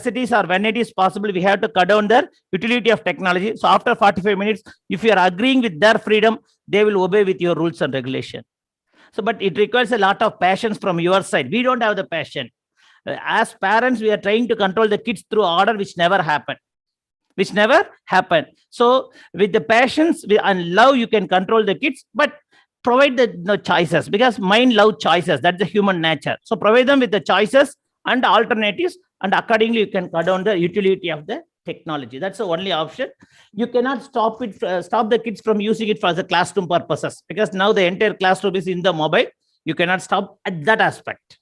it is or when it is possible, we have to cut down the utility of technology. So after 45 minutes, if you are agreeing with their freedom, they will obey with your rules and regulation. So, but it requires a lot of passion from your side. We don't have the passion. As parents, we are trying to control the kids through order, which never happened. So with the passions and love, you can control the kids, but provide the choices because mind love choices. That's the human nature. So provide them with the choices and alternatives, and accordingly you can cut down the utility of the technology. That's the only option. You cannot stop the kids from using it for the classroom purposes because now the entire classroom is in the mobile. You cannot stop at that aspect.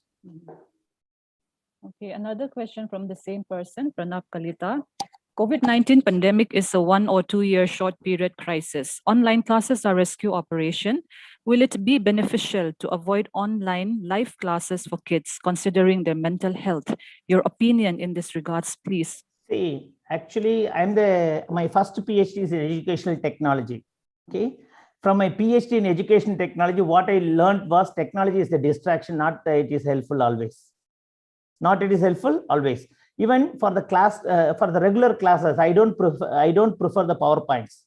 Okay, another question from the same person, Pranab Kalita. COVID-19 pandemic is a 1 or 2 year short period crisis. Online classes are rescue operation. Will it be beneficial to avoid online live classes for kids, considering their mental health? Your opinion in this regards, please. See, actually, my first PhD is in educational technology. Okay. From my PhD in education technology, what I learned was technology is the distraction, not it is helpful always. Not it is helpful always. Even for the class, for the regular classes, I don't prefer the PowerPoints.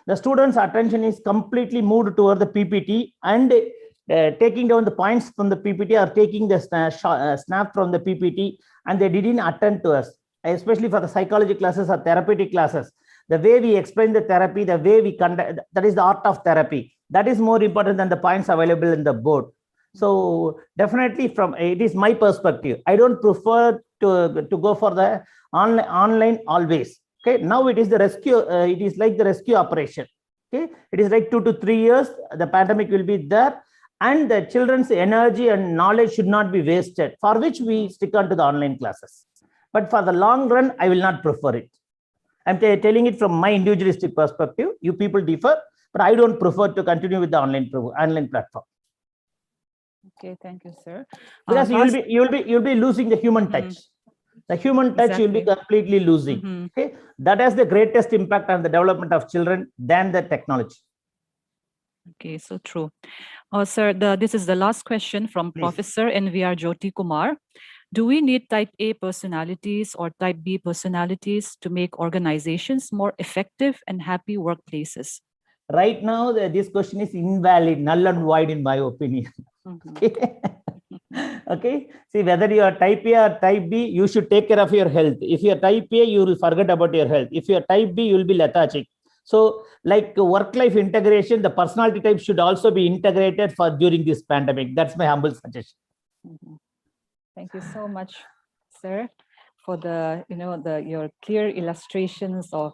The students' attention is completely moved toward the PPT and taking down the points from the PPT or taking the snap from the PPT, and they didn't attend to us, especially for the psychology classes or therapeutic classes. The way we explain the therapy, the way we conduct, that is the art of therapy. That is more important than the points available in the board. So definitely it is my perspective. I don't prefer to go for the online always. Okay, now it is the rescue. It is like the rescue operation. Okay, it is like 2 to 3 years. The pandemic will be there, and the children's energy and knowledge should not be wasted. For which we stick on to the online classes. But for the long run, I will not prefer it. I'm telling it from my individualistic perspective. You people differ, but I don't prefer to continue with the online platform. Okay, thank you, sir. Because you'll be losing the human touch. The human touch you'll be completely losing. Okay, that has the greatest impact on the development of children than the technology. Okay, so true. Sir, this is the last question from Professor NVR Jyoti Kumar. Do we need type A personalities or type B personalities to make organizations more effective and happy workplaces? Right now, this question is invalid, null and void in my opinion. Okay. See, whether you are type A or type B, you should take care of your health. If you are type A, you will forget about your health. If you are type B, you will be lethargic. So like work-life integration, the personality type should also be integrated for during this pandemic. That's my humble suggestion. Thank you so much, sir, for the your clear illustrations of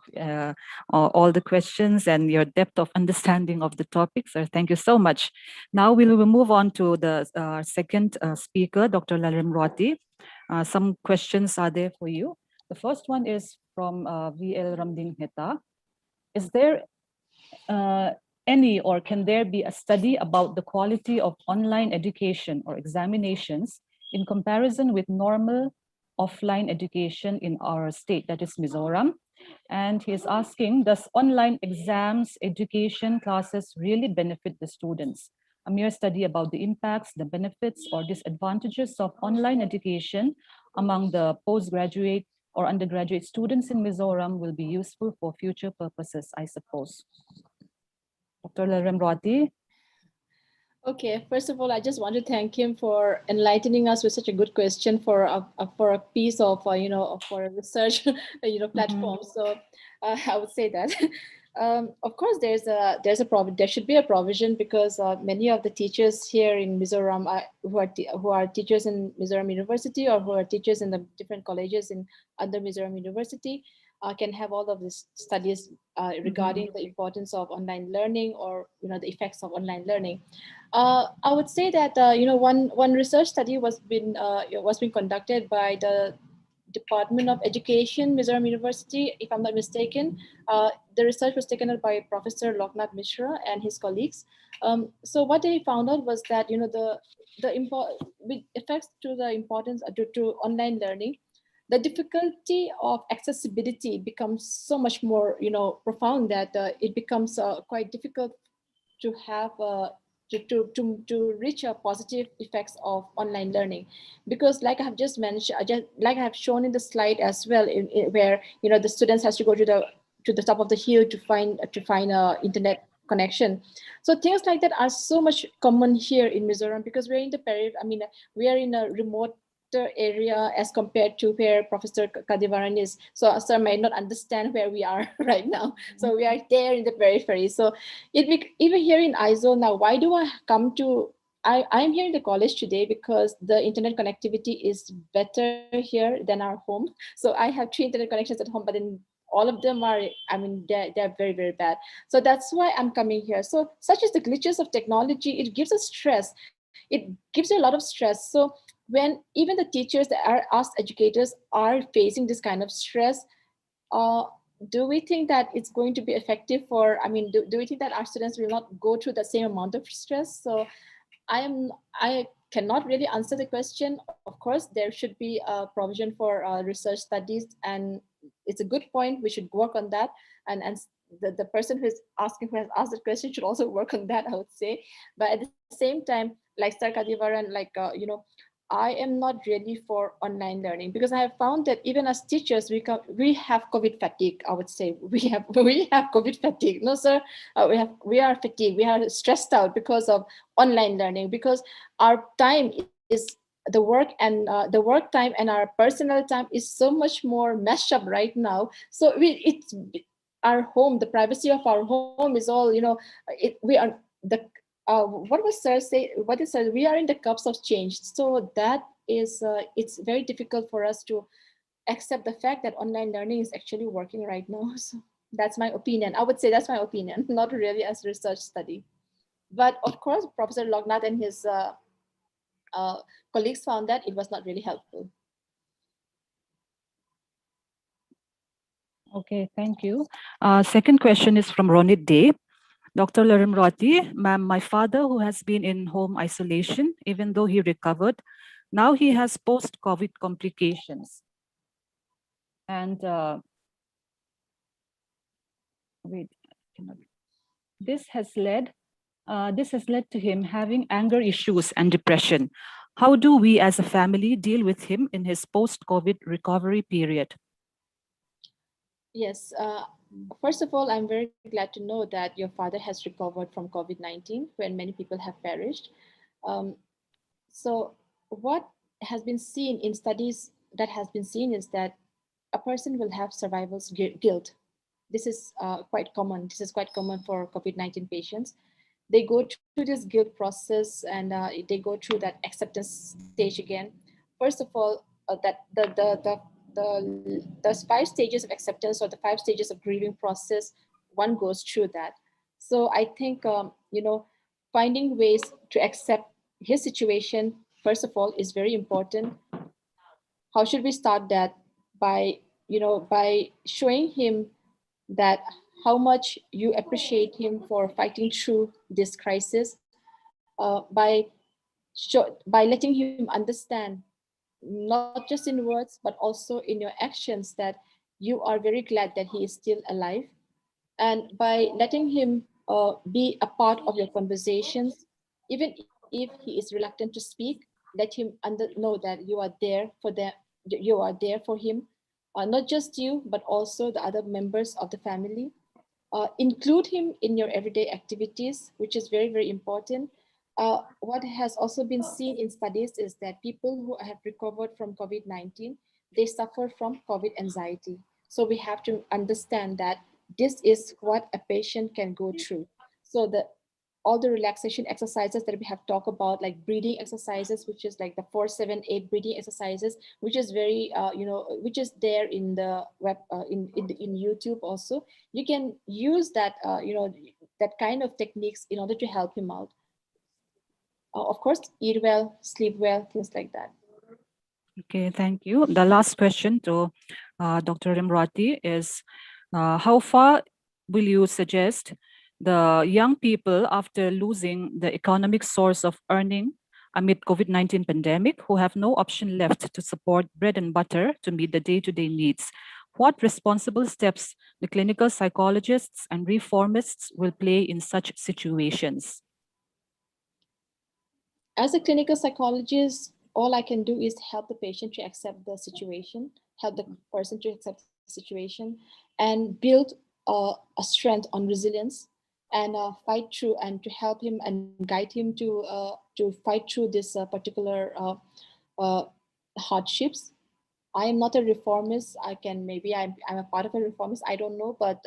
all the questions and your depth of understanding of the topic, sir. Thank you so much. Now we will move on to the second speaker, Dr. Ramrati. Some questions are there for you. The first one is from VL Ramdin Heta. Is there any or can there be a study about the quality of online education or examinations in comparison with normal offline education in our state, that is Mizoram? And he is asking, does online exams, education classes really benefit the students? A mere study about the impacts, the benefits or disadvantages of online education among the postgraduate or undergraduate students in Mizoram will be useful for future purposes, I suppose. Dr. Ramrati. Okay, first of all, I just want to thank him for enlightening us with such a good question for a piece of for a research platform. So I would say that of course there should be a provision, because many of the teachers here in Mizoram who are teachers in Mizoram University, or who are teachers in the different colleges under Mizoram University, can have all of these studies regarding the importance of online learning, or the effects of online learning. I would say that one research study was being conducted by the Department of Education, Mizoram University, if I'm not mistaken. The research was taken up by Professor Loknath Mishra and his colleagues. So what they found out was that with effects to the importance to online learning, the difficulty of accessibility becomes so much more profound that it becomes quite difficult to have to reach a positive effects of online learning, because like I have just mentioned, like I have shown in the slide as well, where the students has to go to the top of the hill to find a internet connection. So things like that are so much common here in Mizoram, because we're in the we are in a remote area as compared to where Professor Kadivaran is. So sir might not understand where we are right now. So we are there in the periphery. So even here in Aizawl now, why do I come to I'm here in the college today because the internet connectivity is better here than our home. So I have 3 internet connections at home, but then all of them are, they're very, very bad. So that's why I'm coming here. So such as the glitches of technology, it gives us stress. It gives you a lot of stress. So when even the teachers that are us educators are facing this kind of stress, do we think that it's going to be effective for, do we think that our students will not go through the same amount of stress? So I cannot really answer the question. Of course, there should be a provision for research studies, and it's a good point. We should work on that. And the person who has asked the question should also work on that, I would say. But at the same time, like Sir Kadivaran, I am not really for online learning, because I have found that even as teachers, we have COVID fatigue. I would say we have COVID fatigue. No, sir, we are fatigued. We are stressed out because of online learning, because our time is the work time and our personal time is so much more meshed up right now. So it's our home, the privacy of our home is all we are the. What was sir say? What is sir? We are in the cups of change. So that is, it's very difficult for us to accept the fact that online learning is actually working right now. So that's my opinion. I would say that's my opinion, not really as a research study. But of course, Professor Loknath and his colleagues found that it was not really helpful. Okay, thank you. Second question is from Ronit Day. Dr. Ramrati, ma'am, my father, who has been in home isolation, even though he recovered, now he has post-COVID complications. And this has led to him having anger issues and depression. How do we as a family deal with him in his post-COVID recovery period? Yes. First of all, I'm very glad to know that your father has recovered from COVID-19 when many people have perished. So what has been seen in studies that has been seen is that a person will have survivor's guilt. This is quite common. This is quite common for COVID-19 patients. They go through this guilt process and they go through that acceptance stage again. First of all, that the 5 stages of acceptance or the 5 stages of grieving process, one goes through that. So I think finding ways to accept his situation, first of all, is very important. How should we start that? By by showing him that how much you appreciate him for fighting through this crisis, by letting him understand, not just in words but also in your actions, that you are very glad that he is still alive, and by letting him be a part of your conversations, even if he is reluctant to speak, let him know that you are there for them, you are there for him, not just you but also the other members of the family. Include him in your everyday activities, which is very, very important. What has also been seen in studies is that people who have recovered from COVID-19, they suffer from COVID anxiety. So we have to understand that this is what a patient can go through. So all the relaxation exercises that we have talked about, like breathing exercises, which is like the 4-7-8 breathing exercises, which is very, which is there in the web, in YouTube also. You can use that, that kind of techniques in order to help him out. Of course, eat well, sleep well, things like that. Okay, thank you. The last question to Dr. Ramrati is, how far will you suggest the young people, after losing the economic source of earning amid COVID-19 pandemic, who have no option left to support bread and butter to meet the day-to-day needs, what responsible steps the clinical psychologists and reformists will play in such situations? As a clinical psychologist, all I can do is help the patient to accept the situation, help the person to accept the situation, and build a strength on resilience, and fight through, and to help him and guide him to fight through this particular hardships. I am not a reformist. Maybe I'm a part of a reformist, I don't know, but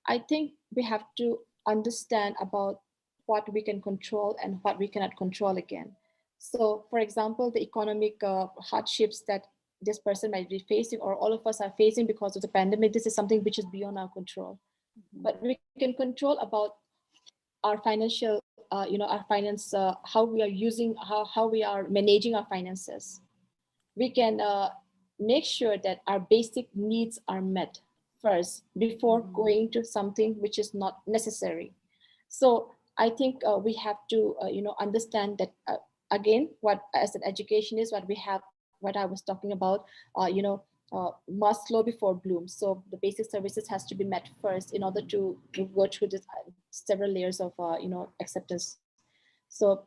I think we have to understand about what we can control and what we cannot control again. So, for example, the economic hardships that this person might be facing, or all of us are facing because of the pandemic, this is something which is beyond our control. But we can control about our financial, our finance, how we are using, how we are managing our finances. We can make sure that our basic needs are met first before going to something which is not necessary. So I think we have to understand that again, what as an education is what we have, what I was talking about, must slow before bloom. So the basic services has to be met first in order to go through this several layers of acceptance. So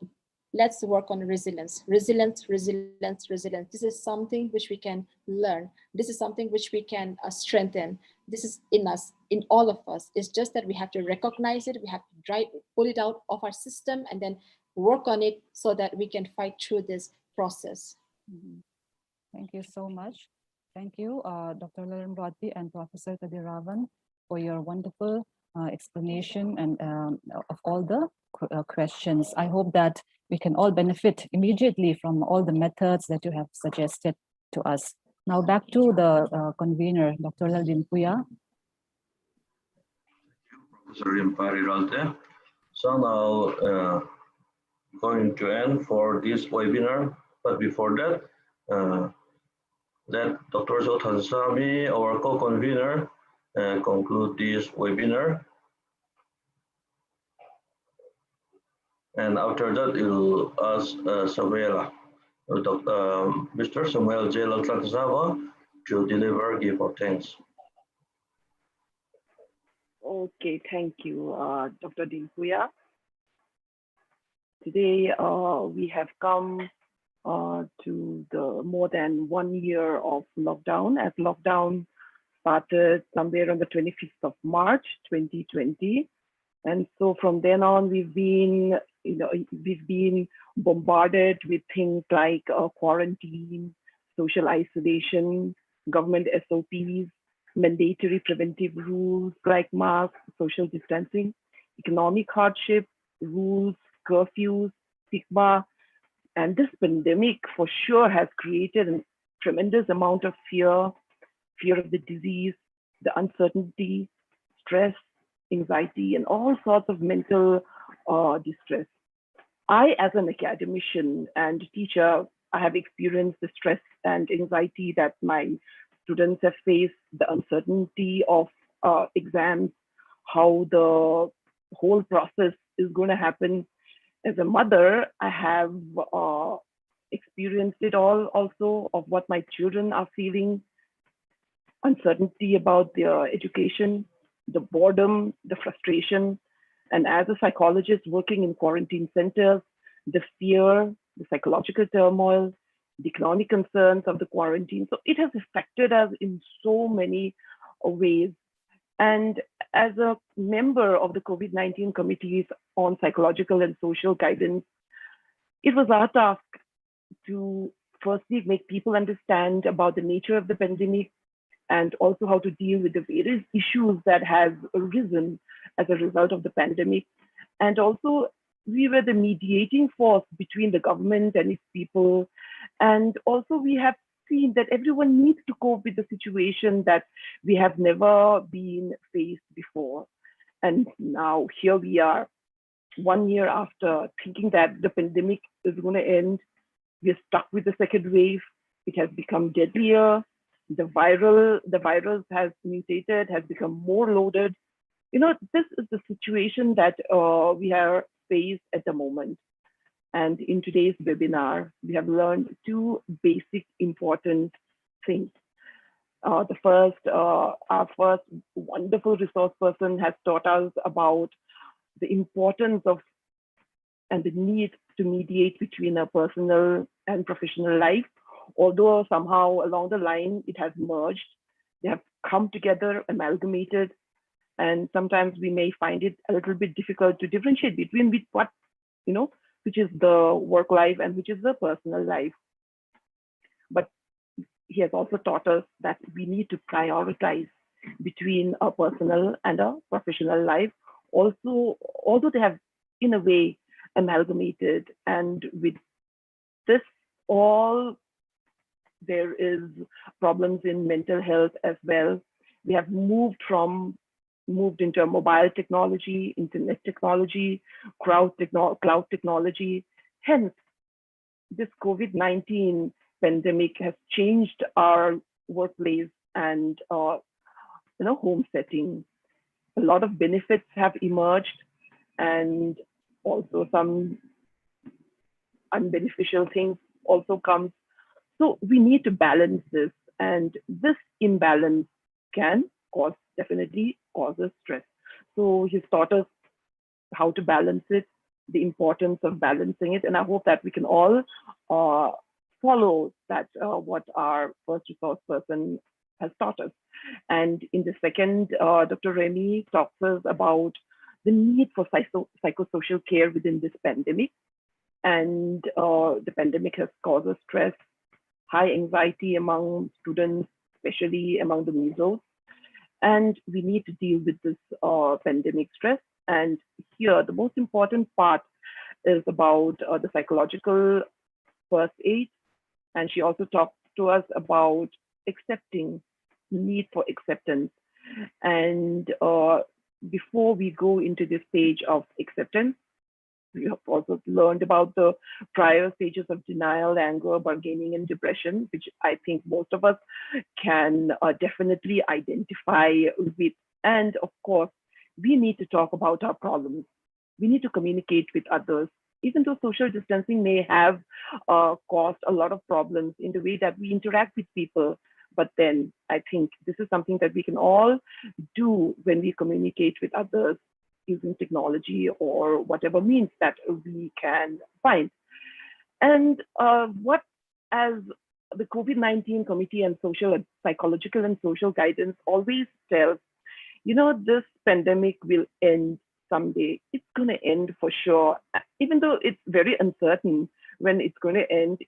let's work on resilience. This is something which we can learn. This is something which we can strengthen. This is in us, in all of us. It's just that we have to recognize it. We have to pull it out of our system and then work on it so that we can fight through this process. Thank you so much. Thank you, Dr. Ramrati and Professor Kadiravan, for your wonderful explanation and of all the questions. I hope that we can all benefit immediately from all the methods that you have suggested to us. Now back to the convener, Dr. Laldin Puya. Professor Impari Ralte. So now going to end for this webinar, but before that, let Dr. Sultan Sami, our co-convener, conclude this webinar. And after that, you'll ask Mr. Samuel J. Laltazawa to deliver gift of thanks. Okay, thank you, Dr. Dinpuya. Today, we have come to the more than 1 year of lockdown, as lockdown started somewhere on the 25th of March, 2020. And so from then on, we've been we've been bombarded with things like quarantine, social isolation, government SOPs, mandatory preventive rules like masks, social distancing, economic hardship, rules, curfews, stigma. And this pandemic for sure has created a tremendous amount of fear, fear of the disease, the uncertainty, stress, anxiety, and all sorts of mental distress. I, as an academician and teacher, I have experienced the stress and anxiety that my students have faced, the uncertainty of exams, how the whole process is going to happen. As a mother, I have experienced it all also of what my children are feeling, uncertainty about their education, the boredom, the frustration. And as a psychologist working in quarantine centers, the fear, the psychological turmoil, the economic concerns of the quarantine. So it has affected us in so many ways. And as a member of the COVID-19 committees on psychological and social guidance, it was our task to firstly make people understand about the nature of the pandemic and also how to deal with the various issues that have arisen as a result of the pandemic. And also, we were the mediating force between the government and its people. And also, we have seen that everyone needs to cope with the situation that we have never been faced before. And now here we are, 1 year after, thinking that the pandemic is going to end. We're stuck with the second wave. It has become deadlier. The virus has mutated, has become more loaded. This is the situation that we are faced at the moment. And in today's webinar, we have learned two basic important things. Our first wonderful resource person has taught us about the importance of and the need to mediate between a personal and professional life. Although somehow along the line it has merged, they have come together, amalgamated, and sometimes we may find it a little bit difficult to differentiate between which is the work life and which is the personal life. But he has also taught us that we need to prioritize between a personal and a professional life. Also, although they have in a way amalgamated, and with this all, there is problems in mental health as well. We have moved into a mobile technology, internet technology, cloud technology. Hence, this COVID-19 pandemic has changed our workplace and home setting. A lot of benefits have emerged, and also some unbeneficial things also come. So we need to balance this, and this imbalance can definitely causes stress. So he's taught us how to balance it, the importance of balancing it, and I hope that we can all follow that what our first resource person has taught us. And in the second, Dr. Remy talks us about the need for psychosocial care within this pandemic. And the pandemic has caused stress, high anxiety among students, especially among the measles. And we need to deal with this pandemic stress. And here, the most important part is about the psychological first aid. And she also talked to us about accepting, need for acceptance. And before we go into this stage of acceptance, we have also learned about the prior stages of denial, anger, bargaining, and depression, which I think most of us can definitely identify with. And of course, we need to talk about our problems. We need to communicate with others. Even though social distancing may have caused a lot of problems in the way that we interact with people, but then I think this is something that we can all do when we communicate with others using technology or whatever means that we can find. And what, as the COVID-19 Committee on Psychological and Social Guidance always tells, this pandemic will end someday. It's going to end for sure. Even though it's very uncertain when it's going to end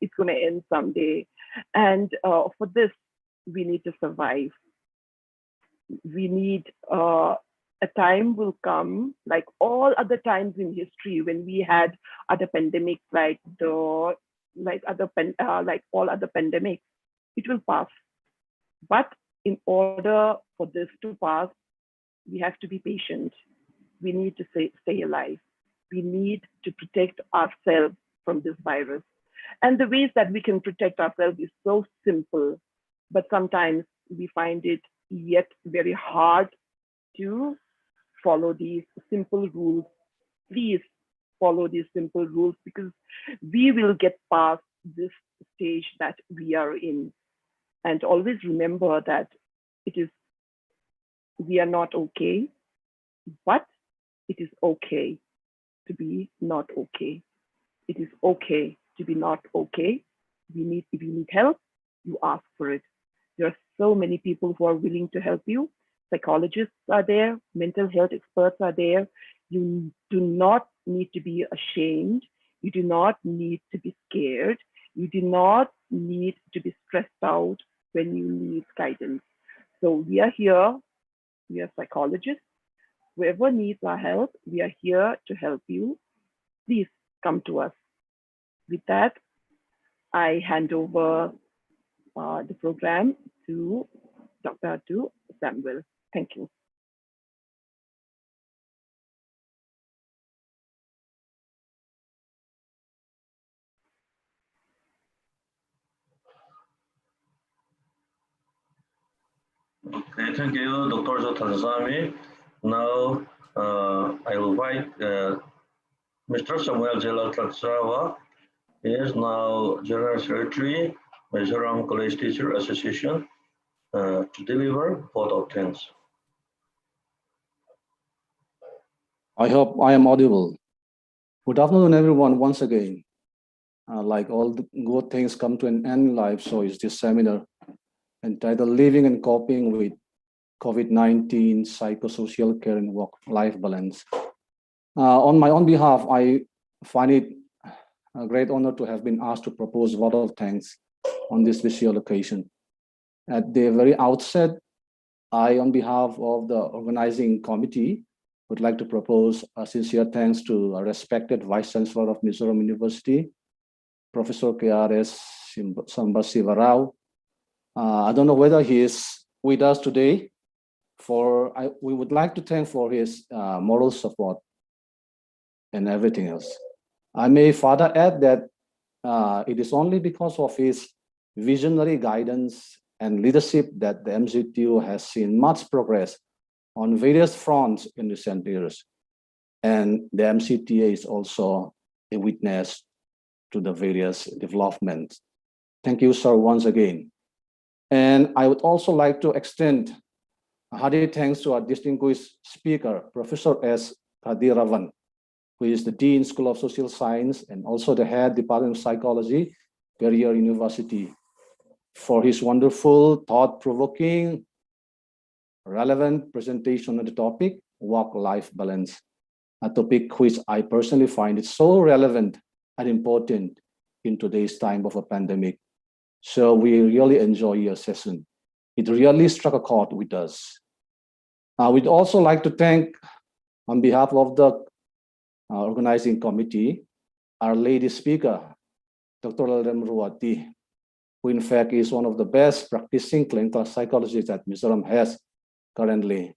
someday. And for this, we need to survive. We need a time will come, like all other times in history, when we had other pandemics, like all other pandemics. It will pass. But in order for this to pass, we have to be patient. We need to stay alive. We need to protect ourselves from this virus. And the ways that we can protect ourselves is so simple, but sometimes we find it yet very hard to follow these simple rules. Please follow these simple rules, because we will get past this stage that we are in. And always remember that we are not okay, but it is okay to be not okay. It is okay to be not okay. If you need help, you ask for it. There are so many people who are willing to help you. Psychologists are there, mental health experts are there. You do not need to be ashamed. You do not need to be scared. You do not need to be stressed out when you need guidance. So we are here. We are psychologists. Whoever needs our help, we are here to help you. Please come to us. With that, I hand over the program to Dr. Samuel. Thank you. Okay, thank you, Dr. Tanzami. Now, I will invite Mr. Samuel Jalal Tratsawa. He is now General Secretary, Mizoram College Teacher Association, to deliver vote of thanks. I hope I am audible. Good afternoon, everyone, once again. Like all the good things come to an end in life, so is this seminar entitled Living and Coping with COVID-19, Psychosocial Care and Work-Life Balance. On my own behalf, I find it a great honor to have been asked to propose a vote of thanks on this special occasion. At the very outset, I, on behalf of the organizing committee, would like to propose a sincere thanks to a respected Vice Chancellor of Mizoram University, Professor KRS Sambasiva Rao. I don't know whether he is with us today. We would like to thank for his moral support and everything else. I may further add that it is only because of his visionary guidance and leadership that the MZTU has seen much progress on various fronts in recent years. And the MCTA is also a witness to the various developments. Thank you, sir, once again. And I would also like to extend a hearty thanks to our distinguished speaker, Professor S. Kadiravan, who is the Dean, School of Social Science, and also the head Department of Psychology, Periyar University, for his wonderful, thought-provoking, relevant presentation on the topic, work-life balance, a topic which I personally find it so relevant and important in today's time of a pandemic. So we really enjoy your session. It really struck a chord with us. We'd also like to thank, on behalf of the organizing committee, our lady speaker, Dr. Ramrati, who in fact is one of the best practicing clinical psychologists that Mizoram has currently.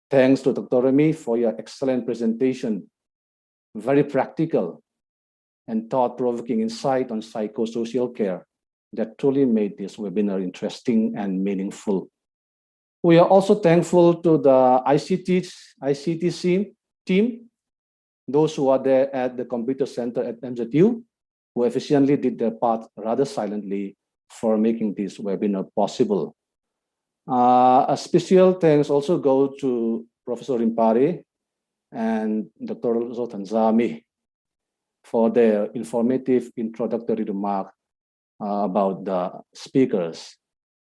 Thanks to Dr. Remy for your excellent presentation, very practical and thought-provoking insight on psychosocial care that truly made this webinar interesting and meaningful. We are also thankful to the ICT team, those who are there at the computer center at MZU, who efficiently did their part rather silently for making this webinar possible. A special thanks also go to Professor Impari and Dr. Zotanzami for their informative introductory remark about the speakers,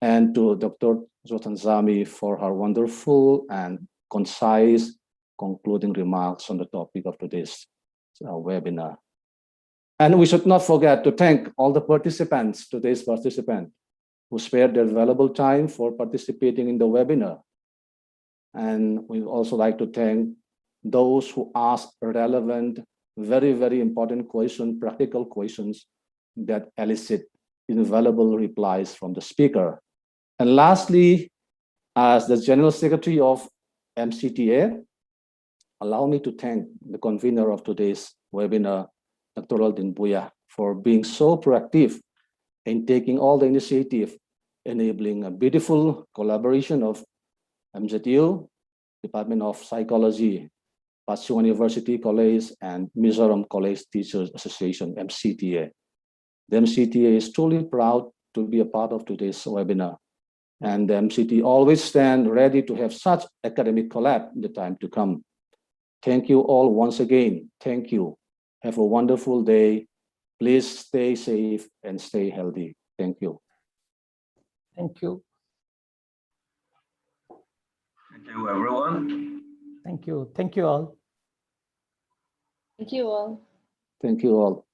and to Dr. Zotanzami for her wonderful and concise concluding remarks on the topic of today's webinar. And we should not forget to thank all the participants, today's participants, who spared their valuable time for participating in the webinar. And we also like to thank those who asked relevant, very, very important questions, practical questions that elicit invaluable replies from the speaker. And lastly, as the General Secretary of MCTA, allow me to thank the convener of today's webinar, Dr. Laldin Puya, for being so proactive in taking all the initiative, enabling a beautiful collaboration of MZU, Department of Psychology, Pasung University College, and Mizoram College Teachers Association, MCTA. The MCTA is truly proud to be a part of today's webinar. And the MCT always stand ready to have such academic collab in the time to come. Thank you all once again. Thank you. Have a wonderful day. Please stay safe and stay healthy. Thank you. Thank you. Thank you, everyone. Thank you. Thank you all. Thank you all. Thank you all.